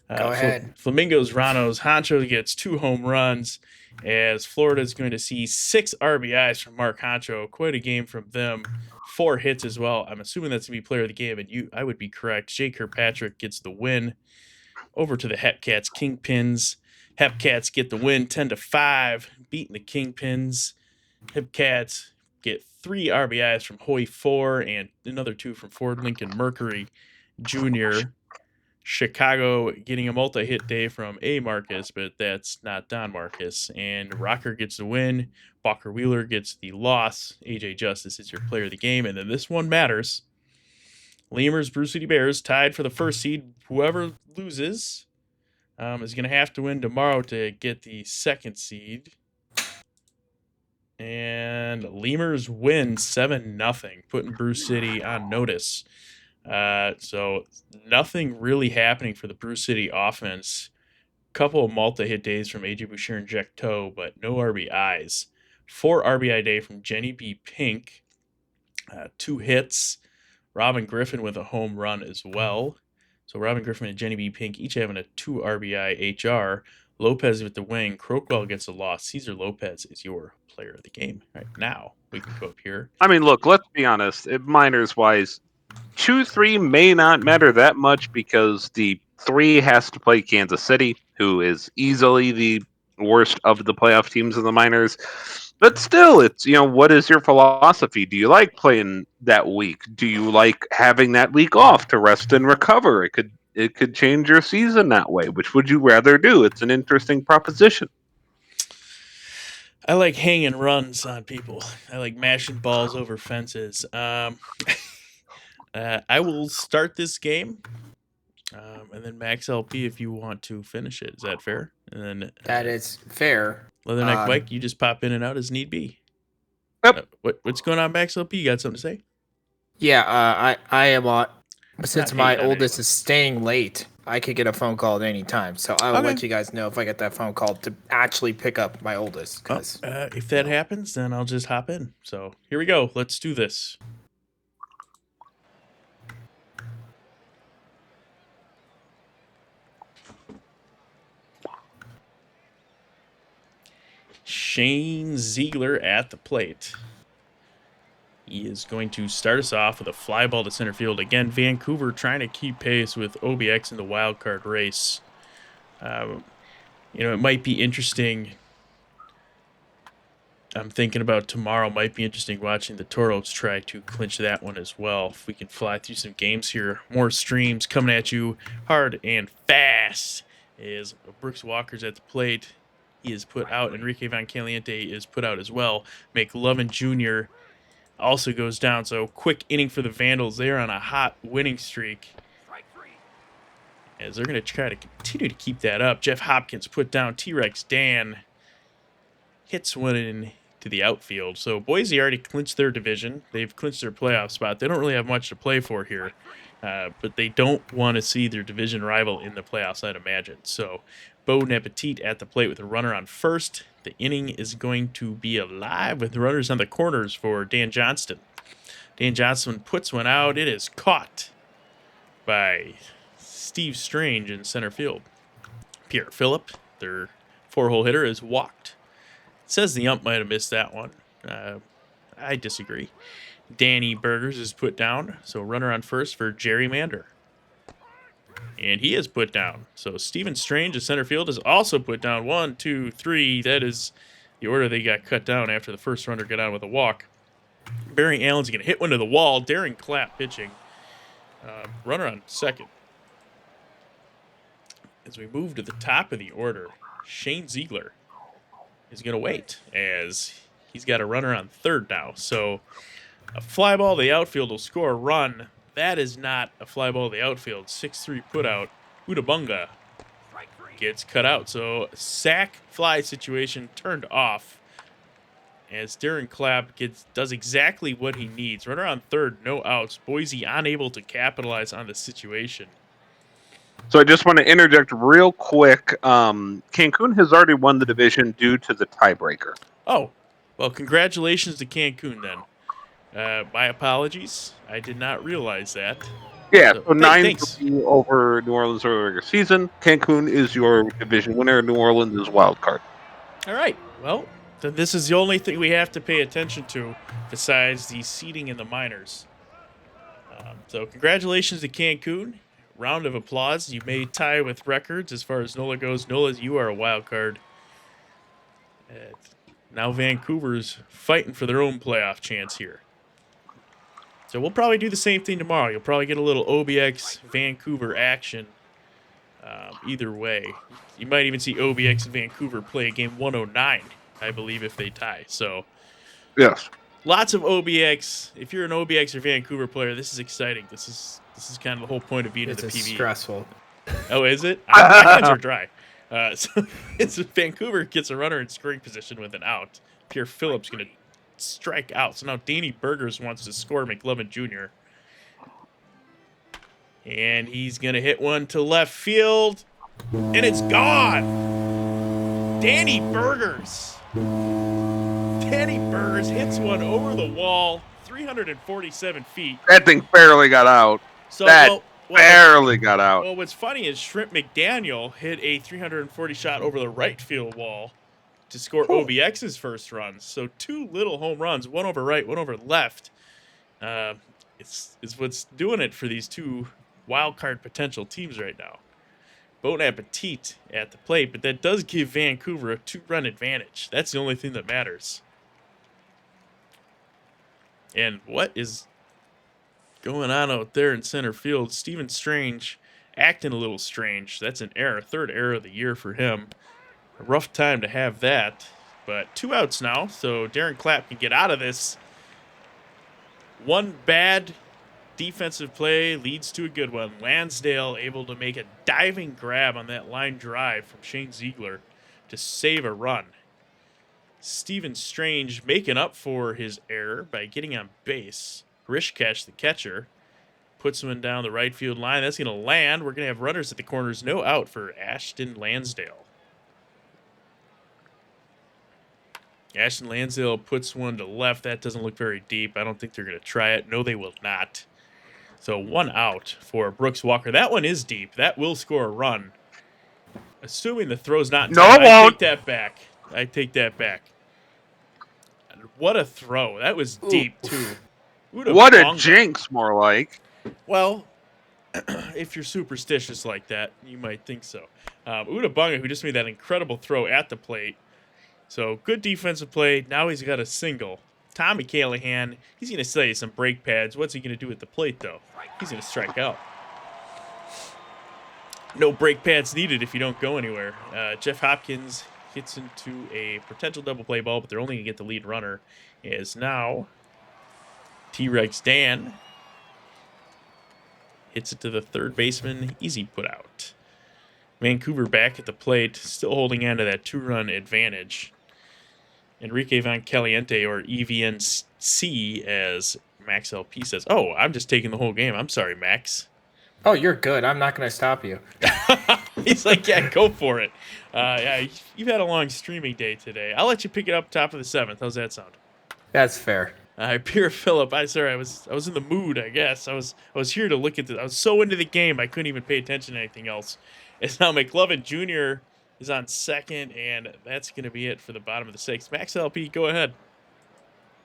Go ahead. Flamingos, Ranos. Honcho gets 2 home runs as Florida is going to see 6 RBIs from Mark Honcho. Quite a game from them. 4 hits as well. I'm assuming that's going to be player of the game, and I would be correct. Jay Kirkpatrick gets the win. Over to the Hepcats Kingpins. Hepcats get the win 10-5, beating the Kingpins. Hepcats get 3 RBIs from Hoy 4 and another 2 from Ford Lincoln Mercury Jr. Chicago getting a multi-hit day from A. Marcus, but that's not Don Marcus. And Rocker gets the win. Walker Wheeler gets the loss. AJ Justice is your player of the game. And then this one matters. Lemurs, Brew City Bears tied for the 1st seed. Whoever loses is going to have to win tomorrow to get the 2nd seed. And Lemurs win 7-0, putting Brew City on notice. So nothing really happening for the Brew City offense. Couple of multi-hit days from AJ Boucher and Jack Toe, but no RBIs. 4 RBI day from Jenny B. Pink. 2 hits. Robin Griffin with a home run as well. So Robin Griffin and Jenny B. Pink each having a 2 RBI HR. Lopez with the wing. Crockwell gets a loss. Cesar Lopez is your player of the game. All right, now we can go up here. I mean, look, let's be honest. Minors-wise, 2-3 may not matter that much because the 3 has to play Kansas City, who is easily the worst of the playoff teams in the minors. But still, it's, what is your philosophy? Do you like playing that week? Do you like having that week off to rest and recover? It could change your season that way. Which would you rather do? It's an interesting proposition. I like hanging runs on people. I like mashing balls over fences. I will start this game, and then MaxLP if you want to finish it. Is that fair? And then That is fair. Leatherneckmike, you just pop in and out as need be. Yep. What's going on, MaxLP? You got something to say? Yeah, I am on. Since my hating on oldest is staying late, I could get a phone call at any time. So I will Okay. let you guys know if I get that phone call to actually pick up my oldest. Cause If that happens, then I'll just hop in. So here we go. Let's do this. Shane Ziegler at the plate. He is going to start us off with a fly ball to center field. Again, Vancouver trying to keep pace with OBX in the wild card race. It might be interesting. I'm thinking about tomorrow. Might be interesting watching the Toros try to clinch that one as well. If we can fly through some games here, more streams coming at you hard and fast. As Brooks Walker's at the plate, he is put out. Enrique Van Caliente is put out as well. McLovin Jr. also goes down. So quick inning for the Vandals. They're on a hot winning streak, as they're going to try to continue to keep that up. Jeff Hopkins put down. T-Rex Dan hits one in to the outfield. So Boise already clinched their division. They've clinched their playoff spot. They don't really have much to play for here, but they don't want to see their division rival in the playoffs, I'd imagine. So Bon Appetit at the plate with a runner on first. The inning is going to be alive with runners on the corners for Dan Johnston. Dan Johnston puts one out. It is caught by Steve Strange in center field. Pierre Phillip, their 4-hole hitter, is walked. Says the ump might have missed that one. I disagree. Danny Burgers is put down, so runner on first for Jerry Mander. And he is put down. So Stephen Strange, the center field, is also put down. 1, 2, 3. That is the order they got cut down after the first runner got on with a walk. Barry Allen's going to hit one to the wall. Darren Clapp pitching. Runner on second. As we move to the top of the order, Shane Ziegler is going to wait, as he's got a runner on third now. So a fly ball to the outfield will score a run. That is not a fly ball to the outfield. 6-3 put out. Udabunga gets cut out. So sack fly situation turned off, as Darren Clapp does exactly what he needs. Runner on third, no outs. Boise unable to capitalize on the situation. So I just want to interject real quick. Cancun has already won the division due to the tiebreaker. Oh, well, congratulations to Cancun then. My apologies. I did not realize that. Yeah, so 9 thanks. over New Orleans earlier season. Cancun is your division winner. New Orleans is wild card. All right. Well, then this is the only thing we have to pay attention to besides the seeding in the minors. So congratulations to Cancun. Round of applause. You may tie with records as far as NOLA goes. NOLA, you are a wild card. Now Vancouver's fighting for their own playoff chance here. So we'll probably do the same thing tomorrow. You'll probably get a little OBX Vancouver action either way. You might even see OBX and Vancouver play a game 109, I believe, if they tie. So yes, lots of OBX. If you're an OBX or Vancouver player, this is exciting. This is kind of the whole point of being in the PV. It's stressful. Oh, is it? My hands are dry. So it's Vancouver gets a runner in scoring position with an out. Pierre Phillips going to strike out. So now Danny Burgers wants to score McLovin Jr. And he's going to hit one to left field. And it's gone. Danny Burgers. Danny Burgers hits one over the wall, 347 feet. that thing barely got out. So, Barely got out. Well, what's funny is Shrimp McDaniel hit a 340 shot over the right field wall to score OBX's first run. So 2 little home runs, one over right, one over left. It's what's doing it for these 2 wild card potential teams right now. Bon Appetit at the plate, but that does give Vancouver a 2-run advantage. That's the only thing that matters. And what is going on out there in center field? Stephen Strange acting a little strange. That's an error. 3rd error of the year for him. A rough time to have that. But 2 outs now, so Darren Clapp can get out of this. One bad defensive play leads to a good one. Lansdale able to make a diving grab on that line drive from Shane Ziegler to save a run. Stephen Strange making up for his error by getting on base. Rishkesh, the catcher, puts one down the right field line. That's going to land. We're going to have runners at the corners. No out for Ashton Lansdale. Ashton Lansdale puts one to left. That doesn't look very deep. I don't think they're going to try it. No, they will not. So 1 out for Brooks Walker. That one is deep. That will score a run. Assuming the throw's not in time, I take that back. I take that back. What a throw. That was deep, too. What a jinx, more like. Well, if you're superstitious like that, you might think so. Udabunga, who just made that incredible throw at the plate, So good defensive play. Now he's got a single. Tommy Callahan, he's going to say some brake pads. What's he going to do at the plate, though? He's going to strike out. No brake pads needed if you don't go anywhere. Jeff Hopkins hits into a potential double play ball, but they're only going to get the lead runner. Is now T-Rex Dan hits it to the third baseman. Easy put out. Vancouver back at the plate, still holding on to that 2-run advantage. Enrique Van Caliente, or EVNC, as MaxLP says. Oh, I'm just taking the whole game. I'm sorry, Max. Oh, you're good. I'm not going to stop you. He's like, yeah, go for it. Yeah, you've had a long streaming day today. I'll let you pick it up top of the 7th. How's that sound? That's fair. Pierre Phillip. I was in the mood, I guess. I was here to look at this. I was so into the game I couldn't even pay attention to anything else. It's now McLovin Jr. is on second, and that's going to be it for the bottom of the 6th. MaxLP, go ahead.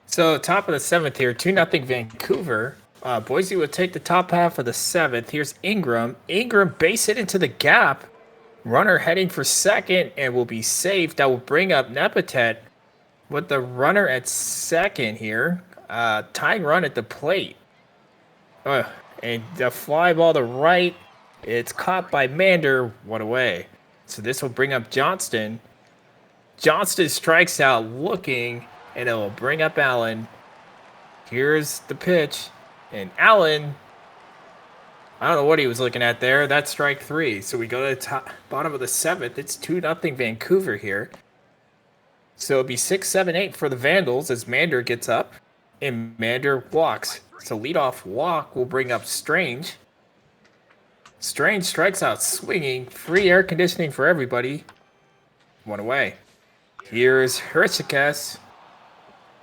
So top of the 7th here, 2-0 Vancouver. Boise would take the top half of the 7th. Here's Ingram. Ingram base hit into the gap. Runner heading for second and will be safe. That will bring up Nepetet with the runner at second here. Tying run at the plate. And the fly ball to right. It's caught by Mander. One away. So this will bring up Johnston. Johnston strikes out looking, and it will bring up Allen. Here's the pitch. And Allen, I don't know what he was looking at there. That's strike 3. So we go to the top, bottom of the 7th. It's 2-0 Vancouver here. So it'll be 6, 7, 8 for the Vandals as Mander gets up. And Mander walks. So leadoff walk will bring up Strange. Strange strikes out swinging. Free air conditioning for everybody. One away. Here's Hrishikesh.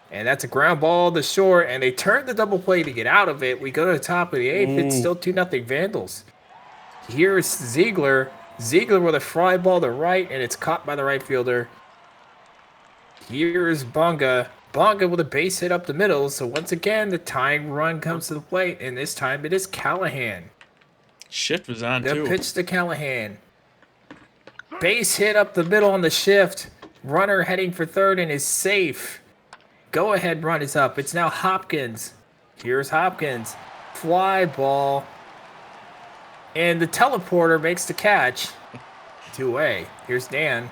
And that's a ground ball to short. And they turn the double play to get out of it. We go to the top of the 8th. It's still 2-0 Vandals. Here's Ziegler. Ziegler with a fly ball to right. And it's caught by the right fielder. Here's Bonga. Bonga with a base hit up the middle. So once again, the tying run comes to the plate. And this time it is Callahan. Shift was on, The too. pitch to Callahan. Base hit up the middle on the shift. Runner heading for third and is safe. Go ahead run is up. It's now Hopkins. Here's Hopkins. Fly ball. And the teleporter makes the catch. 2 away. Here's Dan.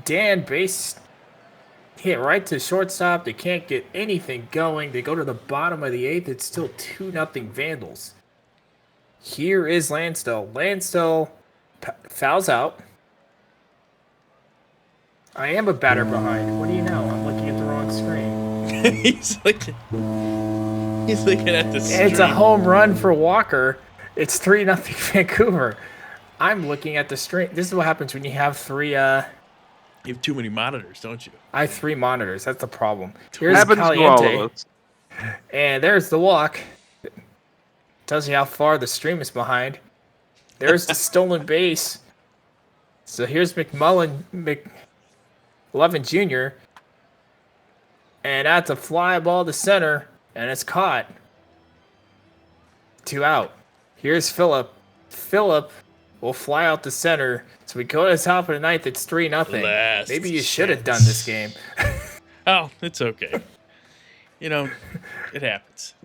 Dan base hit right to shortstop. They can't get anything going. They go to the bottom of the 8th. It's still 2-0 Vandals. Here is Landstill. Landstill fouls out. I am a batter behind. What do you know? I'm looking at the wrong screen. He's looking at the stream. It's a home run for Walker. It's 3-0 Vancouver. I'm looking at the stream. This is what happens when you have 3. You have too many monitors, don't you? I have 3 monitors. That's the problem. Here's Happens to all Caliente. of us. And there's the walk. Tells you how far the stream is behind. There's the stolen base. So here's McLovin Jr. And that's a fly ball to center. And it's caught. 2 out. Here's Phillip. Phillip will fly out to center. So we go to the top of the 9th. It's 3-0. Last Maybe you should have done this game. Oh, it's okay. You know, it happens.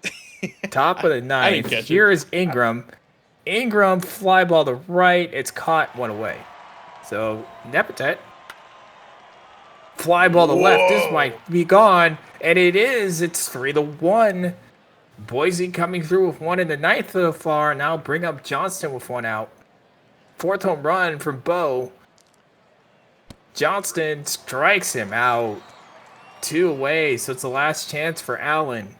Top of the I didn't 9th. catch Here it. is Ingram. Ingram fly ball to right. It's caught. 1 away. So Nepetet. Fly ball to left. This might be gone. And it is. It's 3-1. Boise coming through with 1 in the 9th so far. Now bring up Johnston with 1 out. 4th home run from Bo. Johnston strikes him out. 2 away. So it's the last chance for Allen.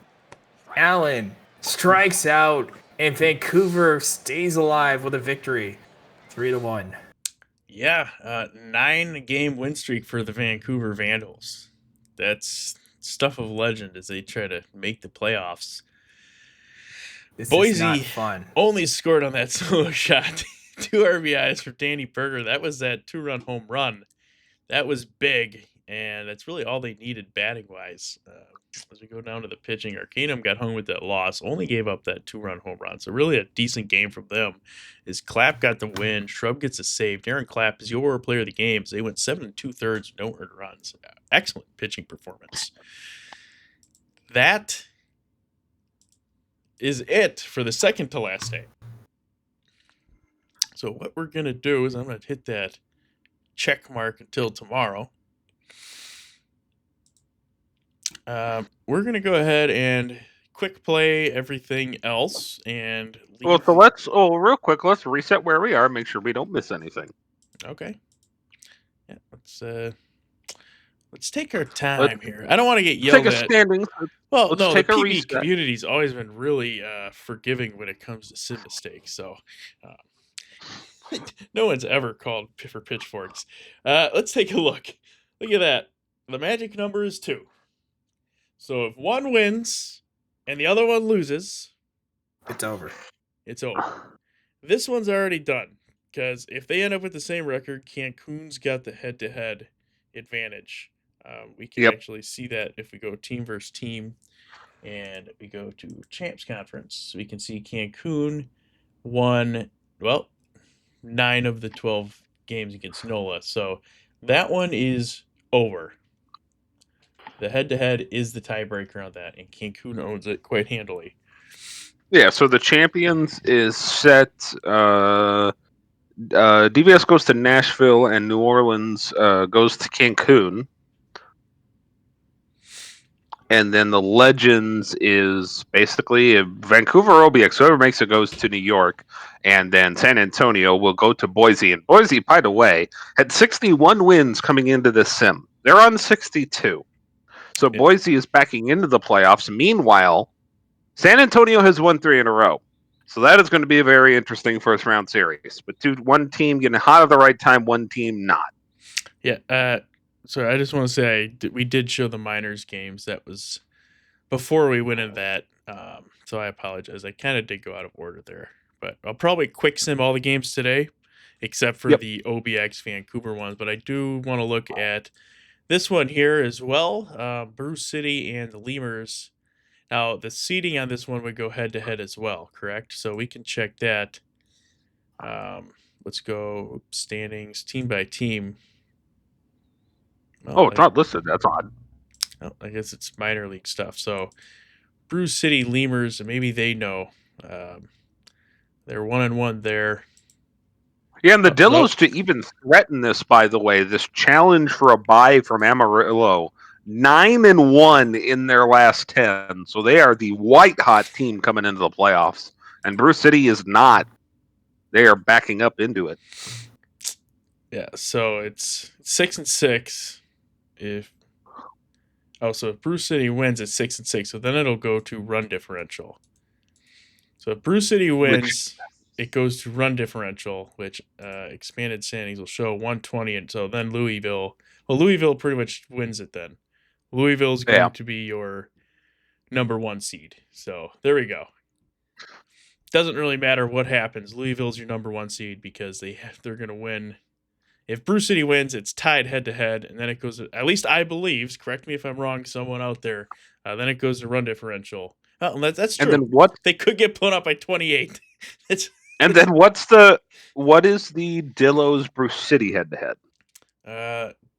Allen strikes out, and Vancouver stays alive with a victory. 3-1. Yeah, 9-game win streak for the Vancouver Vandals. That's stuff of legend as they try to make the playoffs. This is Boise not fun. only scored on that solo shot. 2 RBIs for Danny Berger. That was that 2-run home run. That was big. and that's really all they needed batting wise. As we go down to the pitching, Arcanum got hung with that loss, only gave up that 2-run home run. So really a decent game from them. Is Clapp got the win, Shrub gets a save. Darren Clapp is your player of the game. So they went 7 2/3, no earned runs. Excellent pitching performance. That is it for the second to last day. So what we're gonna do is I'm gonna hit that check mark until tomorrow. We're gonna go ahead and quick play everything else and leave. Well, so let's real quick. Let's reset where we are. Make sure we don't miss anything. Okay. Yeah. Let's take our time here. I don't want to get yelled Take a at. standings. Well, let's no, take the a PB reset. community's always been really forgiving when it comes to sim mistakes. So no one's ever called for pitchforks. Let's take a look. Look at that. The magic number is 2. So if one wins and the other one loses, It's over. it's over. This one's already done because if they end up with the same record, Cancun's got the head-to-head advantage. We can actually see that if we go team versus team and we go to Champs Conference. We can see Cancun won, 9 of the 12 games against NOLA. So that one is over. The head-to-head is the tiebreaker on that, and Cancun owns it quite handily. Yeah, so the champions is set. DVS goes to Nashville, and New Orleans goes to Cancun. And then the Legends is basically Vancouver OBX. Whoever makes it goes to New York. And then San Antonio will go to Boise. And Boise, by the way, had 61 wins coming into this sim. They're on 62. So Boise is backing into the playoffs. Meanwhile, San Antonio has won 3 in a row. So that is going to be a very interesting first round series. But one team getting hot at the right time, one team not. Yeah. So I just want to say we did show the minors games. That was before we went in that. So I apologize. I kind of did go out of order there. But I'll probably quick sim all the games today, except for the OBX Vancouver ones. But I do want to look at this one here as well. Bruce City and the Lemurs. Now, the seeding on this one would go head-to-head as well, correct? So we can check that. Let's go standings, team by team. Well, it's not listed. That's odd. Oh, I guess it's minor league stuff. So Bruce City Lemurs, maybe they know. They're 1-1 there. Yeah, and the Dillos to even threaten this, by the way, this challenge for a bye from Amarillo, 9-1 in their last 10. So they are the white hot team coming into the playoffs. And Bruce City is not. They are backing up into it. Yeah, so it's 6-6. So if Bruce City wins, it's 6-6. So then it'll go to run differential. So if Bruce City wins, it goes to run differential, which expanded standings will show 120. And so then Louisville pretty much wins it then. Louisville is going to be your number 1 seed. So there we go. Doesn't really matter what happens. Louisville's your number 1 seed because they're going to win. If Bruce City wins, it's tied head-to-head, and then it goes, at least I believe, correct me if I'm wrong, someone out there, then it goes to run differential. Oh, that's true. And then they could get blown up by 28. Then what is the Dillos Bruce City head-to-head?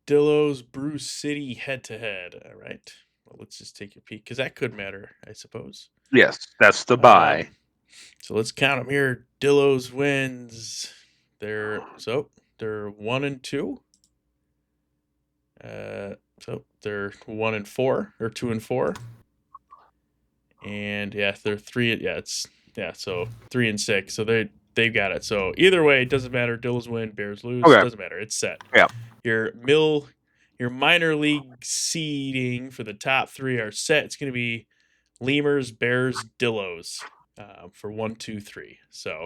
Dillos Bruce City head-to-head. All right. Well, let's just take a peek, because that could matter, I suppose. Yes, that's the bye. So let's count them here. Dillos wins. They're 1-2. So they're 1-4 or 2-4. And they're 3. So 3-6. So they've got it. So either way, it doesn't matter. Dillos win, Bears lose. Okay. It doesn't matter. It's set. Yeah. Your minor league seeding for the top 3 are set. It's going to be Lemurs, Bears, Dillos for 1, 2, 3. So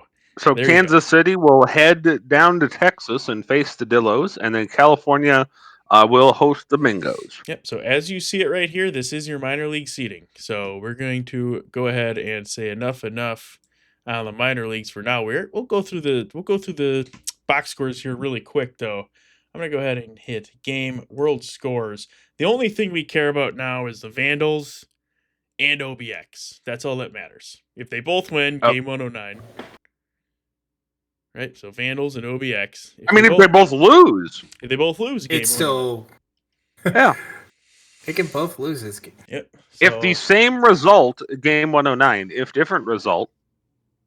Kansas City will head down to Texas and face the Dillos, and then California will host the Mingos. Yep. So as you see it right here, this is your minor league seeding. So we're going to go ahead and say enough on the minor leagues for now. We'll go through the box scores here really quick though. I'm going to go ahead and hit game world scores. The only thing we care about now is the Vandals and OBX. That's all that matters. If they both win, Oh. game 109. Right? So Vandals and OBX. I mean, if they both lose. If they both lose, game It's 109. still. Yeah. They can both lose this game. Yep. If the same result, game 109, if different result,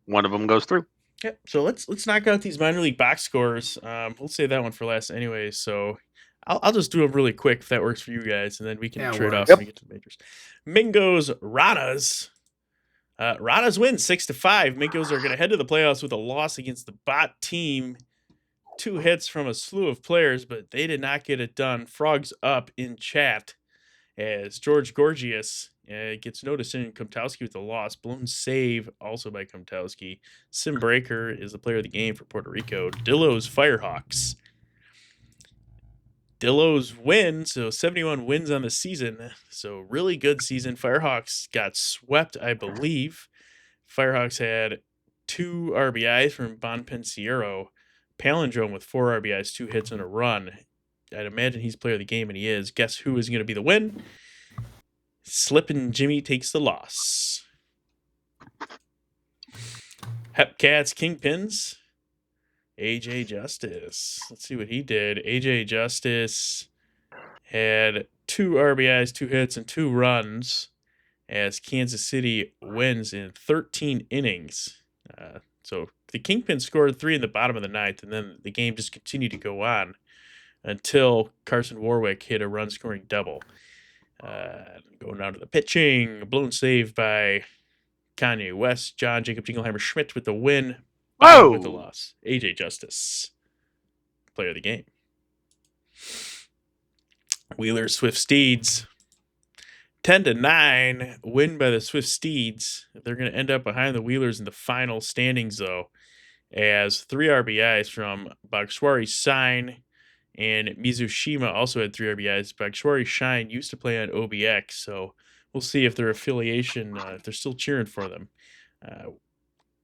one of them goes through. Yep. So let's knock out these minor league box scores. We'll save that one for last anyway. So I'll just do them really quick if that works for you guys, and then we can trade off when we get to the majors. Mingos, Ranas. Ranas win 6-5. Mingos are going to head to the playoffs with a loss against the bot team. 2 hits from a slew of players, but they did not get it done. Frogs up in chat as George Gorgias gets noticed in Komtowski with the loss. Blown save also by Komtowski. Sim Breaker is the player of the game for Puerto Rico. Dillo's Firehawks. Dillo's win, so 71 wins on the season. So really good season. Firehawks got swept, I believe. Firehawks had 2 RBIs from Bon Pensiero. Palindrome with 4 RBIs, 2 hits and a run. I'd imagine he's player of the game, and he is. Guess who is going to be the win? Slippin' Jimmy takes the loss. Hepcats Kingpins. AJ Justice. Let's see what he did. AJ Justice had 2 RBIs, 2 hits, and 2 runs as Kansas City wins in 13 innings. So the Kingpins scored 3 in the bottom of the 9th, and then the game just continued to go on until Carson Warwick hit a run-scoring double. Going down to the pitching, blown save by Kanye West. John Jacob Jingleheimer Schmidt with the win. Bob with the loss. AJ Justice, player of the game. Wheeler Swift Steeds, 10-9 win by the Swift Steeds. They're going to end up behind the Wheelers in the final standings, though, as 3 RBIs from Bagshwari Sign and Mizushima also had 3 RBIs. Bagshwari Shine used to play on OBX, so we'll see if their affiliation, if they're still cheering for them.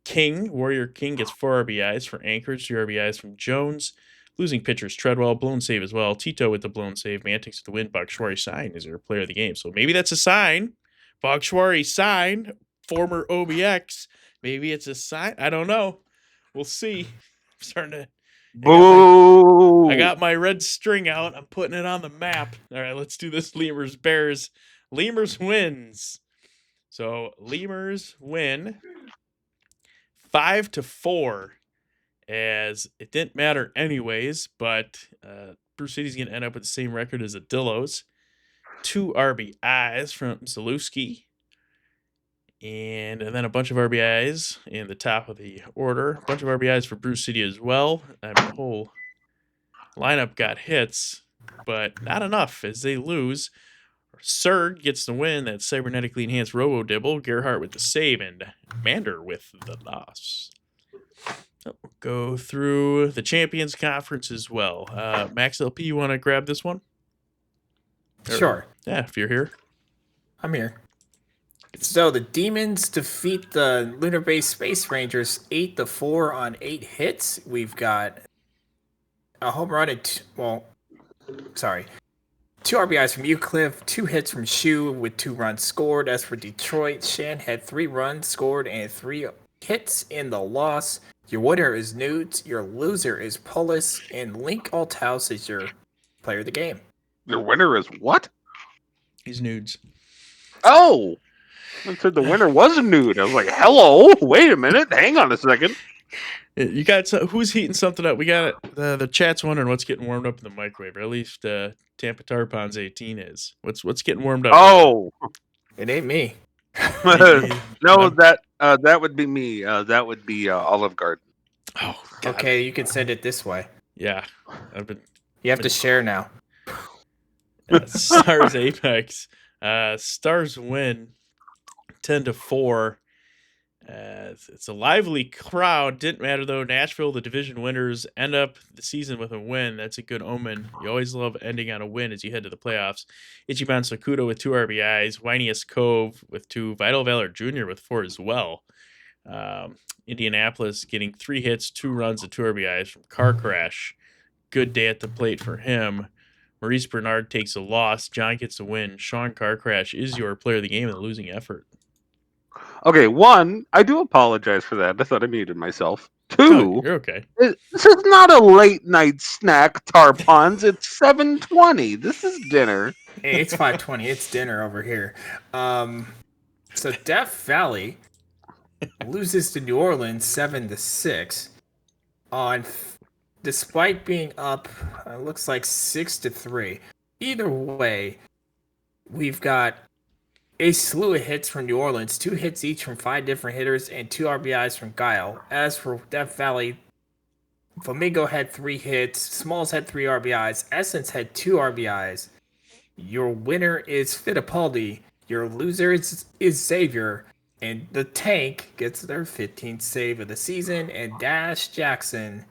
Warrior King gets 4 RBIs for Anchorage, 3 RBIs from Jones. Losing pitchers, Treadwell, blown save as well. Tito with the blown save. Mantix with the win. Bagshwari Sign is their player of the game. So maybe that's a sign. Bagshwari Sign, former OBX. Maybe it's a sign. I don't know. We'll see. I'm starting to... Boo! I got my red string out. I'm putting it on the map. All right, let's do this. Lemurs Bears. Lemurs wins. So Lemurs win 5-4, as it didn't matter anyways, but Bruce City's going to end up with the same record as the Dillos. 2 RBIs from Zalewski. And then a bunch of RBIs in the top of the order. A bunch of RBIs for Bruce City as well. I mean, the whole lineup got hits, but not enough as they lose. Serg gets the win. That cybernetically enhanced Robo-Dibble. Gerhardt with the save, and Mander with the loss. So we'll go through the Champions Conference as well. MaxLP, you want to grab this one? Sure. Yeah, if you're here. I'm here. So the Demons defeat the Lunar Base Space Rangers 8-4 on 8 hits. We've got a home run at 2 RBIs from Euclid, 2 hits from Shu with 2 runs scored. As for Detroit, Shan had 3 runs scored and 3 hits in the loss. Your winner is Nudes, your loser is Polis, and Link Althouse is your player of the game. Your winner is what? He's Nudes. Oh! I said the winner was a nude. I was like, hello, wait a minute, hang on a second. You got who's heating something up? We got the chat's wondering what's getting warmed up in the microwave, or at least Tampa Tarpons 18 is. What's getting warmed up? Oh, it ain't me. No, that would be me. That would be Olive Garden. Oh, God. Okay, you can send it this way. Yeah, You have to share now. Stars Apex. Stars win 10-4. It's a lively crowd. Didn't matter though. Nashville, the division winners, end up the season with a win. That's a good omen. You always love ending on a win as you head to the playoffs. Ichiban Sakuda with 2 RBIs. Whiniest Cove with 2. Vital Valor Jr. with 4 as well. Indianapolis getting 3 hits, 2 runs, and 2 RBIs from Car Crash. good day at the plate for him. Maurice Bernard takes a loss. John gets a win. Sean Carcrash is your player of the game in the losing effort. Okay, one, I do apologize for that. I thought I muted myself. Oh, Two, you're okay. this is not a late night snack, Tarpons. It's 7:20. This is dinner. Hey, it's 5:20. It's dinner over here. So Death Valley loses to New Orleans 7-6 despite being up, looks like 6-3. Either way, we've got a slew of hits from New Orleans, 2 hits each from 5 different hitters, and 2 RBIs from Guile. As for Death Valley, Flamingo had 3 hits, Smalls had 3 RBIs, Essence had 2 RBIs. Your winner is Fittipaldi, your loser is Xavier, and the Tank gets their 15th save of the season, and Dash Jackson,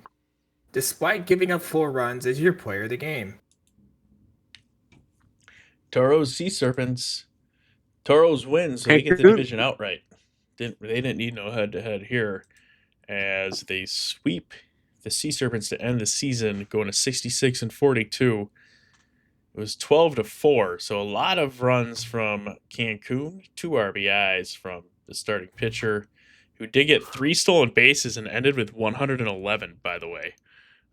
despite giving up 4 runs, is your player of the game. Toros Sea Serpents. Toros win, so they get the division outright. They didn't need no head-to-head here, as they sweep the Sea Serpents to end the season, going to 66-42. It was 12-4, so a lot of runs from Cancun, 2 RBIs from the starting pitcher, who did get 3 stolen bases and ended with 111, by the way.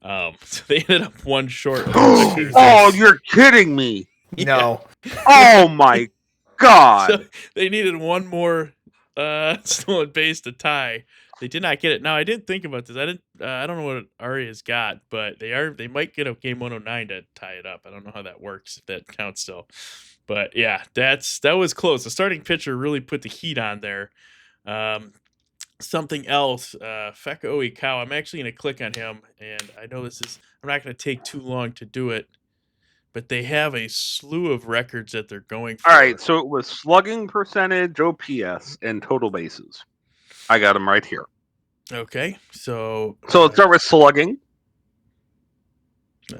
So they ended up 1 short of the record. Oh, you're kidding me. Yeah. No. Oh my God. So they needed 1 more stolen base to tie. They did not get it. Now I didn't think about this. I don't know what Aria's got, but they might get a game 109 to tie it up. I don't know how that works, if that counts still. But yeah, that was close. The starting pitcher really put the heat on there. Something else, Feka Oikawa. I'm actually going to click on him, and I know I'm not going to take too long to do it, but they have a slew of records that they're going for. All right, so it was slugging percentage, OPS, and total bases. I got them right here. Okay, so let's start with slugging.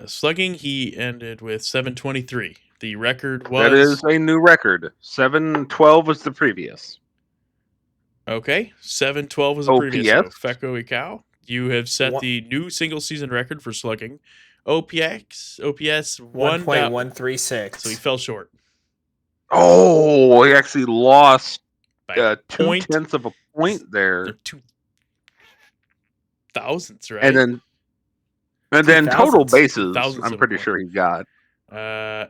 Slugging, he ended with 723. The record was... That is a new record. 712 was the previous. Okay, 712 was the previous. So Feka Oikawa, you have set the new single season record for slugging. OPS 1.136. So he fell short. Oh, he actually lost by 0.2 of a point there. 2 thousandths, right? And then total bases, I'm pretty sure he got. I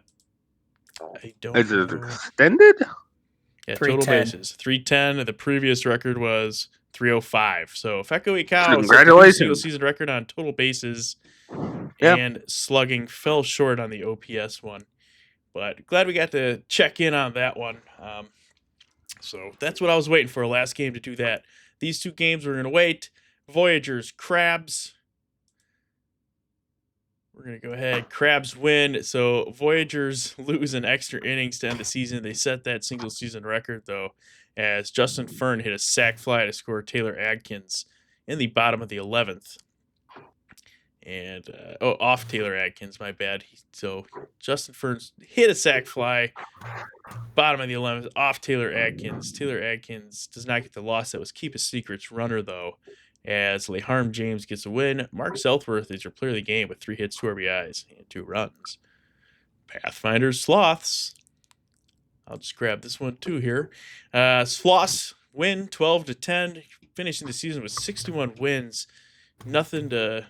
don't Is know. it extended? Yeah, total bases 310. The previous record was 305. So Feka Oikawa, congratulations, single season record on total bases, yeah. And slugging fell short on the OPS one. But glad we got to check in on that one. So that's what I was waiting for. Last game to do that. These 2 games we're gonna wait. Voyagers, Crabs. We're going to go ahead. Crabs win. So Voyagers lose in extra innings to end the season. They set that single season record, though, as Justin Fern hit a sac fly to score Taylor Adkins in the bottom of the 11th. And, off Taylor Adkins, my bad. So Justin Fern hit a sac fly, bottom of the 11th, off Taylor Adkins. Taylor Adkins does not get the loss. That was Keep a Secret's runner, though, as Leharm James gets a win. Mark Southworth is your player of the game with 3 hits, 2 RBIs, and 2 runs. Pathfinders Sloths. I'll just grab this one too here. Sloths win 12-10, finishing the season with 61 wins. Nothing to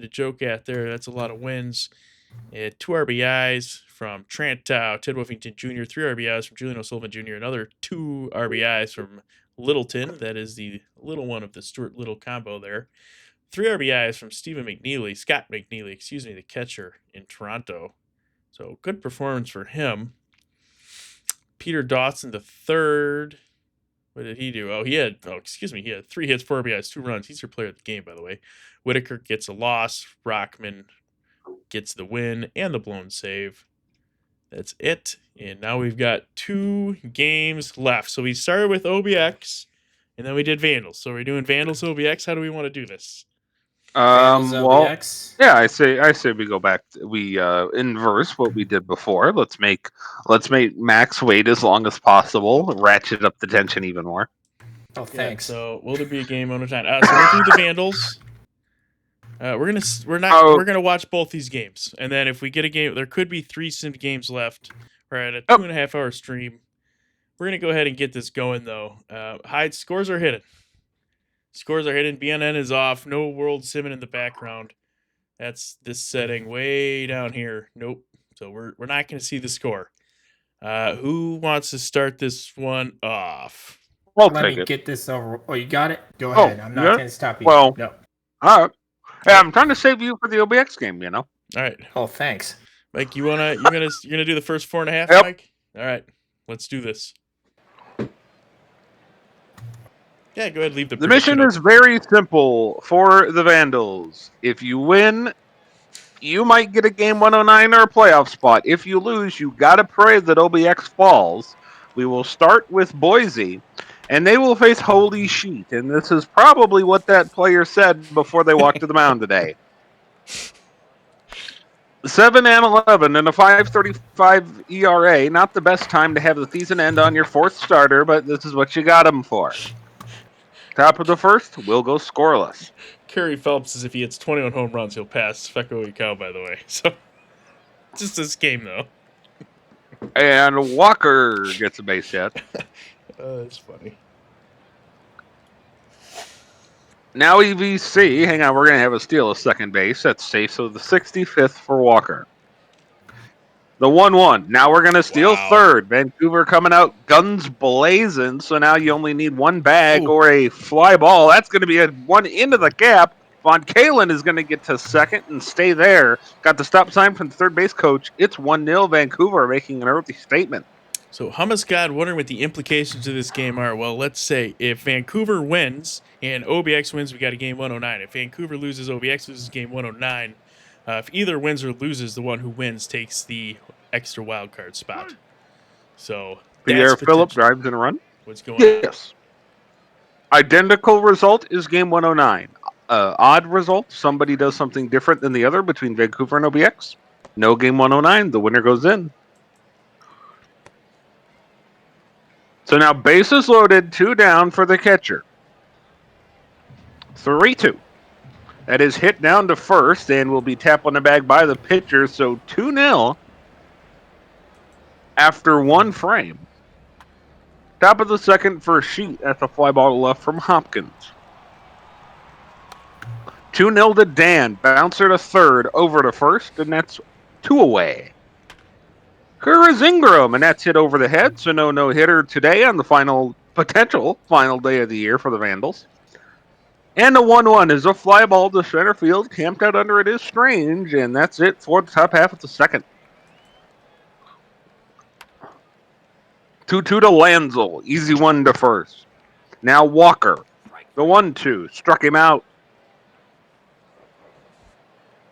joke at there. That's a lot of wins. 2 RBIs from Trantow, Ted Woofington Jr., 3 RBIs from Julian O'Sullivan Jr., another 2 RBIs from Littleton, that is the little one of the Stuart Little combo there. 3 RBIs from Scott McNeely, the catcher in Toronto. So good performance for him. Peter Dawson, the third. What did he do? He had 3 hits, 4 RBIs, 2 runs. He's your player of the game, by the way. Whitaker gets a loss. Rockman gets the win and the blown save. That's it. And now we've got 2 games left. So we started with OBX, and then we did Vandals. So we're doing Vandals OBX. How do we want to do this? OBX? Yeah, I say we go back. We inverse what we did before. Let's make Max wait as long as possible. Ratchet up the tension even more. Oh, thanks. Yeah, so will there be a game one time? So we'll do the Vandals. We're gonna watch both these games, and then if we get a game, there could be 3 sim games left. We're at a 2.5 hour stream. We're gonna go ahead and get this going though. Hyde, scores are hidden. Scores are hidden. BNN is off. No world simming in the background. That's this setting way down here. Nope. So we're not gonna see the score. Who wants to start this one off? I'll Let take me it. get this over. Oh, you got it? Go Oh, ahead. I'm you not got going to stop you. Well, No. all right. Hey, I'm trying to save you for the OBX game, you know. All right, Oh, thanks. Mike. You're gonna do the first 4.5, Yep. Mike. All right, let's do this. Yeah, go ahead. Leave the The mission prediction is very simple for the Vandals. If you win, you might get a game 109 or a playoff spot. If you lose, you gotta pray that OBX falls. We will start with Boise, and they will face Holy Sheet. And this is probably what that player said before they walked to the mound today. 7-11 and a 5.35 ERA. Not the best time to have the season end on your 4th starter, but this is what you got him for. Top of the 1st, we'll go scoreless. Kerry Phelps says if he hits 21 home runs, he'll pass Feko Ikau, by the way. So, just this game, though. And Walker gets a base hit. That's funny. Now EVC. Hang on, we're going to have a steal of second base. That's safe. So the 65th for Walker. The 1-1. Now we're going to steal third. Vancouver coming out guns blazing. So now you only need one bag or a fly ball. That's going to be a one into the gap. Von Kalen is going to get to second and stay there. Got the stop sign from the third base coach. It's 1-0 Vancouver, making an early statement. So Hummus God wondering what the implications of this game are. Well, let's say if Vancouver wins and OBX wins, we got a game 109. If Vancouver loses, OBX loses game 109. If either wins or loses, the one who wins takes the extra wild card spot. So Pierre Phillip drives in a run. What's going on? Yes. Identical result is game 109. Odd result, somebody does something different than the other between Vancouver and OBX. No game 109, the winner goes in. So now bases loaded, 2 down for the catcher. 3-2. That is hit down to first and will be tapped on the bag by the pitcher. So 2-0 after 1 frame. Top of the 2nd for Sheet. That's a fly ball to left from Hopkins. 2-0 to Dan. Bouncer to third, over to first, and that's 2 away. Curtis Ingram, and that's hit over the head, so no hitter today on the potential final day of the year for the Vandals. And the 1-1 is a fly ball to center field. Camped out under it is Strange, and that's it for the top half of the 2nd. 2-2 to Lanzel. Easy one to first. Now Walker. The 1-2. Struck him out.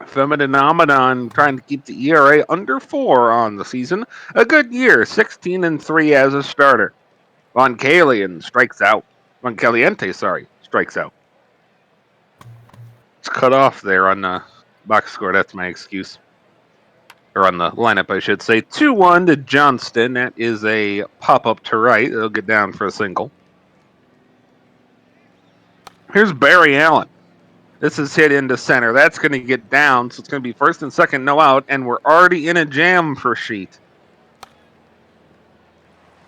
Phenomenon trying to keep the ERA under 4 on the season. A good year. 16-3 as a starter. Von Caliente strikes out. It's cut off there on the box score. That's my excuse. Or on the lineup, I should say. 2-1 to Johnston. That is a pop-up to right. It'll get down for a single. Here's Barry Allen. This is hit into center. That's going to get down, so it's going to be first and second, no out, and we're already in a jam for Sheet.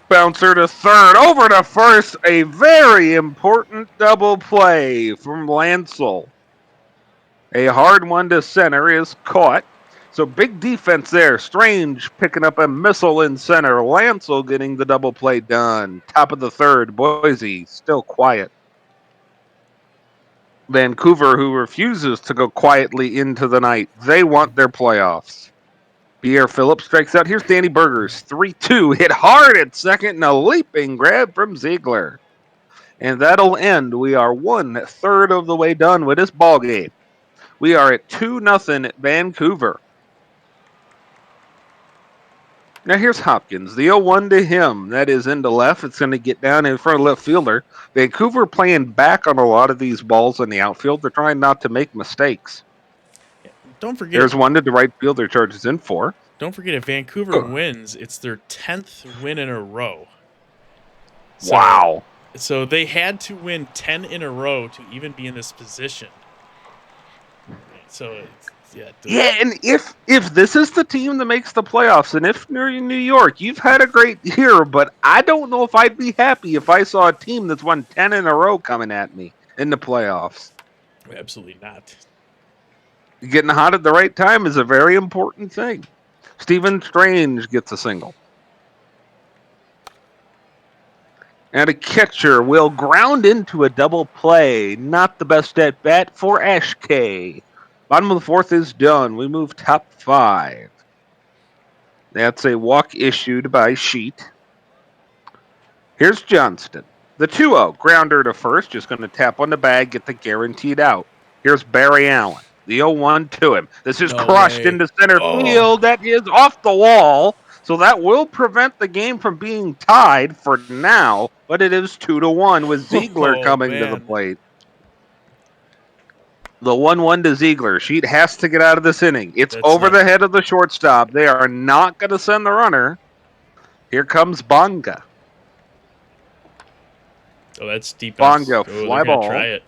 Bouncer to third, over to first. A very important double play from Lancel. A hard one to center is caught. So big defense there. Strange picking up a missile in center. Lancel getting the double play done. Top of the 3rd. Boise still quiet. Vancouver, who refuses to go quietly into the night. They want their playoffs. Pierre Phillips strikes out. Here's Danny Burgers. 3-2. Hit hard at second and a leaping grab from Ziegler. And that'll end. We are 1/3 of the way done with this ball game. We are at 2-0 at Vancouver. Now here's Hopkins. The 0-1 to him. That is into left. It's going to get down in front of left fielder. Vancouver playing back on a lot of these balls in the outfield. They're trying not to make mistakes. Don't forget. There's one to the right fielder charges in for. Don't forget, if Vancouver wins, it's their 10th win in a row. Wow. So they had to win 10 in a row to even be in this position. So it's Yeah, and if this is the team that makes the playoffs, and if you're in New York, you've had a great year, but I don't know if I'd be happy if I saw a team that's won 10 in a row coming at me in the playoffs. absolutely not. Getting hot at the right time is a very important thing. Stephen Strange gets a single. And a catcher will ground into a double play. Not the best at bat for Ashk. Bottom of the fourth is done. We move top 5. That's a walk issued by Sheet. Here's Johnston. The 2-0. Grounder to first. Just going to tap on the bag, get the guaranteed out. Here's Barry Allen. The 0-1 to him. This is No crushed way. into center Oh. field. That is off the wall. So that will prevent the game from being tied for now. But it is 2-1 with Ziegler Oh, coming to the man. plate. The 1-1 to Ziegler. Sheet has to get out of this inning. It's That's over not. the head of the shortstop. They are not going to send the runner. Here comes Bonga. Oh, that's deep. Bonga, Oh, fly they're gonna ball. try it.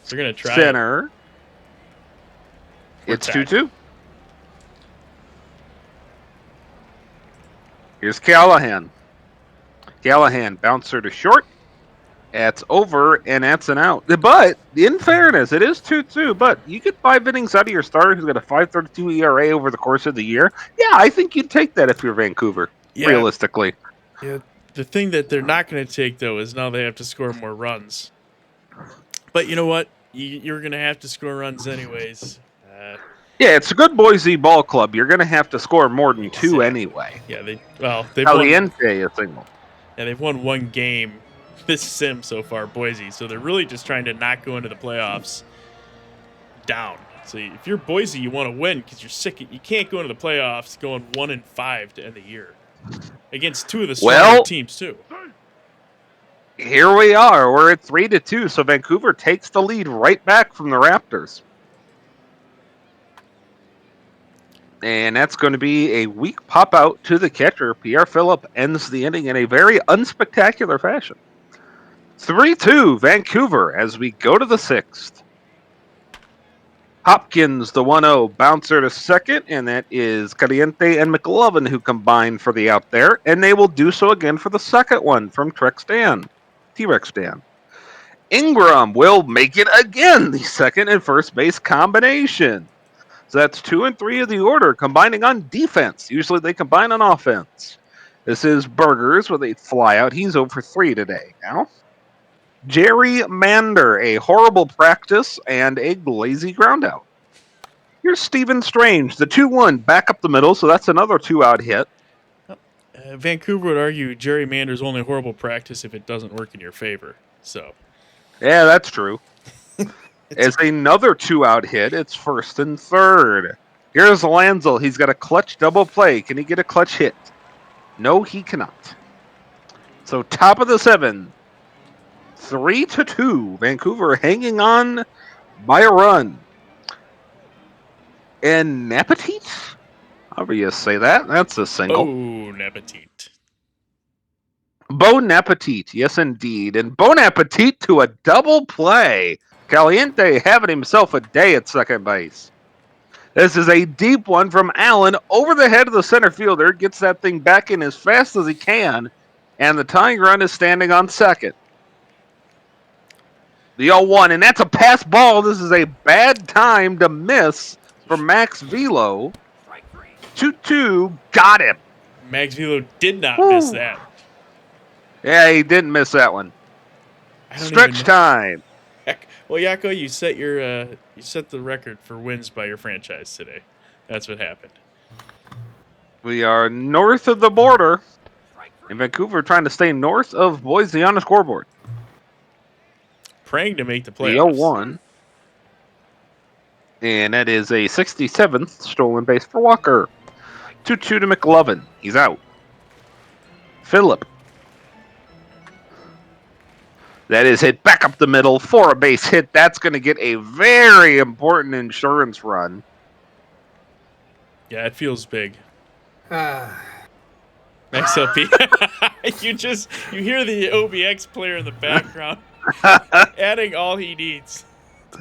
They're gonna try it. Center. We're It's tied. 2-2. Here's Callahan. Callahan, bouncer to short. That's over, and that's an out. But, in fairness, it is 2-2, but you get 5 innings out of your starter who's got a 5.32 ERA over the course of the year. Yeah, I think you'd take that if you're Vancouver, realistically. Yeah. The thing that they're not going to take, though, is now they have to score more runs. But you know what? You're going to have to score runs anyways. Yeah, it's a good Boise ball club. You're going to have to score more than 2 anyway. Yeah, they've won. Caliente a single. Yeah, they've won 1 game this sim so far, Boise. So they're really just trying to not go into the playoffs down. So if you're Boise, you want to win because you're sick. You can't go into the playoffs going 1-5 to end the year against 2 of the stronger teams too. Here we are. We're at 3-2. So Vancouver takes the lead right back from the Raptors. And that's going to be a weak pop out to the catcher. Pierre Phillip ends the inning in a very unspectacular fashion. 3-2 Vancouver as we go to the 6th. Hopkins, the 1-0 bouncer to second, and that is Caliente and McLovin who combine for the out there, and they will do so again for the second one from T-Rex Dan. Ingram will make it again, the second and first base combination. So that's 2 and 3 of the order combining on defense. Usually they combine on offense. This is Burgers with a flyout. He's 0 for 3 today now. Jerry Mander, a horrible practice and a lazy groundout. Here's Stephen Strange, the 2-1 back up the middle, so that's another 2-out hit. Vancouver would argue gerrymander's only horrible practice if it doesn't work in your favor. So, yeah, that's true. As another 2-out hit, it's 1st and 3rd. Here's Lanzel. He's got a clutch double play. Can he get a clutch hit? No, he cannot. So top of the 7th. 3-2. Vancouver hanging on by a run. And Napetit? However you say that. That's a single. oh, Napetit. Bon Appetit, yes indeed. And Bon Appetit to a double play. Caliente having himself a day at second base. This is a deep one from Allen over the head of the center fielder. Gets that thing back in as fast as he can. And the tying run is standing on second. The 0-1, and that's a pass ball. This is a bad time to miss for Max Velo. 2-2, got him. Max Velo did not miss that. Yeah, he didn't miss that one. Stretch time. Well, Yako, you set the record for wins by your franchise today. That's what happened. We are north of the border. In Vancouver, trying to stay north of Boise on the scoreboard. Praying to make the The playoffs. 0-1. And that is a 67th stolen base for Walker. 2-2 to McLovin. He's out. Phillip. That is hit back up the middle for a base hit. That's going to get a very important insurance run. Yeah, it feels big. MaxLP. you hear the OBX player in the background adding all he needs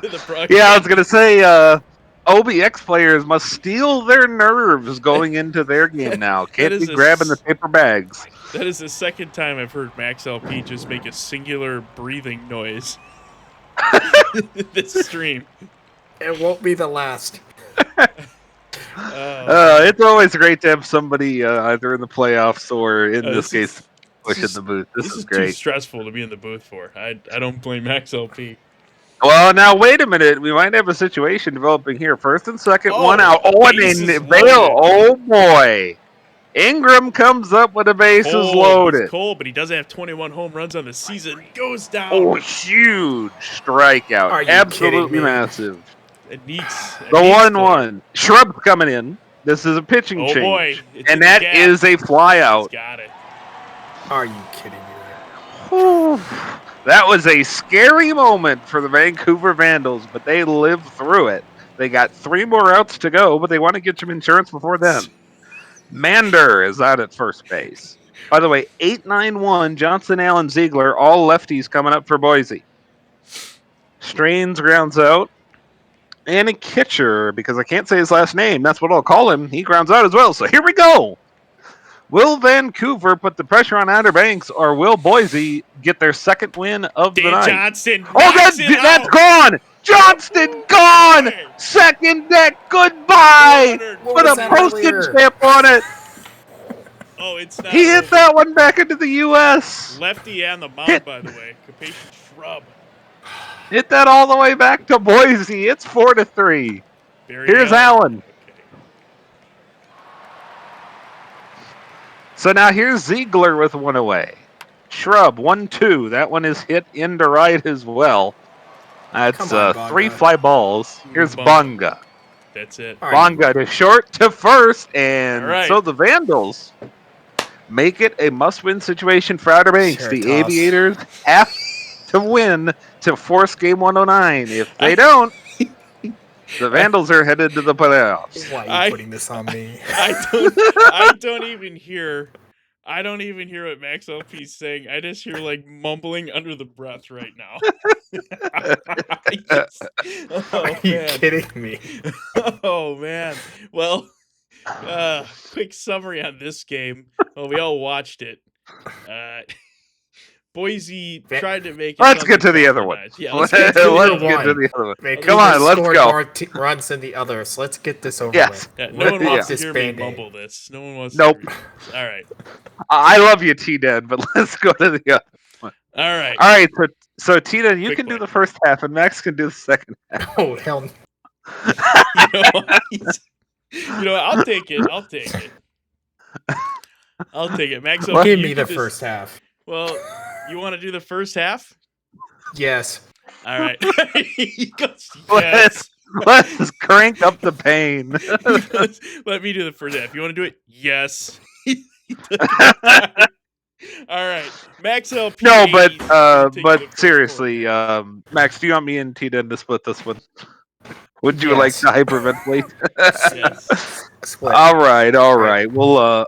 to the broadcast. Yeah, I was going to say, OBX players must steel their nerves going into their game now. That Can't is be grabbing the paper bags. That is the second time I've heard MaxLP just make a singular breathing noise. This stream. It won't be the last. It's always great to have somebody either in the playoffs or in this case pushing the booth. This is too great. stressful to be in the booth for. I don't blame MaxLP. Well, now wait a minute. We might have a situation developing here. First and second, one out. Oh, and bases then Bale. loaded. Oh boy, Ingram comes up with the bases loaded. He's cold, but he does have 21 home runs on the season. Goes down. Oh, huge strikeout! Are you Absolutely kidding me? massive. It needs The 1-1. Shrub's coming in. This is a pitching change. Boy. And that is a flyout. He's got it. Are you kidding me? That was a scary moment for the Vancouver Vandals, but they lived through it. They got 3 more outs to go, but they want to get some insurance before then. Mander is out at first base. By the way, 8-9-1, Johnson, Allen, Ziegler, all lefties coming up for Boise. Strains grounds out. And a catcher, because I can't say his last name, that's what I'll call him. He grounds out as well. So here we go. Will Vancouver put the pressure on Outer Banks, or will Boise get their second win of the night? Johnston. Oh, that's gone. Johnston gone. Second deck. Goodbye. Put a postage stamp on it. Oh, it's not. He hit that one back into the U.S. Lefty and the mound, by the way. Capacious Shrub. Hit that all the way back to Boise. It's 4-3. Here's Allen. Okay. So now here's Ziegler with one away. Shrub, 1-2. That one is hit into right as well. That's 3 fly balls. Here's Bonga. That's it. Bonga to short to first. And so the Vandals make it a must-win situation for Outer Banks. The Aviators have to win to force game 109. If they don't, the Vandals are headed to the playoffs. Why are you putting this on me? I don't even hear what MaxLP's saying. I just hear like mumbling under the breath right now. Are you kidding me? Oh man. Well, quick summary on this game. Well, we all watched it. Boise tried to make it. Let's get to the other one. Yeah, let's get to the other one. Come on, let's go. More runs than the others. Let's get this over with. Yeah, no one wants to hear me mumble this. No one wants. Nope. All right. I love you, T-Den, but let's go to the other one. All right. All right. So T-Den, you can do the first half, and Max can do the second half. Oh hell! I'll take it. Max, give me the first half. Well, you want to do the first half? Yes. All right. Yes. Let's crank up the pain. Let me do the first half. You want to do it? Yes. All right. MaxLP80. No, but seriously, Max, do you want me and T-Den to split this one? Would you like to hyperventilate? Yes. All right. Well,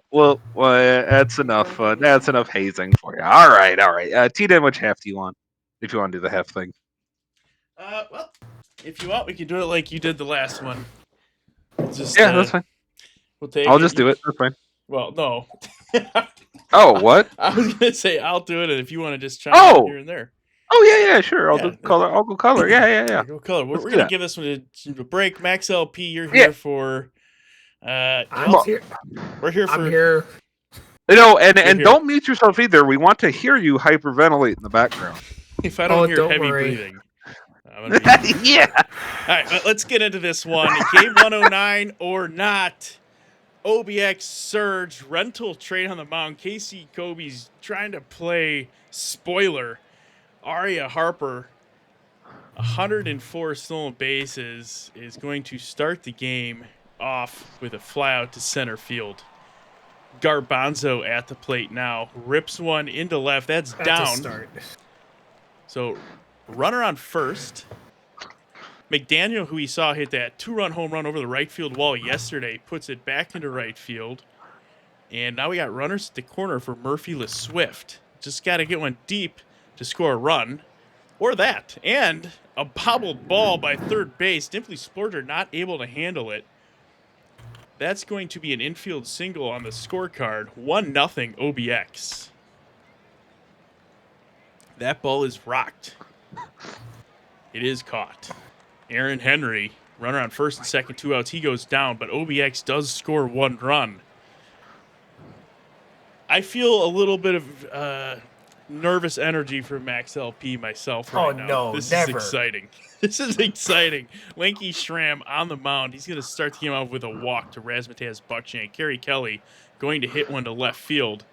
that's enough. That's enough hazing for you. All right. T-Den, which half do you want? If you want to do the half thing. Well, if you want, we can do it like you did the last one. Just, that's fine. I'll just do it. That's fine. Well, no. Oh, what? I was gonna say I'll do it, and if you want to just chime in here and there. Oh yeah, sure. I'll do color. I'll go color. Yeah. Go color. We're gonna give this one a break. MaxLP, you're here for. I'm here. We're here for. I'm here. And don't mute yourself either. We want to hear you hyperventilate in the background. If I don't hear heavy breathing. Yeah. All right, let's get into this one. Game 109 or not. OBX Surge rental trade on the mound. Casey Kobe's trying to play spoiler. Aria Harper, 104 stolen bases, is going to start the game off with a flyout to center field. Garbanzo at the plate now. Rips one into left. That's down. So runner on first. McDaniel, who we saw hit that 2-run home run over the right field wall yesterday, puts it back into right field. And now we got runners at the corner for Murphy LeSwift. Just got to get one deep to score a run. Or that. And a bobbled ball by third base. Dimply Splurger not able to handle it. That's going to be an infield single on the scorecard. 1-0 OBX. That ball is rocked. It is caught. Aaron Henry, runner on first and second, 2 outs. He goes down, but OBX does score 1 run. I feel a little bit of nervous energy from MaxLP myself right now. No, this never. is exciting. This is exciting. Lanky Schramm on the mound. He's going to start the game off with a walk to Razzmatazz Buckshank. Kerry Kelly going to hit one to left field.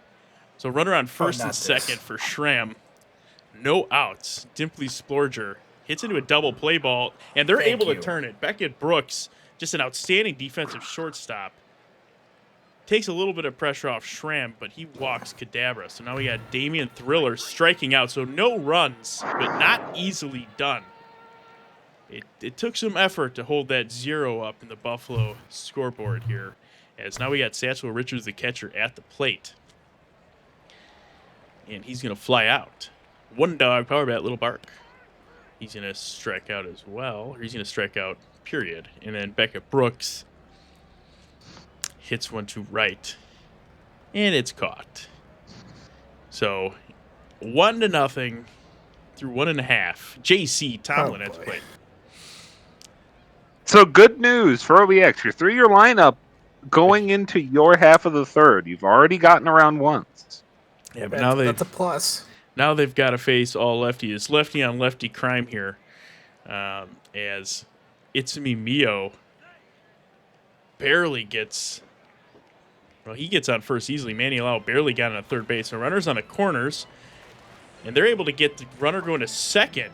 So runner on first and second for Schramm. No outs. Dimply Splurger hits into a double play ball, and they're able to turn it. Beckett Brooks, just an outstanding defensive shortstop. Takes a little bit of pressure off Schramm, but he walks Kadabra. So now we got Damian Thriller striking out. So no runs, but not easily done. It took some effort to hold that 0 up in the Buffalo scoreboard here. As now we got Satchel Richards, the catcher, at the plate. And he's going to fly out. 1 dog, power bat, little bark. He's going to strike out as well. Or he's going to strike out, period. And then Beckett Brooks hits one to right, and it's caught. So 1-0 through 1.5. J.C. Tomlin at the plate. So good news for OBX. Your 3-year lineup going into your half of the third. You've already gotten around once. Yeah, but now that's a plus. Now they've got to face all lefty. It's lefty on lefty crime here, as Itsumi Mio barely gets. Well, he gets on first easily. Manny Lau barely got on third base. So runners on the corners, and they're able to get the runner going to second.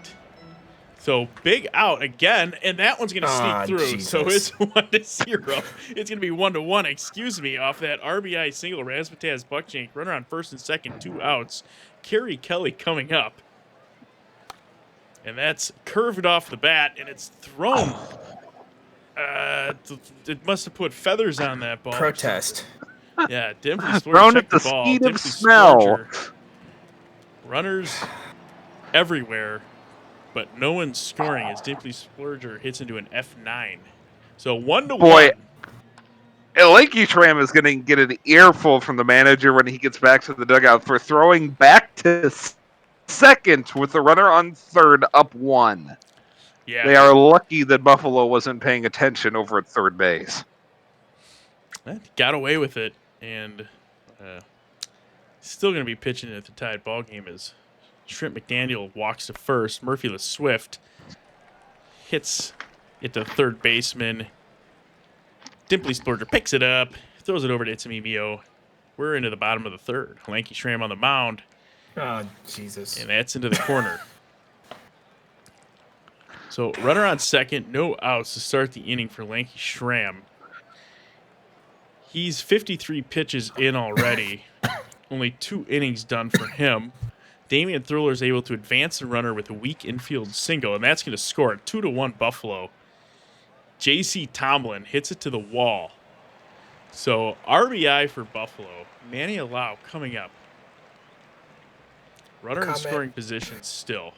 So big out again, and that one's going to sneak through. Jesus. So it's 1-0. It's going to be 1-1. Excuse me, off that RBI single. Razzmatazz Buckshank, runner on first and second, 2 outs. Kerry Kelly coming up, and that's curved off the bat, and it's thrown. It must have put feathers on that ball. Protest. Yeah, Dimply Splurger Thrown at checked the the ball. speed of Dimply smell. Splurger. Runners everywhere, but no one's scoring as Dimply Splurger hits into an F9. So 1-1. Boy, Lanky Schramm is going to get an earful from the manager when he gets back to the dugout for throwing back to second with the runner on third up 1. Yeah, they are lucky that Buffalo wasn't paying attention over at third base. Got away with it, and still going to be pitching at the tied ball game as Shrimp McDaniel walks to first. Murphy the Swift hits it to third baseman. Dimply Splurger picks it up, throws it over to Itsumi Mio. We're into the bottom of the third. Lanky Schramm on the mound. Oh, Jesus. And that's into the corner. So runner on second, no outs to start the inning for Lanky Schramm. He's 53 pitches in already. Only 2 innings done for him. Damian Thriller is able to advance the runner with a weak infield single, and that's going to score it. 2-1 Buffalo. J.C. Tomlin hits it to the wall. So RBI for Buffalo. Manny Lau coming up. Runner in scoring position still.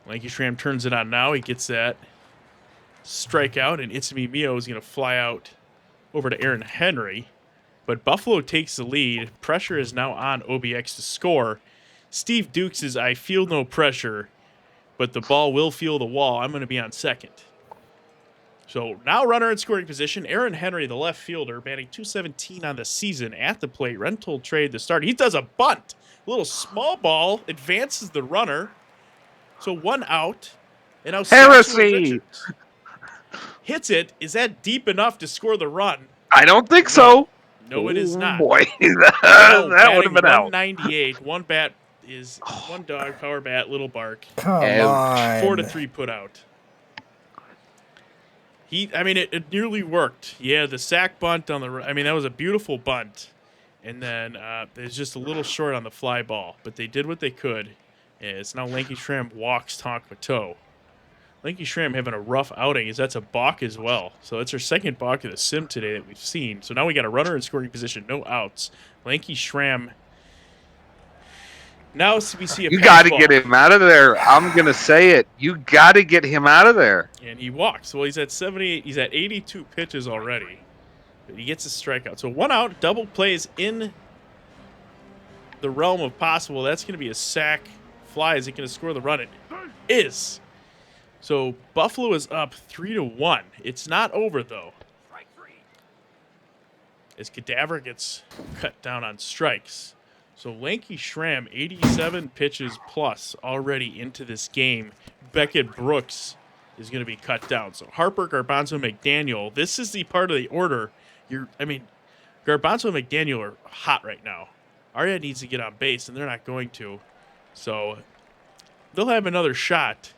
Lanky Schramm turns it on now. He gets that strikeout, and Itsumi Mio is going to fly out over to Aaron Henry. But Buffalo takes the lead. Pressure is now on OBX to score. Steve Dukes says, I feel no pressure, but the ball will feel the wall. I'm going to be on second. So now runner in scoring position. Aaron Henry, the left fielder, batting .217 on the season at the plate. Rental trade to start. He does a bunt. A little small ball. Advances the runner. So 1 out. And now Heresy! Hits it. Is that deep enough to score the run? I don't think so. No, it is not. Boy, that would have been out. 198. One bat is 1 dog, power bat, little bark. Come on. 4-3 put out. It nearly worked. Yeah, the sack bunt on the. That was a beautiful bunt, and then it was just a little short on the fly ball. But they did what they could. And it's now Lanky Schramm walks Tonk Mateau. Lanky Schramm having a rough outing as that's a balk as well. So it's our second balk of the sim today that we've seen. So now we got a runner in scoring position, no outs. Lanky Schramm Now we see a You pass got to ball. get him out of there. I'm gonna say it. You got to get him out of there. And he walks. Well, he's at 78. He's at 82 pitches already. But he gets a strikeout. So 1 out, double plays in the realm of possible. That's going to be a sac. Fly. Is it going to score the run? It is. So Buffalo is up 3-1. It's not over though. As Cadaver gets cut down on strikes. So Lanky Schramm, 87 pitches plus already into this game. Beckett Brooks is going to be cut down. So Harper, Garbanzo, McDaniel. This is the part of the order. Garbanzo and McDaniel are hot right now. Arya needs to get on base, and they're not going to. So they'll have another shot.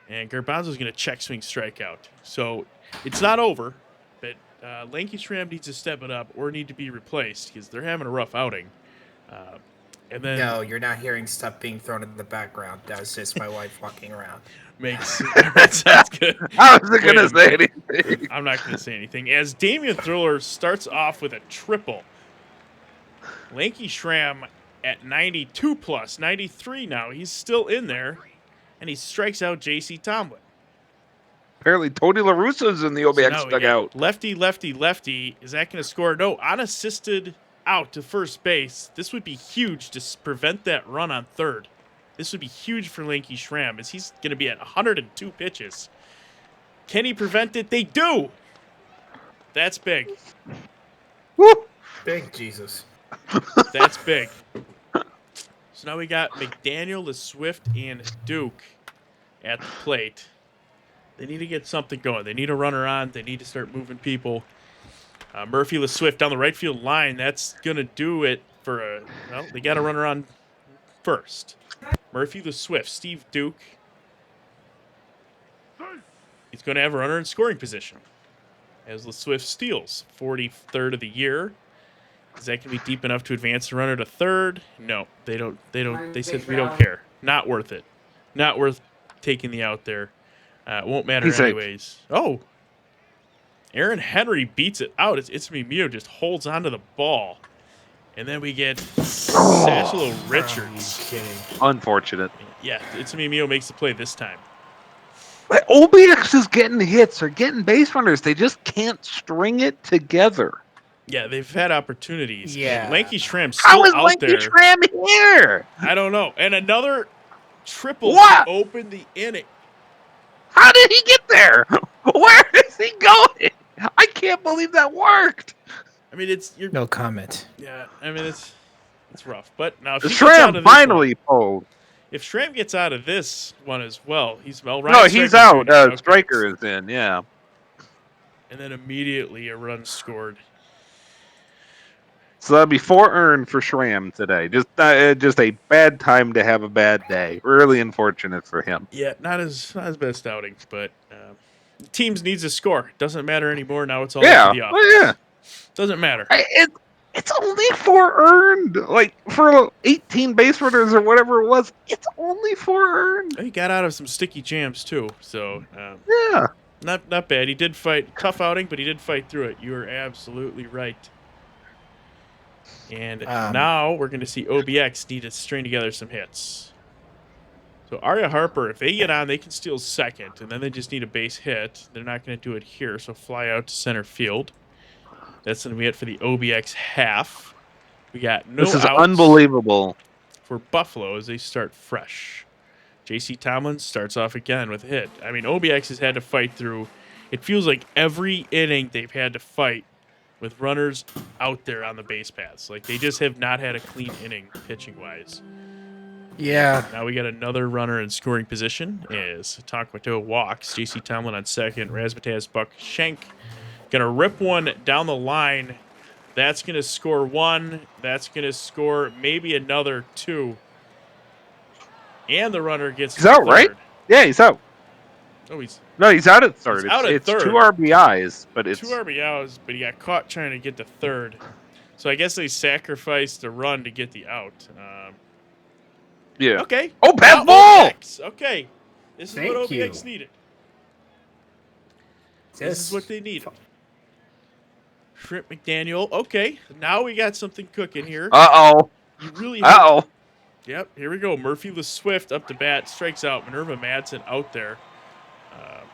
And Garbanzo's going to check swing strikeout. So it's not over, but Lanky Schramm needs to step it up or need to be replaced because they're having a rough outing. And then No, you're not hearing stuff being thrown in the background. That was just my wife walking around. that sounds good. I wasn't gonna say anything. I'm not going to say anything. As Damian Thriller starts off with a triple. Lanky Schramm at 92 plus, 93 now. He's still in there, and he strikes out J.C. Tomlin. Apparently, Tony La Russa's in the OBX now we dugout. got lefty, lefty, lefty. Is that going to score? No, unassisted out to first base. This would be huge to prevent that run on third. This would be huge for Lanky Schramm as he's going to be at 102 pitches. Can he prevent it? They do. That's big. Woo! Big Jesus. That's big. So now we got McDaniel, the Swift, and Duke at the plate. They need to get something going. They need a runner on. They need to start moving people. Murphy, the Swift down the right field line. That's going to do it for a... Well, they got a runner on first. Murphy, the Swift. Steve Duke. He's going to have a runner in scoring position. As the Swift steals. 43rd of the year. Is that going to be deep enough to advance the runner to third? No, they don't. They said we don't care. Not worth it. Not worth taking the out there. It won't matter anyways. Oh. Aaron Henry beats it out. It's Mio just holds onto the ball. And then we get Sashalo Richards. Are you kidding? Unfortunate. Yeah, it's Mio makes the play this time. But OBX is getting hits or getting base runners. They just can't string it together. Yeah, they've had opportunities. Yeah. Lanky Schramm still How is out Lanky there. Schramm here? I don't know. And another triple What? to open the inning. How did he get there? Where is he going? I can't believe that worked. I mean, you're No comment. yeah. I mean, it's rough. But now if he gets out Schramm of this finally pulled. if Schramm gets out of this one as well, he's well. No, Ryan he's Stryker's out. doing it. Okay. Striker is in, yeah. And then immediately a run scored. So that'll be 4 earned for Schramm today. Just a bad time to have a bad day. Really unfortunate for him. Yeah, not his best outing, but teams needs a score. Doesn't matter anymore. Now it's all up to the offense. Well, yeah. Doesn't matter. It's only 4 earned. Like, for 18 base runners or whatever it was, it's only 4 earned. He got out of some sticky jams too, so Yeah. not bad. He did fight. Tough outing, but he did fight through it. You are absolutely right. And now we're going to see OBX need to string together some hits. So Arya Harper, if they get on, they can steal second, and then they just need a base hit. They're not going to do it here, so fly out to center field. That's going to be it for the OBX half. We got no This is outs unbelievable. for Buffalo as they start fresh. J.C. Tomlin starts off again with a hit. I mean, OBX has had to fight through. It feels like every inning they've had to fight with runners out there on the base paths. Like, they just have not had a clean inning pitching-wise. Yeah. Now we got another runner in scoring position as Taquato walks. J.C. Tomlin on second. Razmataz Buck Schenk going to rip one down the line. That's going to score 1. That's going to score maybe another 2. And the runner gets He's out, third. right? Yeah, he's out. Oh, he's No, he's out at third. He's out at it's third. 2 RBIs, but it's 2 RBIs, but he got caught trying to get to third. So I guess they sacrificed the run to get the out. yeah. Okay. Oh, bad Now ball! OBX. Okay. This is Thank what you. OBX needed. This is what they needed. Shrimp McDaniel. Okay. Now we got something cooking here. Uh-oh. You really Uh-oh. Yep, here we go. Murphy the Swift up to bat, strikes out. Minerva Madsen out there.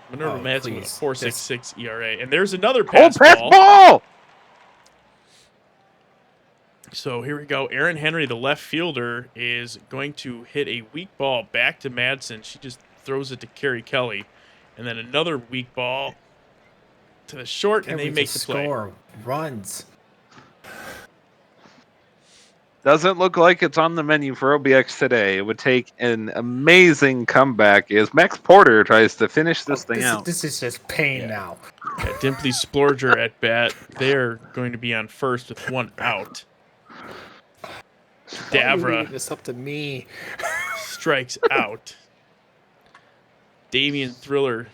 Minerva Oh, Madsen with a please. 4.66 ERA. And there's another Oh, pass pass ball. ball! So here we go. Aaron Henry, the left fielder, is going to hit a weak ball back to Madsen. She just throws it to Carrie Kelly. And then another weak ball to the short, Can and they we make just the play. score runs? Doesn't look like it's on the menu for OBX today. It would take an amazing comeback as Max Porter tries to finish this thing out. This is just pain Yeah. now. Yeah, Dimply Splorger at bat. They're going to be on first with one out. Why are you Davra leaving this up to me? strikes out. Damian Thriller,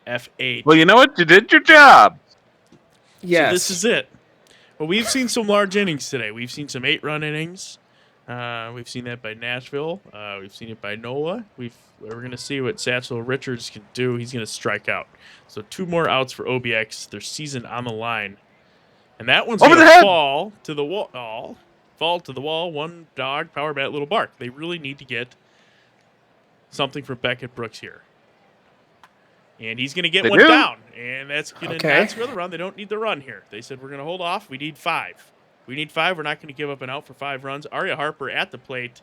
F8. Well, you know what? You did your job. Yes. So this is it. Well, we've seen some large innings today. We've seen some 8-run innings. We've seen that by Nashville. We've seen it by NOLA. We're going to see what Satchel Richards can do. He's going to strike out. So 2 more outs for OBX. Their season on the line. And that one's Over going the to head! fall to the wall. Fall to the wall. One dog, power bat, little bark. They really need to get something from Beckett Brooks here. And he's going to get They one do. down. And that's going to Okay. not score the run. They don't need the run here. They said, we're going to hold off. We need 5. We need 5. We're not going to give up an out for 5 runs. Aria Harper at the plate.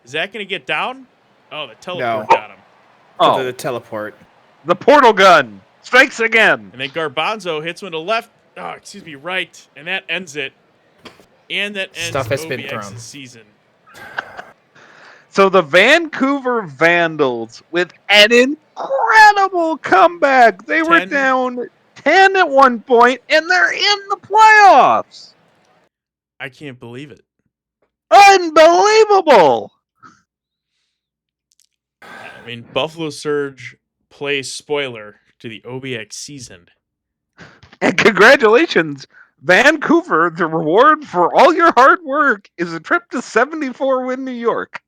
Is that going to get down? Oh, the teleport got him. Oh, The teleport. the portal gun strikes again. And then Garbanzo hits one to left. Oh, excuse me, right. And that ends it. And that ends Stuff has been OBX's thrown. season. So the Vancouver Vandals with an incredible comeback. They were 10. down 10 at one point, and they're in the playoffs. I can't believe it. Unbelievable. I mean, Buffalo Surge plays spoiler to the OBX season. And congratulations, Vancouver. The reward for all your hard work is a trip to 74-win New York.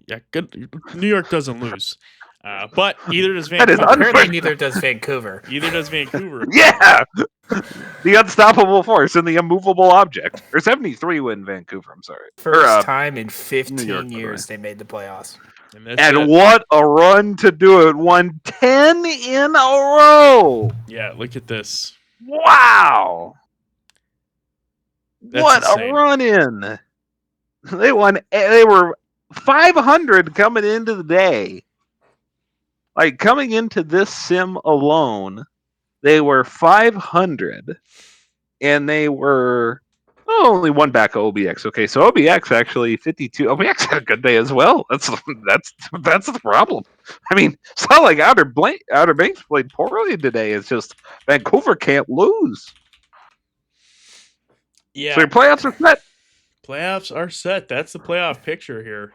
Yeah, good. New York doesn't lose. But either does That is Vancouver. Apparently, neither does Vancouver. Either does Vancouver. Yeah. The unstoppable force and the immovable object. Or 73-win Vancouver, I'm sorry. First time in New 15 York, by the years they made the playoffs. And that's And it. what a run to do it. Won 10 in a row. Yeah, look at this. Wow. That's What insane. a run in. They won. They were 500 coming into the day. Like coming into this sim alone, they were 500 and they were only one back of OBX. Okay, so OBX actually 52. OBX had a good day as well. That's the problem. I mean, it's not like Outer Banks played poorly today. It's just Vancouver can't lose. Yeah. So your playoffs are set. Playoffs are set. That's the playoff picture here.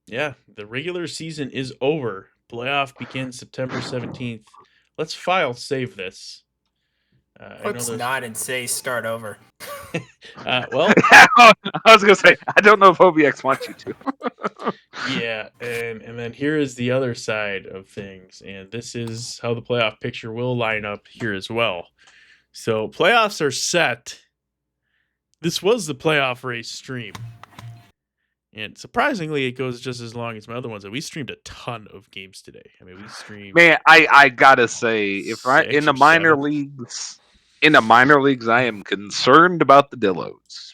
Yeah, the regular season is over. Playoff begins September 17th. Let's file save this. Let's not and say start over. Well, I was gonna say I don't know if OBX wants you to. yeah, and then here is the other side of things, and this is how the playoff picture will line up here as well. So playoffs are set. This was the playoff race stream. And surprisingly, it goes just as long as my other ones. And we streamed a ton of games today. I mean, we streamed. Man, I gotta say, if I in 6 the or minor 7. leagues, I am concerned about the Dillos.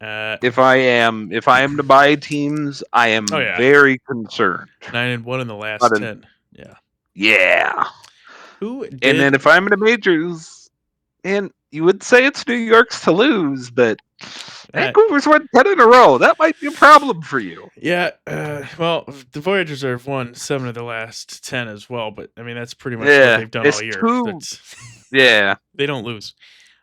If I am to buy teams, I am very concerned. 9-1 in the last 10. Yeah. Yeah. Who did? And then if I'm in the majors, and you would say it's New York's to lose, but Vancouver's won 10 in a row. That might be a problem for you. Yeah. Well, the Voyagers have won 7 of the last 10 as well. But I mean, that's pretty much what they've done all year. Yeah. They don't lose.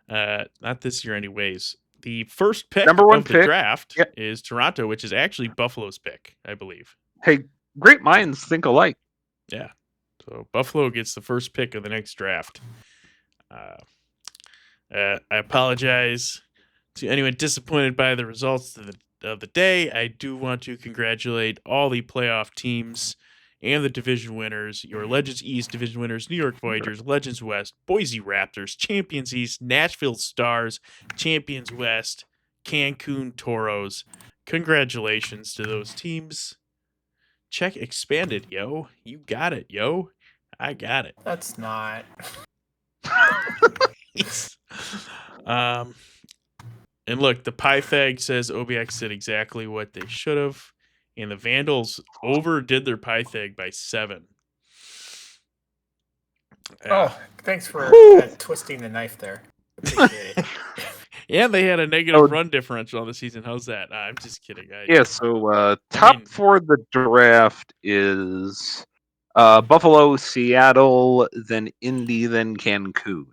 Not this year, anyways. The first pick Number 1 of the pick draft is Toronto, which is actually Buffalo's pick, I believe. Hey, great minds think alike. Yeah. So Buffalo gets the first pick of the next draft. I apologize to anyone disappointed by the results of the day. I do want to congratulate all the playoff teams and the division winners. Your Legends East division winners, New York Voyagers, Legends West, Boise Raptors, Champions East, Nashville Stars, Champions West, Cancun Toros. Congratulations to those teams. Check expanded, yo. You got it, yo. I got it. That's not. um, and look, the Pythag says OBX did exactly what they should have, and the Vandals overdid their Pythag by 7. Oh, thanks for twisting the knife there. Appreciate it. And they had a negative run differential on the season. How's that? I'm just kidding. So top 4 of the draft is Buffalo, Seattle, then Indy, then Cancun.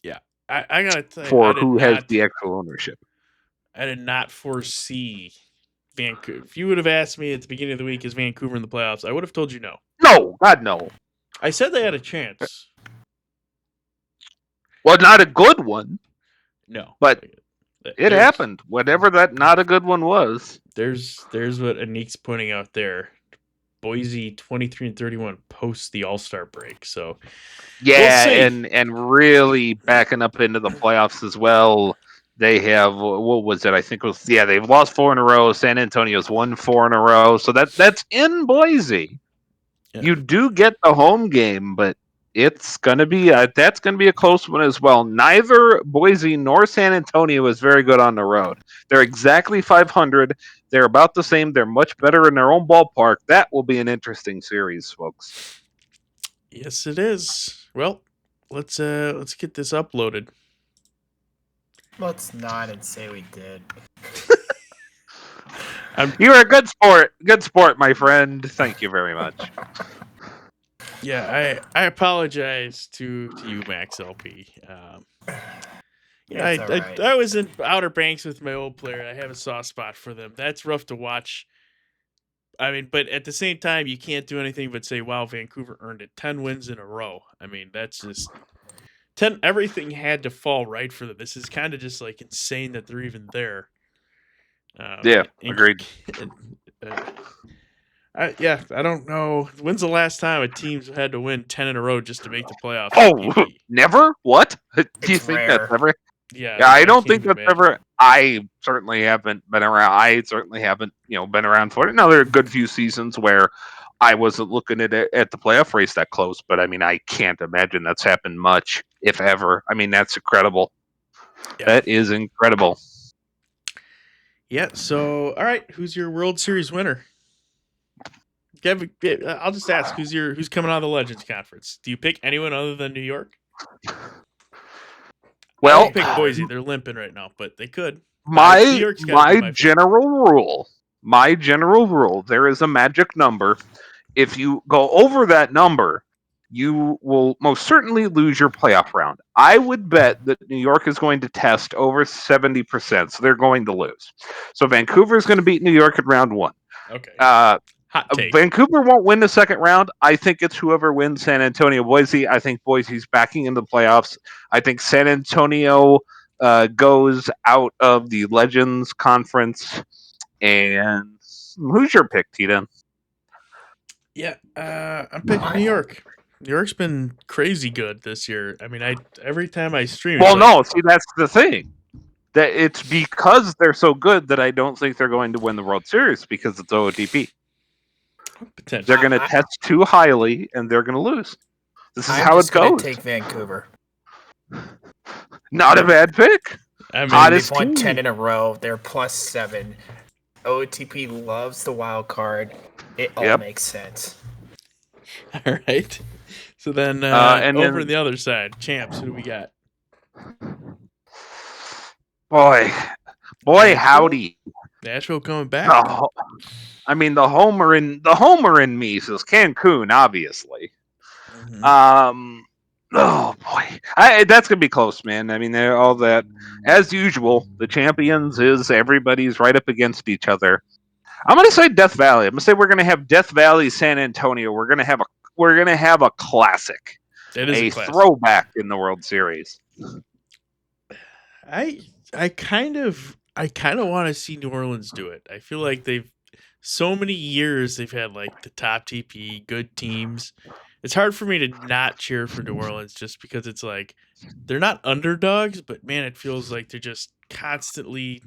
Yeah, I gotta tell you, For who has the actual ownership. I did not foresee Vancouver. If you would have asked me at the beginning of the week, is Vancouver in the playoffs? I would have told you no. No, God, no. I said they had a chance. Well, not a good one. No, but it happened. Whatever that not a good one was. There's what Anik's pointing out there. Boise 23-31 post the All-Star break. So yeah, we'll and really backing up into the playoffs as well. They have what was it? I think it was they've lost 4 in a row. San Antonio's won 4 in a row. So that's in Boise. Yeah. You do get the home game, but it's gonna be that's gonna be a close one as well. Neither Boise nor San Antonio is very good on the road. They're exactly 500. They're about the same. They're much better in their own ballpark. That will be an interesting series, folks. Yes, it is. Well, let's get this uploaded. Let's nod and say we did. You're a good sport. Good sport, my friend. Thank you very much. Yeah, I apologize to you, MaxLP. I was in Outer Banks with my old player. I have a soft spot for them. That's rough to watch. I mean, but at the same time, you can't do anything but say, wow, Vancouver earned it. 10 wins in a row. I mean, that's just 10. Everything had to fall right for them. This is kind of just like insane that they're even there. Agreed. I don't know. When's the last time a team's had to win 10 in a row just to make the playoffs? Oh, never? What? Do you think that's ever? Yeah, I don't think that's ever. I certainly haven't been around. I certainly haven't, been around for it. Now, there are a good few seasons where I wasn't looking at the playoff race that close, but I mean, I can't imagine that's happened much, if ever. I mean, that's incredible. Yeah. That is incredible. Yeah. So, all right, who's your World Series winner? I'll just ask, who's coming out of the Legends Conference? Do you pick anyone other than New York? Well, I pick Boise. They're limping right now, but they could. My general rule, there is a magic number. If you go over that number, you will most certainly lose your playoff round. I would bet that New York is going to test over 70%, so they're going to lose. So Vancouver is going to beat New York in round 1. Okay. Hot take. Vancouver won't win the second round. I think it's whoever wins San Antonio, Boise. I think Boise's backing in the playoffs. I think San Antonio goes out of the Legends Conference. And who's your pick, T-Den? Yeah, I'm picking New York. New York's been crazy good this year. I mean, every time I stream. Well, no, see, that's the thing. That it's because they're so good that I don't think they're going to win the World Series because it's OOTP. They're going to test too highly, and they're going to lose. This is how it goes. Take Vancouver. Not a bad pick. I mean, they've won 10 in a row. They're +7. OOTP loves the wild card. It all makes sense. All right. So then, over on the other side, champs. Who do we got? Boy, howdy! Nashville coming back. I mean, the homer in me says Cancun, obviously. Mm-hmm. Oh boy, that's gonna be close, man. I mean, they're all that as usual. The champions is everybody's right up against each other. I'm gonna say Death Valley. I'm gonna say we're gonna have Death Valley, San Antonio. We're gonna have a classic, a throwback in the World Series. I kind of want to see New Orleans do it. I feel like they've so many years they've had like the top TP, good teams. it's hard for me to not cheer for New Orleans just because it's like they're not underdogs, but man, it feels like they're just constantly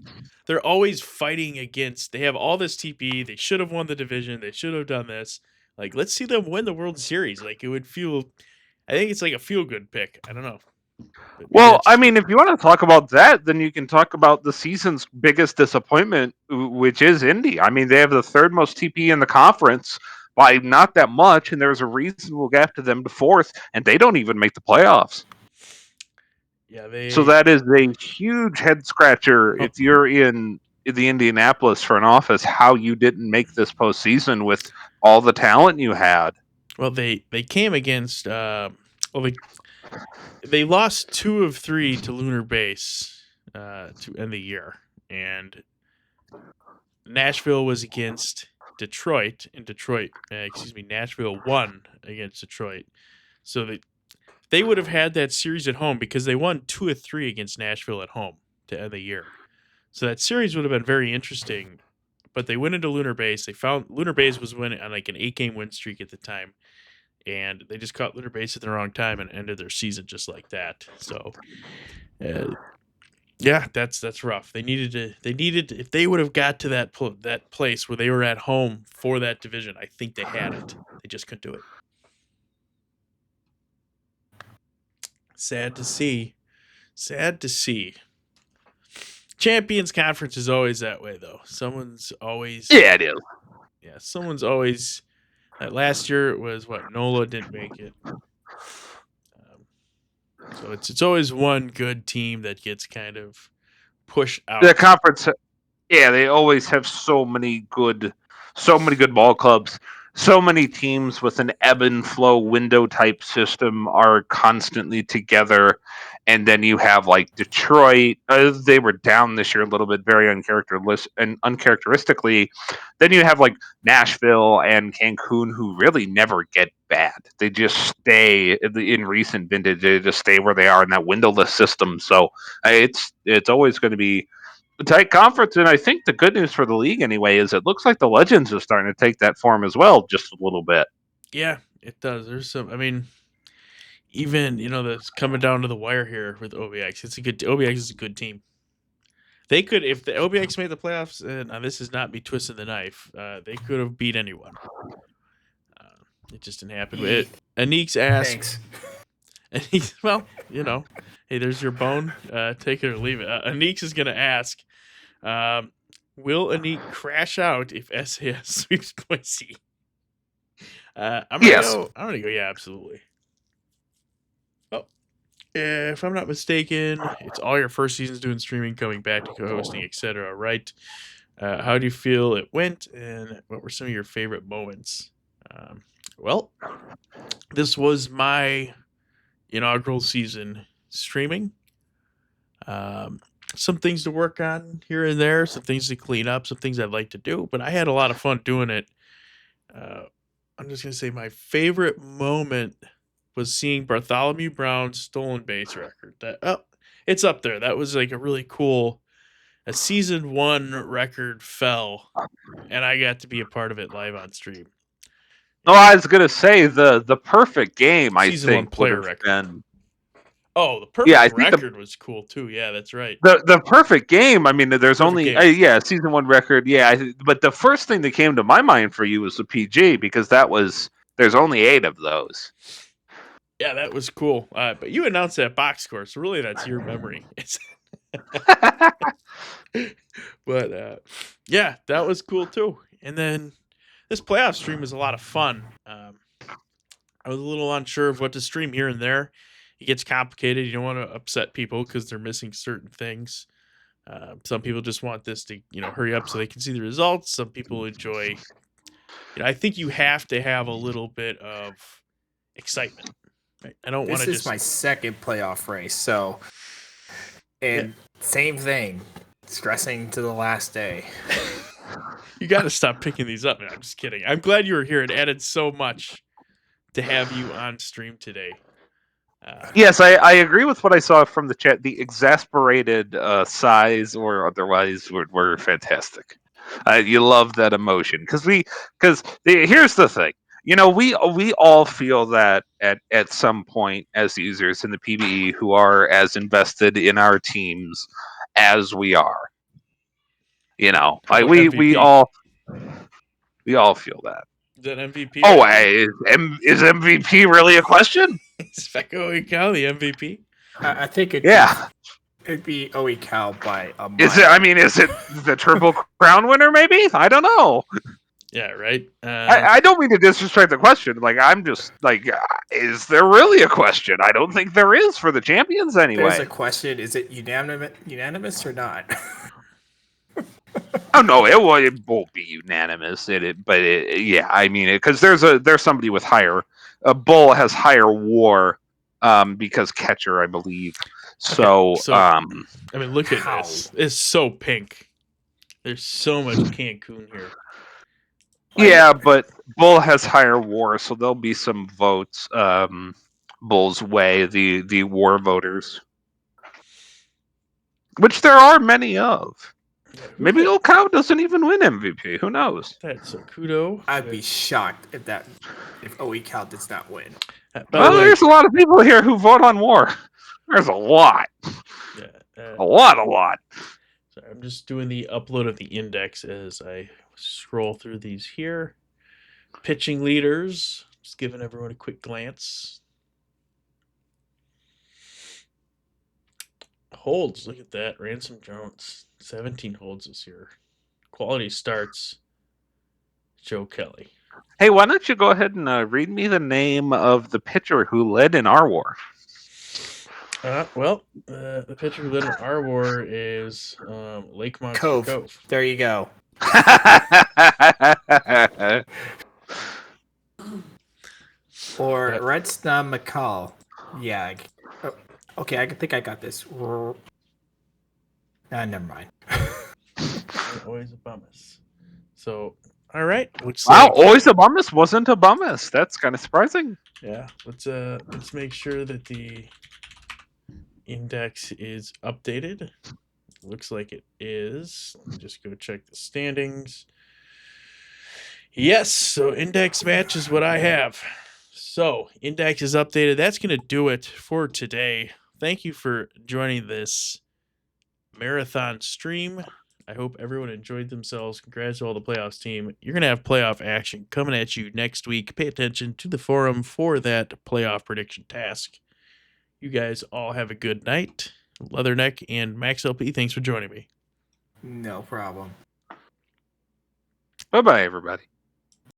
they're always fighting against. They have all this TP. They should have won the division. They should have done this. Like, let's see them win the World Series. Like, it would feel. I think it's like a feel good pick. I don't know, but maybe Well, that's I just me. mean, if you want to talk about that, then you can talk about the season's biggest disappointment, which is Indy. I mean, they have the third most TP in the conference by not that much, and there's a reasonable gap to them to fourth, and they don't even make the playoffs. Yeah, So they. that is a huge head scratcher Oh, if you're in the Indianapolis front office, how you didn't make this postseason with all the talent you had. well, they came against. Well, they lost 2 of 3 to Lunar Base to end the year, and Nashville was against Detroit, and Nashville won against Detroit. So they would have had that series at home because they won 2 of 3 against Nashville at home to end the year. So that series would have been very interesting. But they went into Lunar Base. They found Lunar Base was winning on like an 8-game win streak at the time, and they just caught Lunar Base at the wrong time and ended their season just like that. So uh, yeah, that's rough. They needed if they would have got to that place where they were at home for that division. I think they had it. They just couldn't do it. Sad to see. Sad to see. Champions Conference is always that way though. Someone's always Yeah, it is. yeah, someone's always last year it was what Nola didn't make it. So it's always one good team that gets kind of pushed The out. conference, yeah, they always have so many good ball clubs. So many teams with an ebb and flow window type system are constantly together, and then you have like Detroit. They were down this year a little bit, very uncharacteristically. Then you have like Nashville and Cancun, who really never get bad. They just stay in recent vintage. They just stay where they are in that windowless system. So it's always going to be tight conference, and I think the good news for the league anyway is it looks like the Legends are starting to take that form as well, just a little bit. Yeah, it does. There's some. I mean, even that's coming down to the wire here with OBX. OBX is a good team. They could if the OBX made the playoffs, and this is not me twisting the knife. They could have beat anyone. It just didn't happen. Anik's asked. Thanks. Well, hey, there's your bone. Take it or leave it. Anik's is gonna ask, will Anik crash out if SAS sweeps Boise? I'm gonna Yes. go. I'm gonna go. Yeah, absolutely. Oh, if I'm not mistaken, it's all your first seasons doing streaming, coming back to co-hosting, etc. Right? How do you feel it went, and what were some of your favorite moments? Well, this was my inaugural season streaming. Some things to work on here and there, some things to clean up, some things I'd like to do, but I had a lot of fun doing it. I'm just gonna say my favorite moment was seeing Bartholomew Brown's stolen base record. It's up there. That was like a really cool. A season 1 record fell, and I got to be a part of it live on stream. No, I was gonna say the perfect game. I Season 1 think would player have record. been. Oh, the Yeah, perfect I think record was cool too. Yeah, that's right. the perfect game. I mean, there's Perfect only game. yeah, season one record. Yeah, but the first thing that came to my mind for you was the PG because there's only 8 of those. Yeah, that was cool. But you announced that box score, so really that's your memory. But yeah, that was cool too. And then this playoff stream was a lot of fun. I was a little unsure of what to stream here and there. It gets complicated. You don't want to upset people because they're missing certain things. Some people just want this to hurry up so they can see the results. Some people enjoy. I think you have to have a little bit of excitement. Right? I don't want This to is just. my second playoff race, so and same thing, stressing to the last day. You got to stop picking these up. Man, I'm just kidding. I'm glad you were here. It added so much to have you on stream today. Yes, I agree with what I saw from the chat. The exasperated sighs or otherwise were fantastic. You love that emotion because here's the thing: we all feel that at some point as users in the PvE who are as invested in our teams as we are. How Like about MVP? we all feel that. Is that MVP Oh, right there? is MVP really a question? Is Fecko Cal the MVP? I think Yeah. it'd be OE Cal by a Is it? mile. I mean, is it the Triple Crown winner? Maybe I don't know. Yeah, right. I don't mean to disrespect the question. Like, I'm just like, is there really a question? I don't think there is for the champions There's anyway. a question: is it unanimous or not? Oh no, it won't be unanimous. Yeah, I mean, because there's somebody with higher. Bull has higher war, because catcher, I believe. So, I mean, look at How? this. It's so pink. There's so much Cancun here. yeah, but Bull has higher war, so there'll be some votes. Bull's way, the war voters, which there are many of. Yeah, Maybe Old Cow doesn't even win MVP. Who knows? That's Kudo. I'd be shocked if OE Cal does not win. By Well, the way, there's a lot of people here who vote on war. There's a lot. yeah, A lot. sorry, I'm just doing the upload of the index as I scroll through these here. Pitching leaders. Just giving everyone a quick glance. Holds, look at that. Ransom Jones, 17 holds this year. Quality starts, Joe Kelly. Hey, why don't you go ahead and read me the name of the pitcher who led in our war? The pitcher who led in our war is Lake Monster Cove. There you go. Or Redsna McCall. Yeah. Okay, I think I got this. Never mind. Always a bummus. So, all right. Looks Wow, like, always a bummus wasn't a bummus. That's kind of surprising. yeah. Let's make sure that the index is updated. Looks like it is. Let me just go check the standings. Yes, so index matches what I have. So, index is updated. That's going to do it for today. Thank you for joining this marathon stream. I hope everyone enjoyed themselves. Congrats to all the playoffs team. You're going to have playoff action coming at you next week. Pay attention to the forum for that playoff prediction task. You guys all have a good night. Leatherneck and MaxLP, thanks for joining me. No problem. Bye-bye, everybody.